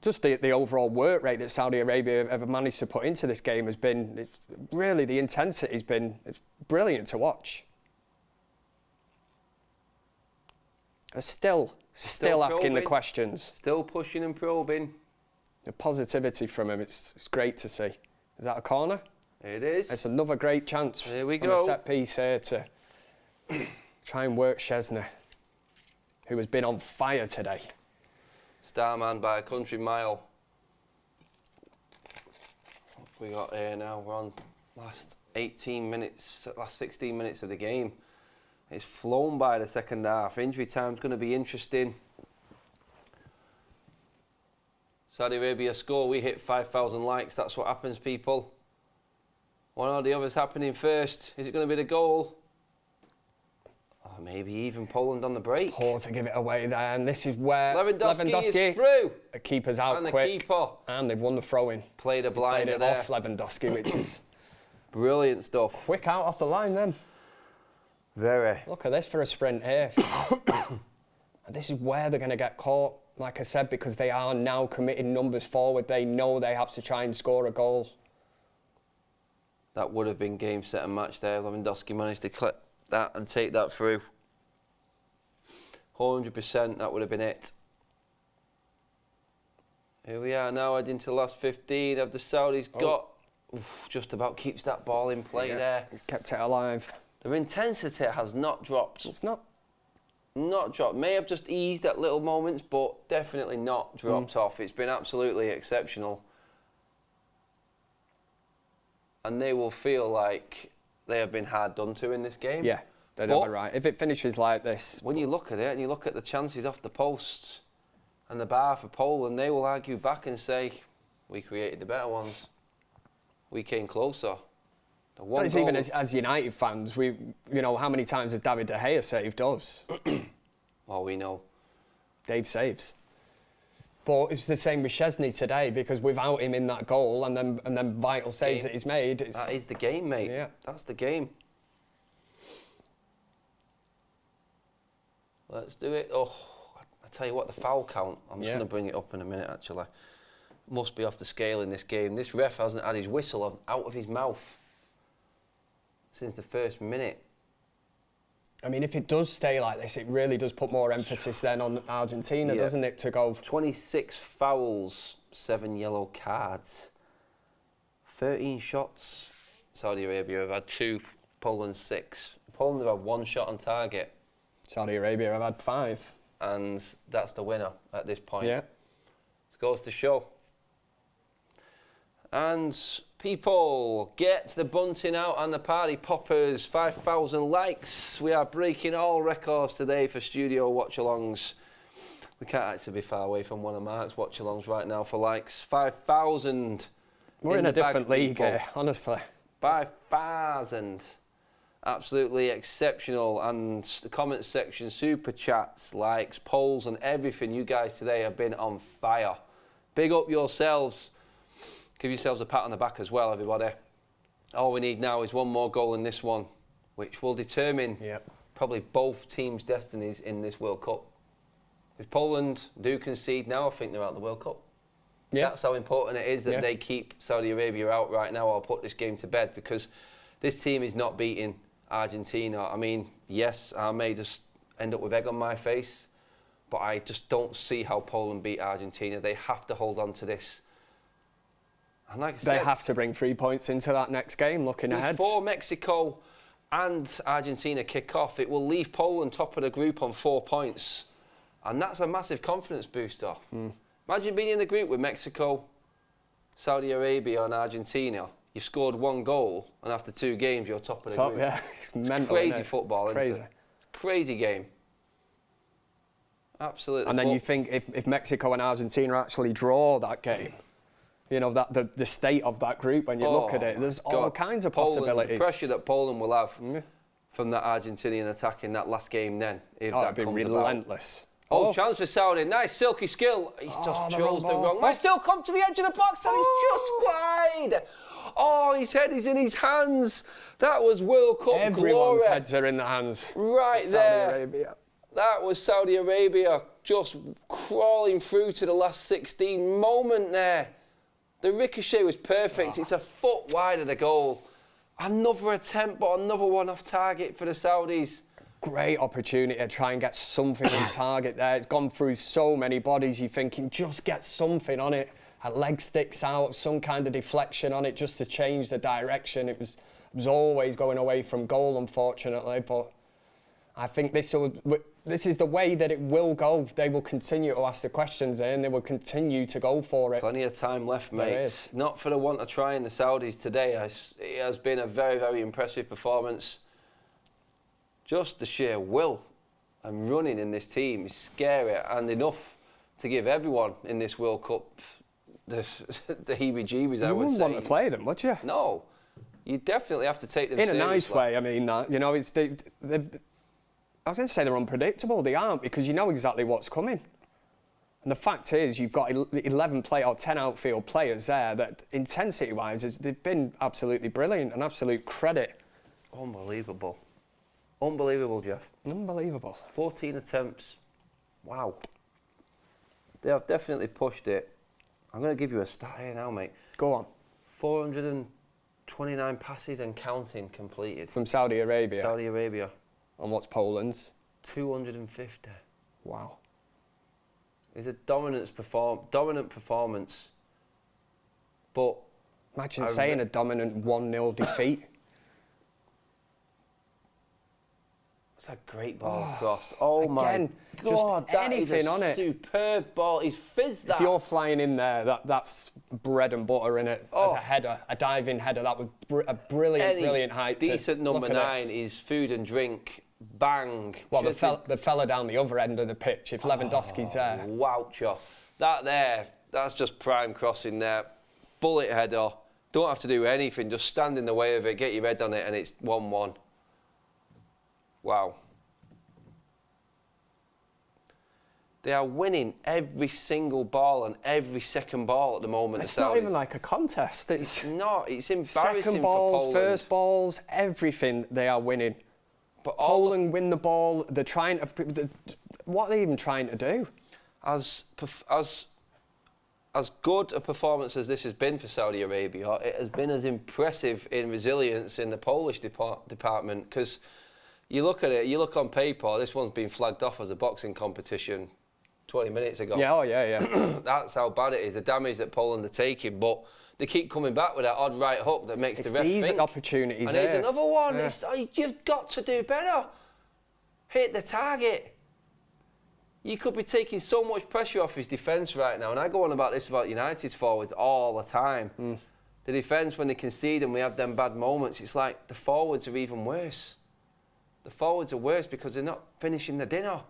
Just the overall work rate that Saudi Arabia have managed to put into this game has been, the intensity has been brilliant to watch. They're still asking the questions. Still pushing and probing. The positivity from him, it's great to see. Is that a corner? It is. It's another great chance. Here we from go. A set piece here to try and work Szczesny, who has been on fire today. Starman by a country mile. What have we got here now? We're on last 16 minutes of the game. It's flown by the second half. Injury time's going to be interesting. Saudi Arabia score, we hit 5,000 likes. That's what happens, people. One or the other's happening first. Is it going to be the goal? Or maybe even Poland on the break. Poor to give it away there, and this is where Lewandowski is through. The keeper's out and quick. The keeper. And they've won the throw-in. Played a blinder played it there. off Lewandowski, which is... Brilliant stuff. Quick out off the line then. Very. Look at this for a sprint here. And this is where they're going to get caught, like I said, because they are now committing numbers forward. They know they have to try and score a goal. That would have been game, set and match there. Lewandowski managed to clip that and take that through. 100%, that would have been it. Here we are now, heading to the last 15. Have the Saudis got... Oof, just about keeps that ball in play there. He's kept it alive. Their intensity has not dropped. It's not. Not dropped. May have just eased at little moments, but definitely not dropped off. It's been absolutely exceptional. And they will feel like they have been hard done to in this game. Yeah, they're never right. If it finishes like this... When you look at it and you look at the chances off the posts and the bar for Poland, they will argue back and say, we created the better ones. We came closer. It's even as United fans, how many times has David De Gea saved us? Well, we know. Dave saves. But it's the same with Szczesny today, because without him in that goal and then vital saves that he's made... That is the game, mate. Yeah. That's the game. Let's do it. Oh, I tell you what, the foul count. I'm just going to bring it up in a minute, actually. Must be off the scale in this game. This ref hasn't had his whistle out of his mouth since the first minute. I mean, if it does stay like this, it really does put more emphasis then on Argentina, doesn't it, to go... 26 fouls, 7 yellow cards, 13 shots. Saudi Arabia have had 2, Poland 6. Poland have had 1 shot on target. Saudi Arabia have had 5. And that's the winner at this point. Yeah. It goes to show. And people, get the bunting out and the party poppers. 5,000 likes. We are breaking all records today for studio watch-alongs. We can't actually be far away from one of Mark's watch-alongs right now for likes. 5,000. We're in a different league here, honestly. 5,000. Absolutely exceptional. And the comments section, super chats, likes, polls and everything. You guys today have been on fire. Big up yourselves. Give yourselves a pat on the back as well, everybody. All we need now is one more goal in this one, which will determine probably both teams' destinies in this World Cup. If Poland do concede now, I think they're out of the World Cup. Yeah. That's how important it is that they keep Saudi Arabia out right now. I'll put this game to bed because this team is not beating Argentina. I mean, yes, I may just end up with egg on my face, but I just don't see how Poland beat Argentina. They have to hold on to this. And like I said, they have to bring 3 points into that next game, looking ahead. Before Mexico and Argentina kick off, it will leave Poland top of the group on 4 points. And that's a massive confidence booster. Imagine being in the group with Mexico, Saudi Arabia and Argentina. You scored 1 goal, and after 2 games, you're top of the group. Yeah, it's mental, crazy football, isn't it? Crazy game. Absolutely. And then you think if Mexico and Argentina actually draw that game, you know, that the state of that group, when you look at it, there's all kinds of possibilities. The pressure that Poland will have from that Argentinian attack in that last game then. If that it'd be relentless. Chance for Saudi. Nice silky skill. He's just chose the wrong. Might still come to the edge of the box and he's just wide. Oh, his head is in his hands. That was World Cup Everyone's glory. heads are in the hands. Right Saudi there. Arabia. That was Saudi Arabia just crawling through to the last 16 moment there. The ricochet was perfect. It's a foot wide of the goal. Another attempt, but another one off target for the Saudis. Great opportunity to try and get something on target there. It's gone through so many bodies. You're thinking, just get something on it. A leg sticks out, some kind of deflection on it just to change the direction. It was always going away from goal, unfortunately. But I think this is the way that it will go. They will continue to ask the questions and they will continue to go for it. Plenty of time left, mate. There is. Not for the want of trying the Saudis today. It has been a very, very impressive performance. Just the sheer will and running in this team is scary and enough to give everyone in this World Cup the heebie-jeebies, I would say. You wouldn't want to play them, would you? No. You definitely have to take them in seriously. a nice way, I mean that. You know, it's I was going to say they're unpredictable. They aren't, because you know exactly what's coming. And the fact is, you've got 11 or 10 outfield players there that, intensity-wise, they've been absolutely brilliant. An absolute credit. Unbelievable. Unbelievable, Jeff. Unbelievable. 14 attempts. Wow. They have definitely pushed it. I'm going to give you a stat here now, mate. Go on. 429 passes and counting completed. From Saudi Arabia. Saudi Arabia. And what's Poland's? 250. Wow. It's a dominant performance. But imagine saying a dominant 1-0 defeat. It's a great ball across. Oh again, my God, just anything on it. Superb ball. He's fizzed that. If you're flying in there, that's bread and butter in it. As a header, a diving header, that was a brilliant height. Decent number 9 is food and drink. Bang. Well, the fella down the other end of the pitch, if Lewandowski's there. Wowcher. That's just prime crossing there. Bullet header. Don't have to do anything, just stand in the way of it, get your head on it, and it's 1-1. Wow. They are winning every single ball and every second ball at the moment. It's not even like a contest. It's not. It's embarrassing second for balls, Poland. first balls, everything they are winning. But Poland win the ball. They're trying to. What are they even trying to do? As good a performance as this has been for Saudi Arabia, it has been as impressive in resilience in the Polish department. Because you look at it, you look on paper, this one's been flagged off as a boxing competition 20 minutes ago. Yeah, That's how bad it is, the damage that Poland are taking. But they keep coming back with that odd right hook that makes the ref think. It's these opportunities. And there's another one. Yeah. You've got to do better. Hit the target. You could be taking so much pressure off his defence right now. And I go on about this about United's forwards all the time. The defence, when they concede and we have them bad moments, it's like the forwards are even worse. The forwards are worse because they're not finishing the dinner.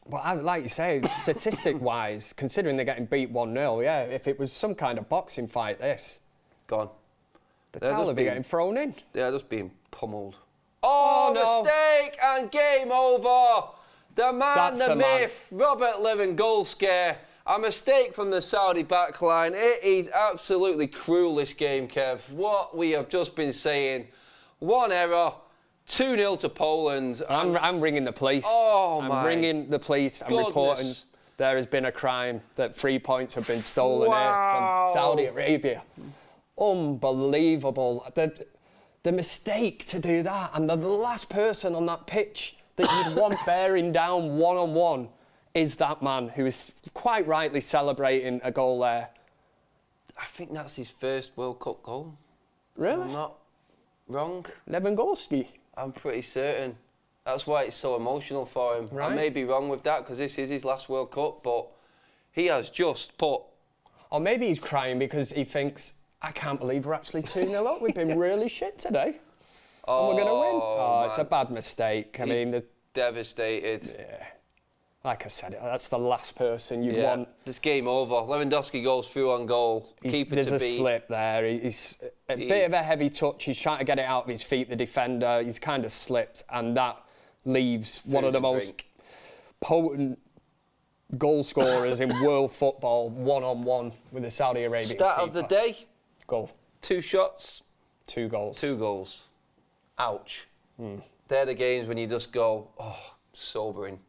Well, like you say, statistic-wise, considering they're getting beat 1-0, yeah, if it was some kind of boxing fight, this. Gone. The towel would be getting thrown in. They're just being pummeled. Oh, no. Mistake and game over. The man, the myth, Robert Lewandowski. A mistake from the Saudi backline. It is absolutely cruel, this game, Kev. What we have just been saying. One error. 2-0 to Poland. I'm ringing the police. I'm ringing the police. I'm reporting there has been a crime, that 3 points have been stolen here from Saudi Arabia. Unbelievable. The mistake to do that, and the last person on that pitch that you'd want bearing down one-on-one is that man who is quite rightly celebrating a goal there. I think that's his first World Cup goal. Really? I'm not wrong. Lewandowski. I'm pretty certain. That's why it's so emotional for him. Right. I may be wrong with that because this is his last World Cup, but he has just put... Or maybe he's crying because he thinks, I can't believe we're actually 2-0 up. We've been really shit today. And we're going to win. Oh, it's a bad mistake. I mean... devastated. Yeah. Like I said, that's the last person you'd want. This game over. Lewandowski goes through on goal. There's a slip there. He's a bit of a heavy touch. He's trying to get it out of his feet, the defender. He's kind of slipped, and that leaves one of the most potent goal scorers in world football one-on-one with the Saudi Arabian keeper. Start of the day. Goal. 2 shots. 2 goals. 2 goals. Ouch. They're the games when you just go, oh, sobering.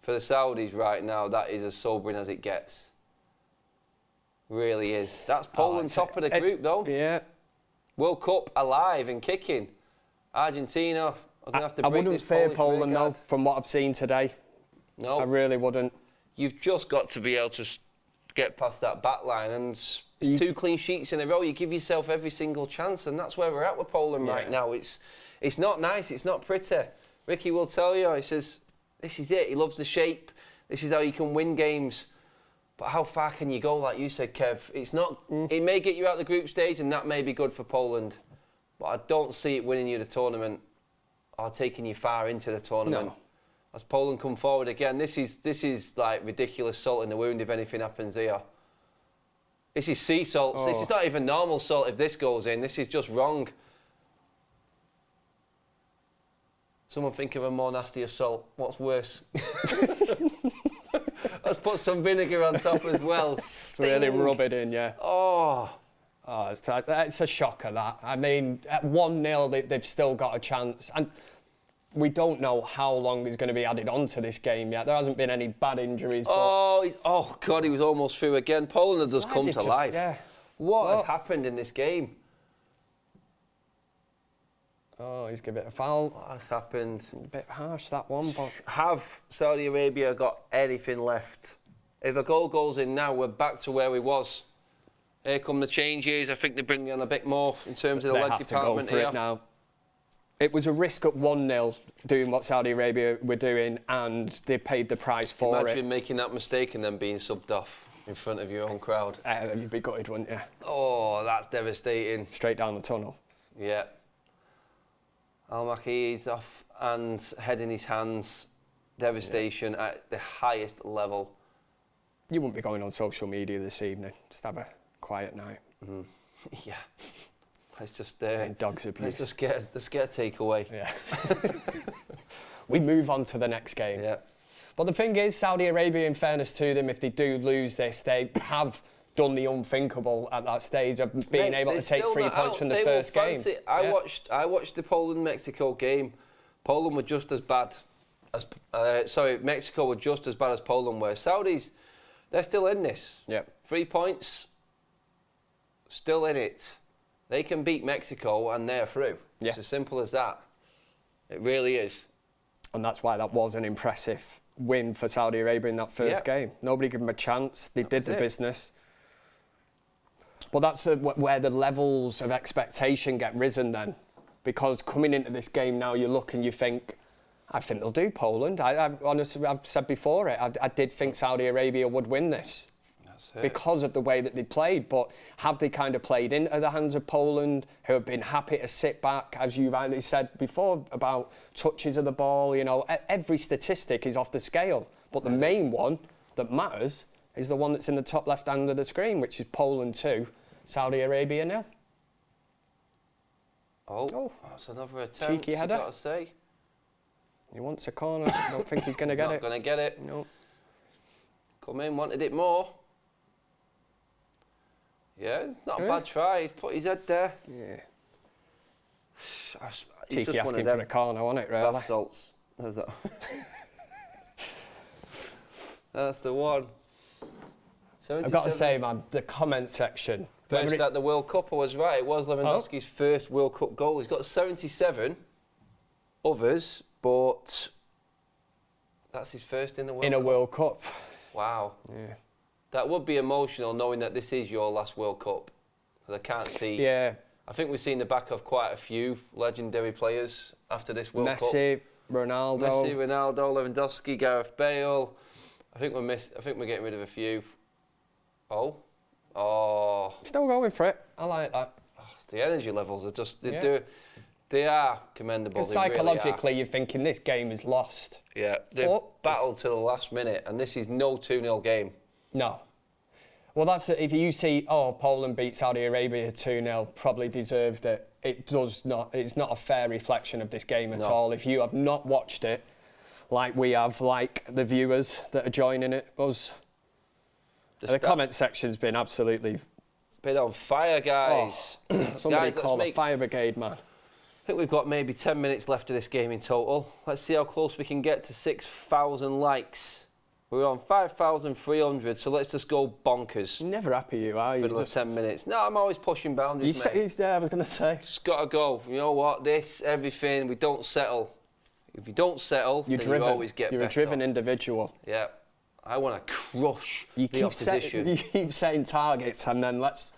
For the Saudis right now, that is as sobering as it gets. Really is. That's Poland top of the group, though. Yeah. World Cup alive and kicking. Argentina are going to have to break this I wouldn't fear Poland, though, from what I've seen today. No. I really wouldn't. You've just got to be able to get past that back line, and 2 clean sheets in a row, you give yourself every single chance, and that's where we're at with Poland right now. It's not nice, it's not pretty. Ricky will tell you, he says, this is it, he loves the shape, this is how you can win games. But how far can you go, like you said, Kev? It's not. It may get you out the group stage, and that may be good for Poland, but I don't see it winning you the tournament or taking you far into the tournament. No. As Poland come forward again, this is like ridiculous salt in the wound if anything happens here. This is sea salt. This is not even normal salt if this goes in. This is just wrong. Someone think of a more nasty assault. What's worse? Let's put some vinegar on top as well. Really rub it in, yeah. Oh, It's a shocker, that. I mean, at 1-0, they've still got a chance. And we don't know how long is going to be added on to this game yet. There hasn't been any bad injuries. oh God, he was almost through again. Poland has just come to life. Yeah. What has happened in this game? Oh, he's given it a foul. What has happened? A bit harsh, that one, but... Have Saudi Arabia got anything left? If a goal goes in now, we're back to where we was. Here come the changes. I think they're bringing on a bit more in terms of the leg department here. It now. It was a risk at 1-0 doing what Saudi Arabia were doing, and they paid the price for it. Imagine making that mistake and then being subbed off in front of your own crowd. You'd be gutted, wouldn't you? Oh, that's devastating. Straight down the tunnel. Yeah. Al-Maki is off and head in his hands. Devastation at the highest level. You wouldn't be going on social media this evening. Just have a quiet night. Yeah. Let's just dogs abuse. Let's just get a takeaway. Yeah. We move on to the next game. Yeah. But the thing is, Saudi Arabia, in fairness to them, if they do lose this, they have done the unthinkable at that stage of being able to take 3 points from the first game. I watched the Poland-Mexico game. Poland were just as bad as Mexico were just as bad as Poland were. Saudis, they're still in this. Yeah. 3 points, still in it. They can beat Mexico and they're through. Yeah. It's as simple as that. It really is. And that's why that was an impressive win for Saudi Arabia in that first game. Nobody gave them a chance. They did the business. But that's where the levels of expectation get risen then. Because coming into this game now, you look and you think, I think they'll do Poland. I honestly, I've said before it, I did think Saudi Arabia would win this. Because of the way that they played. But have they kind of played into the hands of Poland, who have been happy to sit back, as you rightly said before, about touches of the ball? You know, every statistic is off the scale. But the main one that matters is the one that's in the top left hand of the screen, which is Poland 2, Saudi Arabia 0. Oh, that's another attempt. Cheeky header. I've got to say. He wants a corner. I don't think he's going to get it. Not going to get it. No. Come in, wanted it more. Yeah, not a bad try. He's put his head there. Yeah. He's Cheeky just asking for a corner, wasn't it, really? Bath salts. How's that? That's the one. I've got to say, man, the comment section. First at the World Cup, I was right. It was Lewandowski's first World Cup goal. He's got 77 others, but that's his first in the World Cup. In a World Cup. Wow. Yeah. That would be emotional knowing that this is your last World Cup. Because I can't see... Yeah. I think we've seen the back of quite a few legendary players after this World Cup. Messi, Ronaldo, Lewandowski, Gareth Bale. I think we're getting rid of a few. Still going for it. I like that. The energy levels are just... They are commendable. Because psychologically, you're thinking this game is lost. Yeah. They've battled to the last minute, and this is no 2-0 game. No. Well, that's it. If you see, Poland beat Saudi Arabia 2-0, probably deserved it. It's not a fair reflection of this game at all. If you have not watched it, like we have, like the viewers that are joining us, the comment section's been absolutely... Been on fire, guys. Somebody call the fire brigade, man. I think we've got maybe 10 minutes left of this game in total. Let's see how close we can get to 6,000 likes. We're on 5,300, so let's just go bonkers. You're never happy, you are you? For 10 minutes. No, I'm always pushing boundaries, mate. I was going to say. Just got to go. You know what? This, everything, we don't settle. If you don't settle, then you always get better. You're a driven individual. Yeah. I want to crush the opposition. You keep setting targets and then let's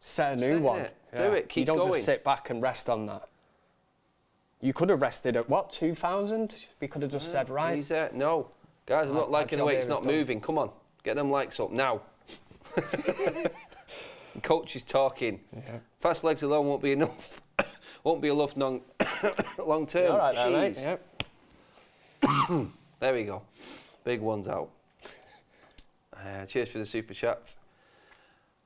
set a new one. Do it, keep going. You don't just sit back and rest on that. You could have rested at, 2,000? We could have just said, right. No. Guys, I'm not liking the way it's not moving. Come on, get them likes up now. Coach is talking. Yeah. Fast legs alone won't be enough. Won't be enough long term. You're all right there, mate. Yep. There we go. Big one's out. Cheers for the super chats.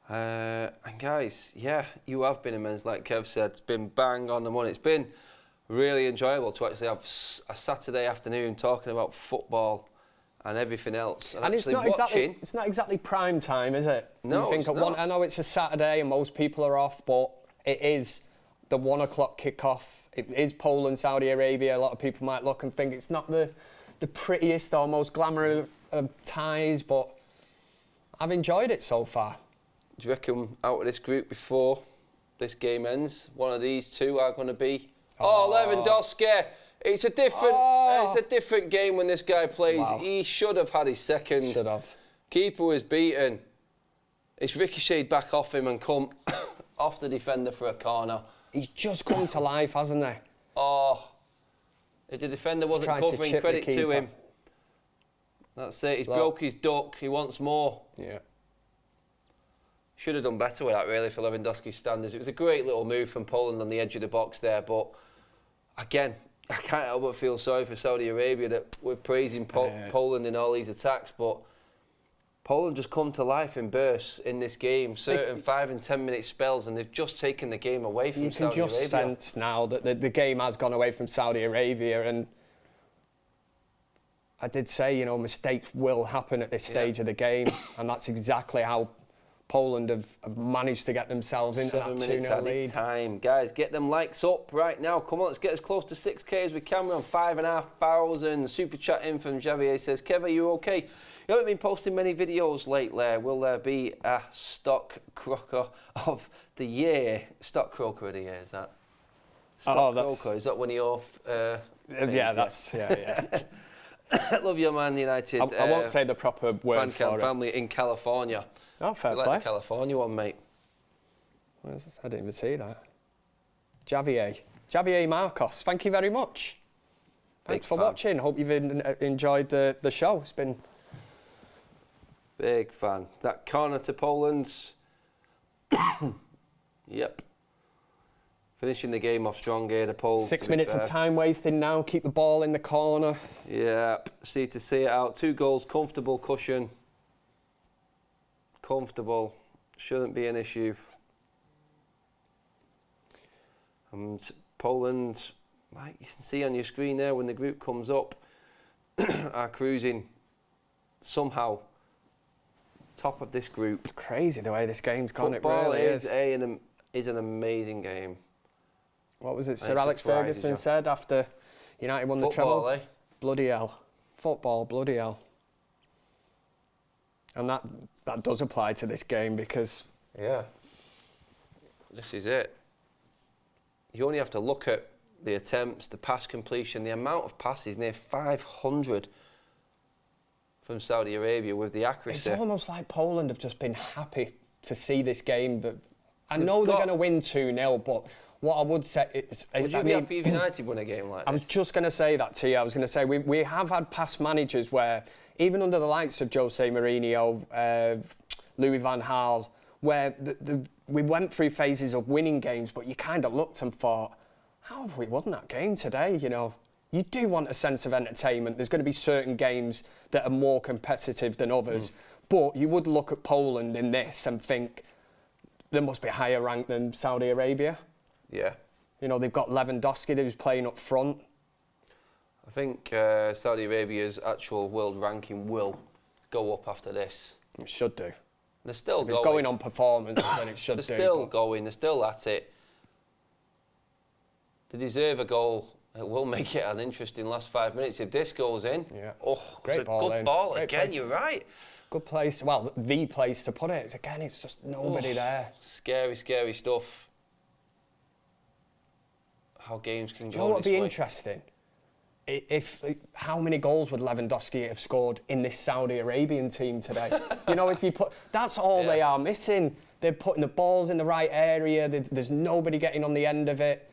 And guys, you have been immense, like Kev said. It's been bang on the money. It's been really enjoyable to actually have a Saturday afternoon talking about football and everything else. And it's not exactly prime time, is it? No, you think it's not. I know it's a Saturday and most people are off, but it is the 1 o'clock kickoff. It is Poland, Saudi Arabia. A lot of people might look and think it's not the prettiest or most glamorous of ties, but I've enjoyed it so far. Do you reckon out of this group before this game ends, one of these two are going to be? Oh, Lewandowski! It's a different game when this guy plays. Wow. He should have had his second. Should have. Keeper was beaten. It's ricocheted back off him and come off the defender for a corner. He's just come to life, hasn't he? Oh, if the defender wasn't covering, credit to him. That's it. He's broke his duck. He wants more. Yeah. Should have done better with that, really, for Lewandowski's standards. It was a great little move from Poland on the edge of the box there, but again, I can't help but feel sorry for Saudi Arabia that we're praising Poland in all these attacks, but Poland just come to life in bursts in this game, certain 5 and 10 minute spells, and they've just taken the game away from Saudi Arabia. You can just sense now that the game has gone away from Saudi Arabia, and I did say, you know, mistakes will happen at this stage of the game, and that's exactly how Poland have managed to get themselves into that 2-0 lead. Time. Guys, get them likes up right now. Come on, let's get as close to 6K as we can. We're on 5,500. Super chat in from Javier says, Kev, are you okay? You haven't been posting many videos lately. Will there be a stock crocker of the year? Stock croker of the year, is that? Stock croker, is that one of your things? Yeah. Love your Man United. I won't say the proper word for it. Family in California. Oh, fair play. Like the California one, mate. I didn't even see that. Javier Marcos, thank you very much. Thanks for watching. Hope you've enjoyed the show. It's been... Big fan. That corner to Poland's. Yep. Finishing the game off strong here, the Poles. 6 minutes of time wasting now. Keep the ball in the corner. Yep. See to see it out. 2 goals, comfortable cushion. Comfortable. Shouldn't be an issue. And Poland, like you can see on your screen there, when the group comes up, are cruising somehow top of this group. It's crazy the way this game's gone. Football it really is an amazing game. What was it Sir Alex Ferguson said after United won the treble? Eh? Bloody hell. Football, bloody hell. And that does apply to this game because... Yeah. This is it. You only have to look at the attempts, the pass completion, the amount of passes, near 500 from Saudi Arabia with the accuracy. It's almost like Poland have just been happy to see this game. But I know they're going to win 2-0, but what I would say is... Would you be happy if United won a game like this? I was just going to say that to you. I was going to say we have had past managers where... Even under the likes of Jose Mourinho, Louis van Gaal, where we went through phases of winning games, but you kind of looked and thought, how have we won that game today? You know, you do want a sense of entertainment. There's going to be certain games that are more competitive than others, but you would look at Poland in this and think there must be a higher rank than Saudi Arabia. Yeah. You know, they've got Lewandowski who's playing up front. I think Saudi Arabia's actual world ranking will go up after this. It should do. They're still going. If it's going on performance, then it should do. They're still going. They're still at it. They deserve a goal. It will make it an interesting last 5 minutes if this goes in. Yeah. Oh, great ball. Good ball great again. Place. You're right. Good place. Well, the place to put it. Again, it's just nobody there. Scary, scary stuff. How games can go. Do you know what would be interesting? If how many goals would Lewandowski have scored in this Saudi Arabian team today? You know, if you put, that's all they are missing. They're putting the balls in the right area. There's nobody getting on the end of it.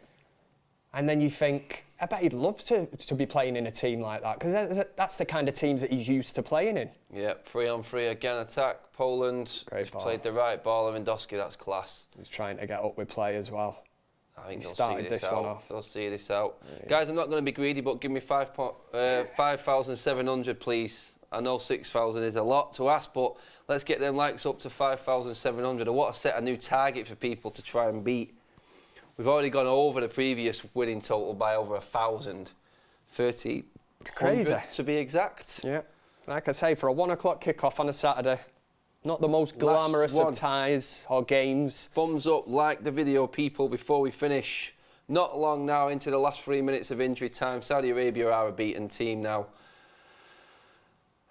And then you think, I bet he'd love to be playing in a team like that because that's the kind of teams that he's used to playing in. Yeah, 3-on-3 again attack. Poland. Great ball. Played the right ball. Lewandowski, that's class. He's trying to get up with play as well. I think they'll see this one off. They'll see this out. Yeah. Guys, I'm not going to be greedy, but give me 5,700, please. I know 6,000 is a lot to ask, but let's get them likes up to 5,700. I want to set a new target for people to try and beat. We've already gone over the previous winning total by over 1,000. 30. It's crazy. To be exact. Yeah. Like I say, for a 1 o'clock kickoff on a Saturday, not the most glamorous of ties or games. Thumbs up, like the video, people, before we finish. Not long now into the last 3 minutes of injury time. Saudi Arabia are a beaten team now.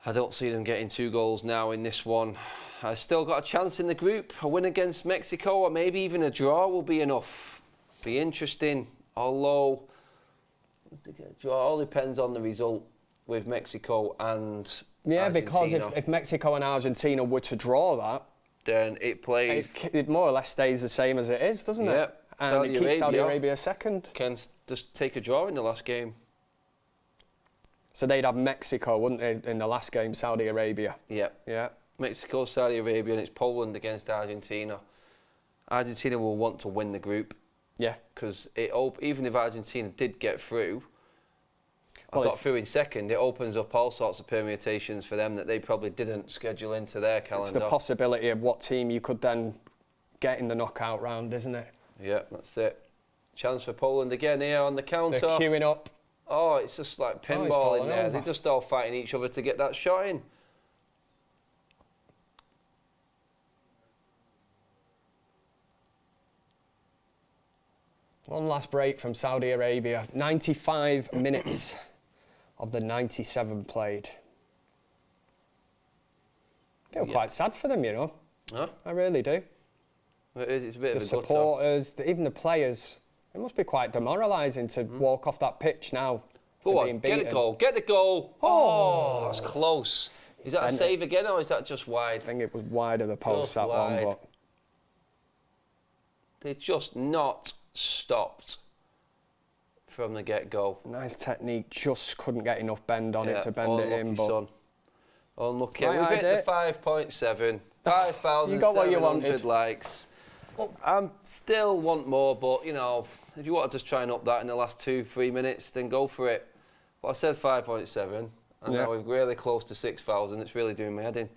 I don't see them getting 2 goals now in this one. I've still got a chance in the group. A win against Mexico or maybe even a draw will be enough. Be interesting, although all depends on the result with Mexico and Yeah, Argentina. because if Mexico and Argentina were to draw that, then it plays. It more or less stays the same as it is, doesn't it? And Saudi it keeps Saudi Arabia Arabia second. Can just take a draw in the last game. So they'd have Mexico, wouldn't they, in the last game, Saudi Arabia? Yeah. Yeah. Mexico, Saudi Arabia, and it's Poland against Argentina. Argentina will want to win the group. Yeah. Because even if Argentina did get through, Well, got through in second, it opens up all sorts of permutations for them that they probably didn't schedule into their calendar. It's the possibility of what team you could then get in the knockout round, isn't it? Yeah, that's it. Chance for Poland again here on the counter. They're queuing up. Oh, it's just like pinball falling in there. over. They're just all fighting each other to get that shot in. One last break from Saudi Arabia. 95 minutes of the 97 played. I feel quite sad for them, you know. Huh? I really do. It's a bit The of a gutter. supporters, even the players, it must be quite demoralising to walk off that pitch now. Go after on, being get beaten. a goal, get the goal. Oh, that's close. Is that a And save again, or is that just I wide? think it was wide of the post, Just that wide. one, but They're just not stopped from the get-go. nice technique, just couldn't get enough bend on it to bend it in. unlucky, But son. Unlucky. Right, We've I hit did. the 5.7. You got what you 5,700 wanted. likes. I still want more, but, you know, if you want to just try and up that in the last 2-3 minutes, then go for it. But I said 5.7, and Yeah. now we're really close to 6,000. It's really doing my head in.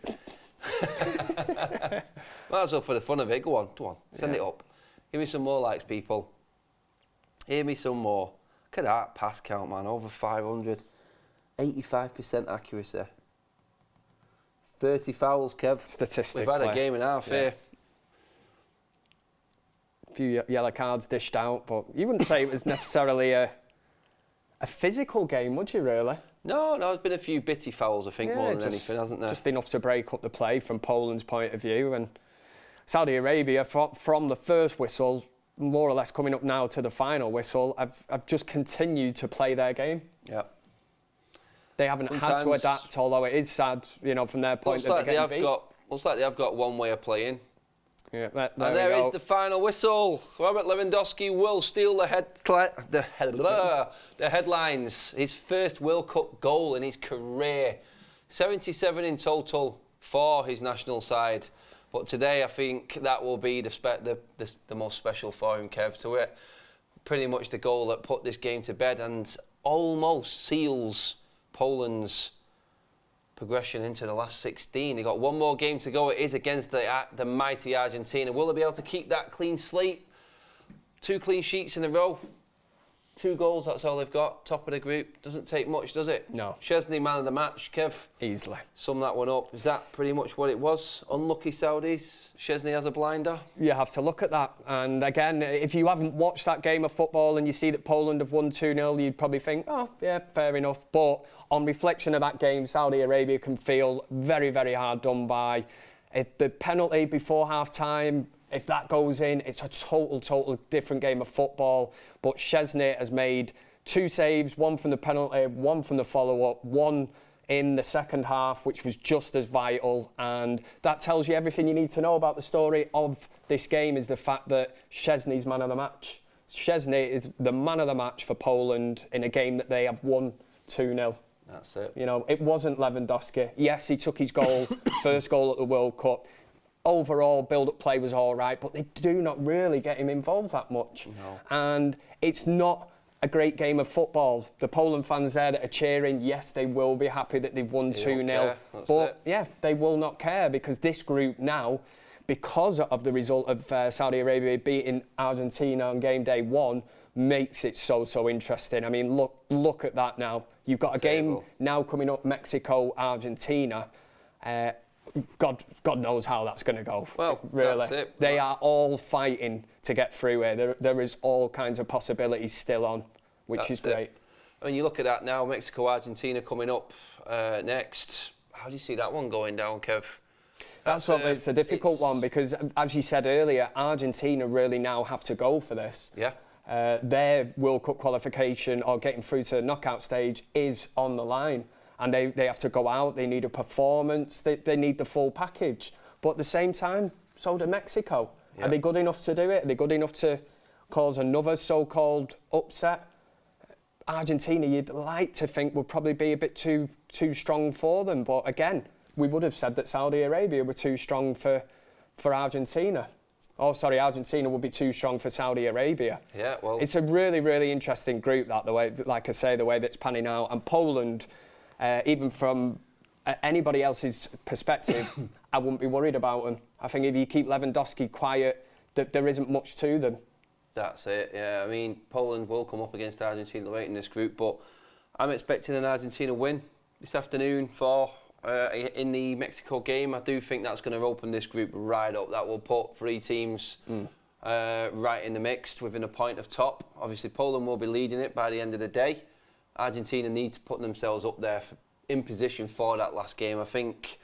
Might as well for the fun of it. Go on, send it up. Give me some more likes, people. Hear me some more. Look at that pass count, man. Over 500. 85% accuracy. 30 fouls, Kev. statistically, We've had a game and a half here. a few yellow cards dished out, but you wouldn't say it was necessarily a physical game, would you, really? No, there's been a few bitty fouls, I think, more than just- anything, hasn't there? Just enough to break up the play from Poland's point of view. And Saudi Arabia, from the first whistle, more or less coming up now to the final whistle, have just continued to play their game. Yeah. They haven't had to Sometimes- adapt, although it is sad, you know, from their point Looks that like they're getting beat. looks like they have got one way of playing. Yeah, And we there go. is the final whistle. Robert Lewandowski will steal the headlines. His first World Cup goal in his career. 77 in total for his national side. But today I think that will be the most special for him, Kev, to it. Pretty much the goal that put this game to bed and almost seals Poland's progression into the last 16. They've got one more game to go. It is against the mighty Argentina. Will they be able to keep that clean slate? 2 clean sheets in a row. 2 goals, that's all they've got. Top of the group. Doesn't take much, does it? No. Chesney, man of the match. Kev, Easily. sum that one up. Is that pretty much what it was? Unlucky Saudis. Chesney has a blinder. You have to look at that. And again, if you haven't watched that game of football and you see that Poland have won 2-0, you'd probably think, oh, yeah, fair enough. But on reflection of that game, Saudi Arabia can feel very, very hard done by. If the penalty before half-time, if that goes in, it's a total different game of football. But Szczesny has made 2 saves, 1 from the penalty, 1 from the follow-up, 1 in the second half, which was just as vital. And that tells you everything you need to know about the story of this game, is the fact that Szczesny's man of the match. Szczesny is the man of the match for Poland in a game that they have won 2-0. That's it. You know, it wasn't Lewandowski. Yes, he took his goal, first goal at the World Cup. Overall, build-up play was all right, but they do not really get him involved that much. No. And it's not a great game of football. The Poland fans there that are cheering, yes, they will be happy that they've won 2-0. But yeah, they will not care, because this group now, because of the result of Saudi Arabia beating Argentina on game day 1, makes it so interesting. I mean, look at that now. You've got a game now coming up, Mexico, Argentina. God knows how that's going to go. Well, really, that's it. They are all fighting to get through here. There is all kinds of possibilities still on, which is great. I mean, you look at that now, Mexico, Argentina coming up next. How do you see that one going down, Kev? It's a difficult one, because, as you said earlier, Argentina really now have to go for this. Yeah. Their World Cup qualification or getting through to the knockout stage is on the line. And they have to go out, they need a performance, they need the full package. But at the same time, so do Mexico. Yeah. Are they good enough to do it? Are they good enough to cause another so-called upset? Argentina, you'd like to think, would probably be a bit too strong for them. But again, we would have said that Saudi Arabia were too strong for Argentina. Oh, sorry, Argentina would be too strong for Saudi Arabia. Yeah, well, it's a really interesting group, that, the way, like I say, the way that's panning out. And Poland, even from anybody else's perspective, I wouldn't be worried about them. I think if you keep Lewandowski quiet, there isn't much to them. That's it, yeah. I mean, Poland will come up against Argentina late in this group, but I'm expecting an Argentina win this afternoon in the Mexico game. I do think that's going to open this group right up. That will put 3 teams right in the mix within a point of top. Obviously, Poland will be leading it by the end of the day. Argentina need to put themselves up there in position for that last game. I think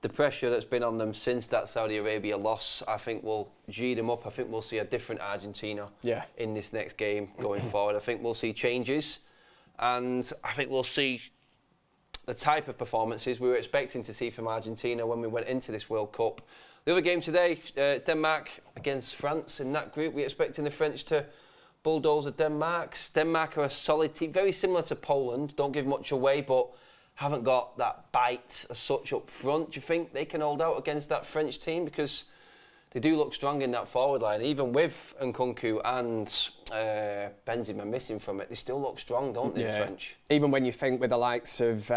the pressure that's been on them since that Saudi Arabia loss, I think will G them up. I think we'll see a different Argentina in this next game going forward. I think we'll see changes, and I think we'll see the type of performances we were expecting to see from Argentina when we went into this World Cup. The other game today, Denmark against France. In that group, we're expecting the French to bulldoze Denmark. Denmark are a solid team, very similar to Poland, don't give much away, but haven't got that bite as such up front. Do you think they can hold out against that French team? Because they do look strong in that forward line. Even with Nkunku and Benzema missing from it, they still look strong, don't they, the French? Even when you think with the likes of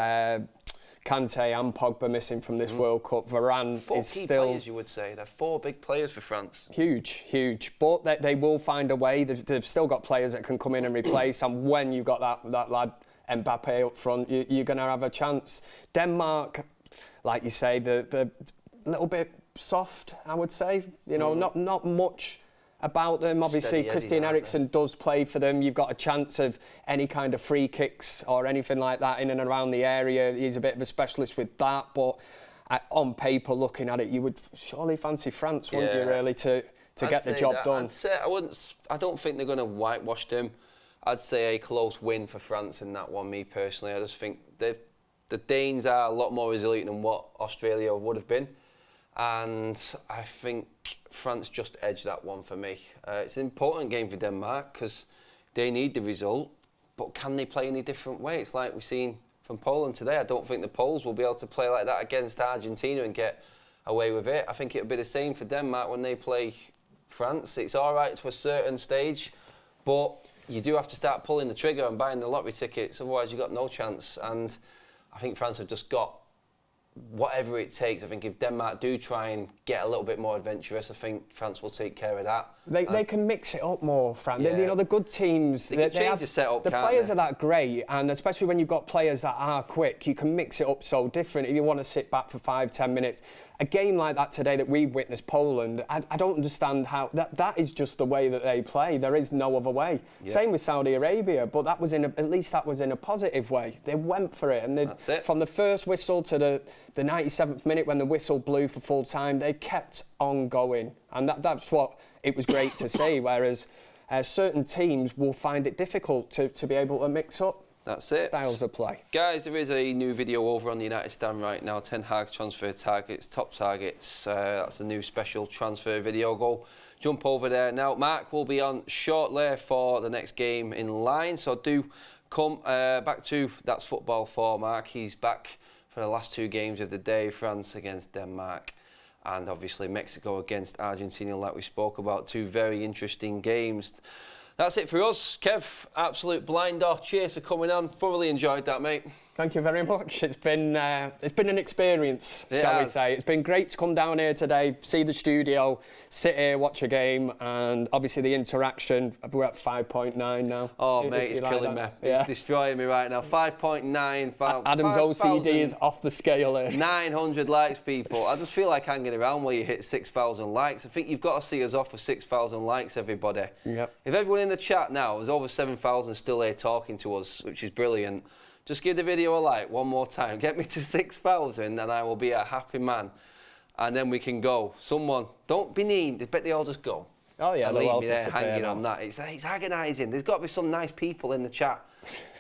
Kante and Pogba missing from this World Cup, Varane is still... 4 key players, you would say. They're 4 big players for France. Huge. But they will find a way. They've still got players that can come in and replace. And when you've got that lad Mbappe up front, you're going to have a chance. Denmark, like you say, the little bit soft, I would say. You know, not much about them. Obviously, Christian Eriksen does play for them. You've got a chance of any kind of free kicks or anything like that in and around the area. He's a bit of a specialist with that. But on paper, looking at it, you would surely fancy France, wouldn't you, really, to get the job done? I don't think they're going to whitewash them. I'd say a close win for France in that one, me personally. I just think the Danes are a lot more resilient than what Australia would have been. And I think France just edged that one for me. It's an important game for Denmark because they need the result, but can they play in a different way? It's like we've seen from Poland today. I don't think the Poles will be able to play like that against Argentina and get away with it. I think it'll be the same for Denmark when they play France. It's all right to a certain stage, but you do have to start pulling the trigger and buying the lottery tickets, otherwise you've got no chance. And I think France have just got whatever it takes. I think if Denmark do try and get a little bit more adventurous, I think France will take care of that. They can mix it up more, France. Yeah. You know, the good teams, they can change the setup. The players are that great, and especially when you've got players that are quick, you can mix it up so different. If you want to sit back for 5-10 minutes, a game like that today that we witnessed, Poland, I don't understand how that is just the way that they play. There is no other way. Yeah. Same with Saudi Arabia, but that was at least that was in a positive way. They went for it, and from the first whistle to the 97th minute when the whistle blew for full time, they kept on going, and that's what it was great to see. Whereas certain teams will find it difficult to be able to mix up. That's it. Styles of play. Guys, there is a new video over on the United Stand right now. Ten Hag transfer targets, top targets. That's a new special transfer video. Go jump over there. Now, Mark will be on shortly for the next game in line. So do come back to That's Football for Mark. He's back for the last 2 games of the day. France against Denmark. And obviously Mexico against Argentina, like we spoke about. 2 very interesting games. That's it for us. Kev, absolute blinder. Cheers for coming on. Thoroughly enjoyed that, mate. Thank you very much. It's been an experience, shall we say. It's been great to come down here today, see the studio, sit here, watch a game, and obviously the interaction. We're at 5.9 now. Oh, mate, it's killing me. Yeah. It's destroying me right now. 5.9. Adam's OCD is off the scale here. 900 likes, people. I just feel like hanging around where you hit 6,000 likes. I think you've got to see us off with 6,000 likes, everybody. Yep. If everyone in the chat now, there's over 7,000 still here talking to us, which is brilliant. Just give the video a like one more time. Get me to 6,000 and I will be a happy man. And then we can go. Someone, don't be mean. I bet they all just go. Oh, yeah. And leave me there hanging on that. It's agonising. There's got to be some nice people in the chat.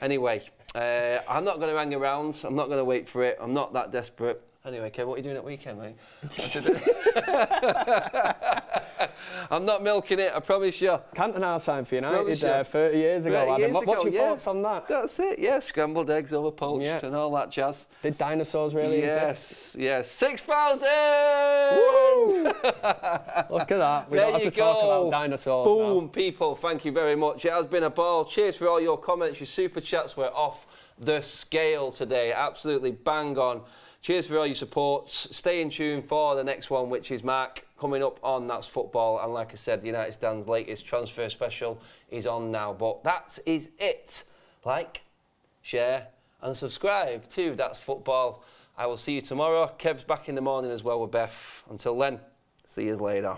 Anyway, I'm not going to hang around. I'm not going to wait for it. I'm not that desperate. Anyway, Kev, what are you doing at weekend, mate? I'm not milking it, I promise you. Cantona signed for United 30 years ago, Adam. What's your thoughts on that? That's it, yeah. Scrambled eggs over poached and all that jazz. Did dinosaurs really exist? Yes. 6,000! Woo! Look at that. We don't have to talk about dinosaurs Boom, now. people, thank you very much. It has been a ball. Cheers for all your comments. Your super chats were off the scale today. Absolutely bang on. Cheers for all your supports. Stay in tune for the next one, which is Mark, coming up on That's Football. And like I said, the United Stand's latest transfer special is on now. But that is it. Like, share and subscribe to That's Football. I will see you tomorrow. Kev's back in the morning as well with Beth. Until then, see you later.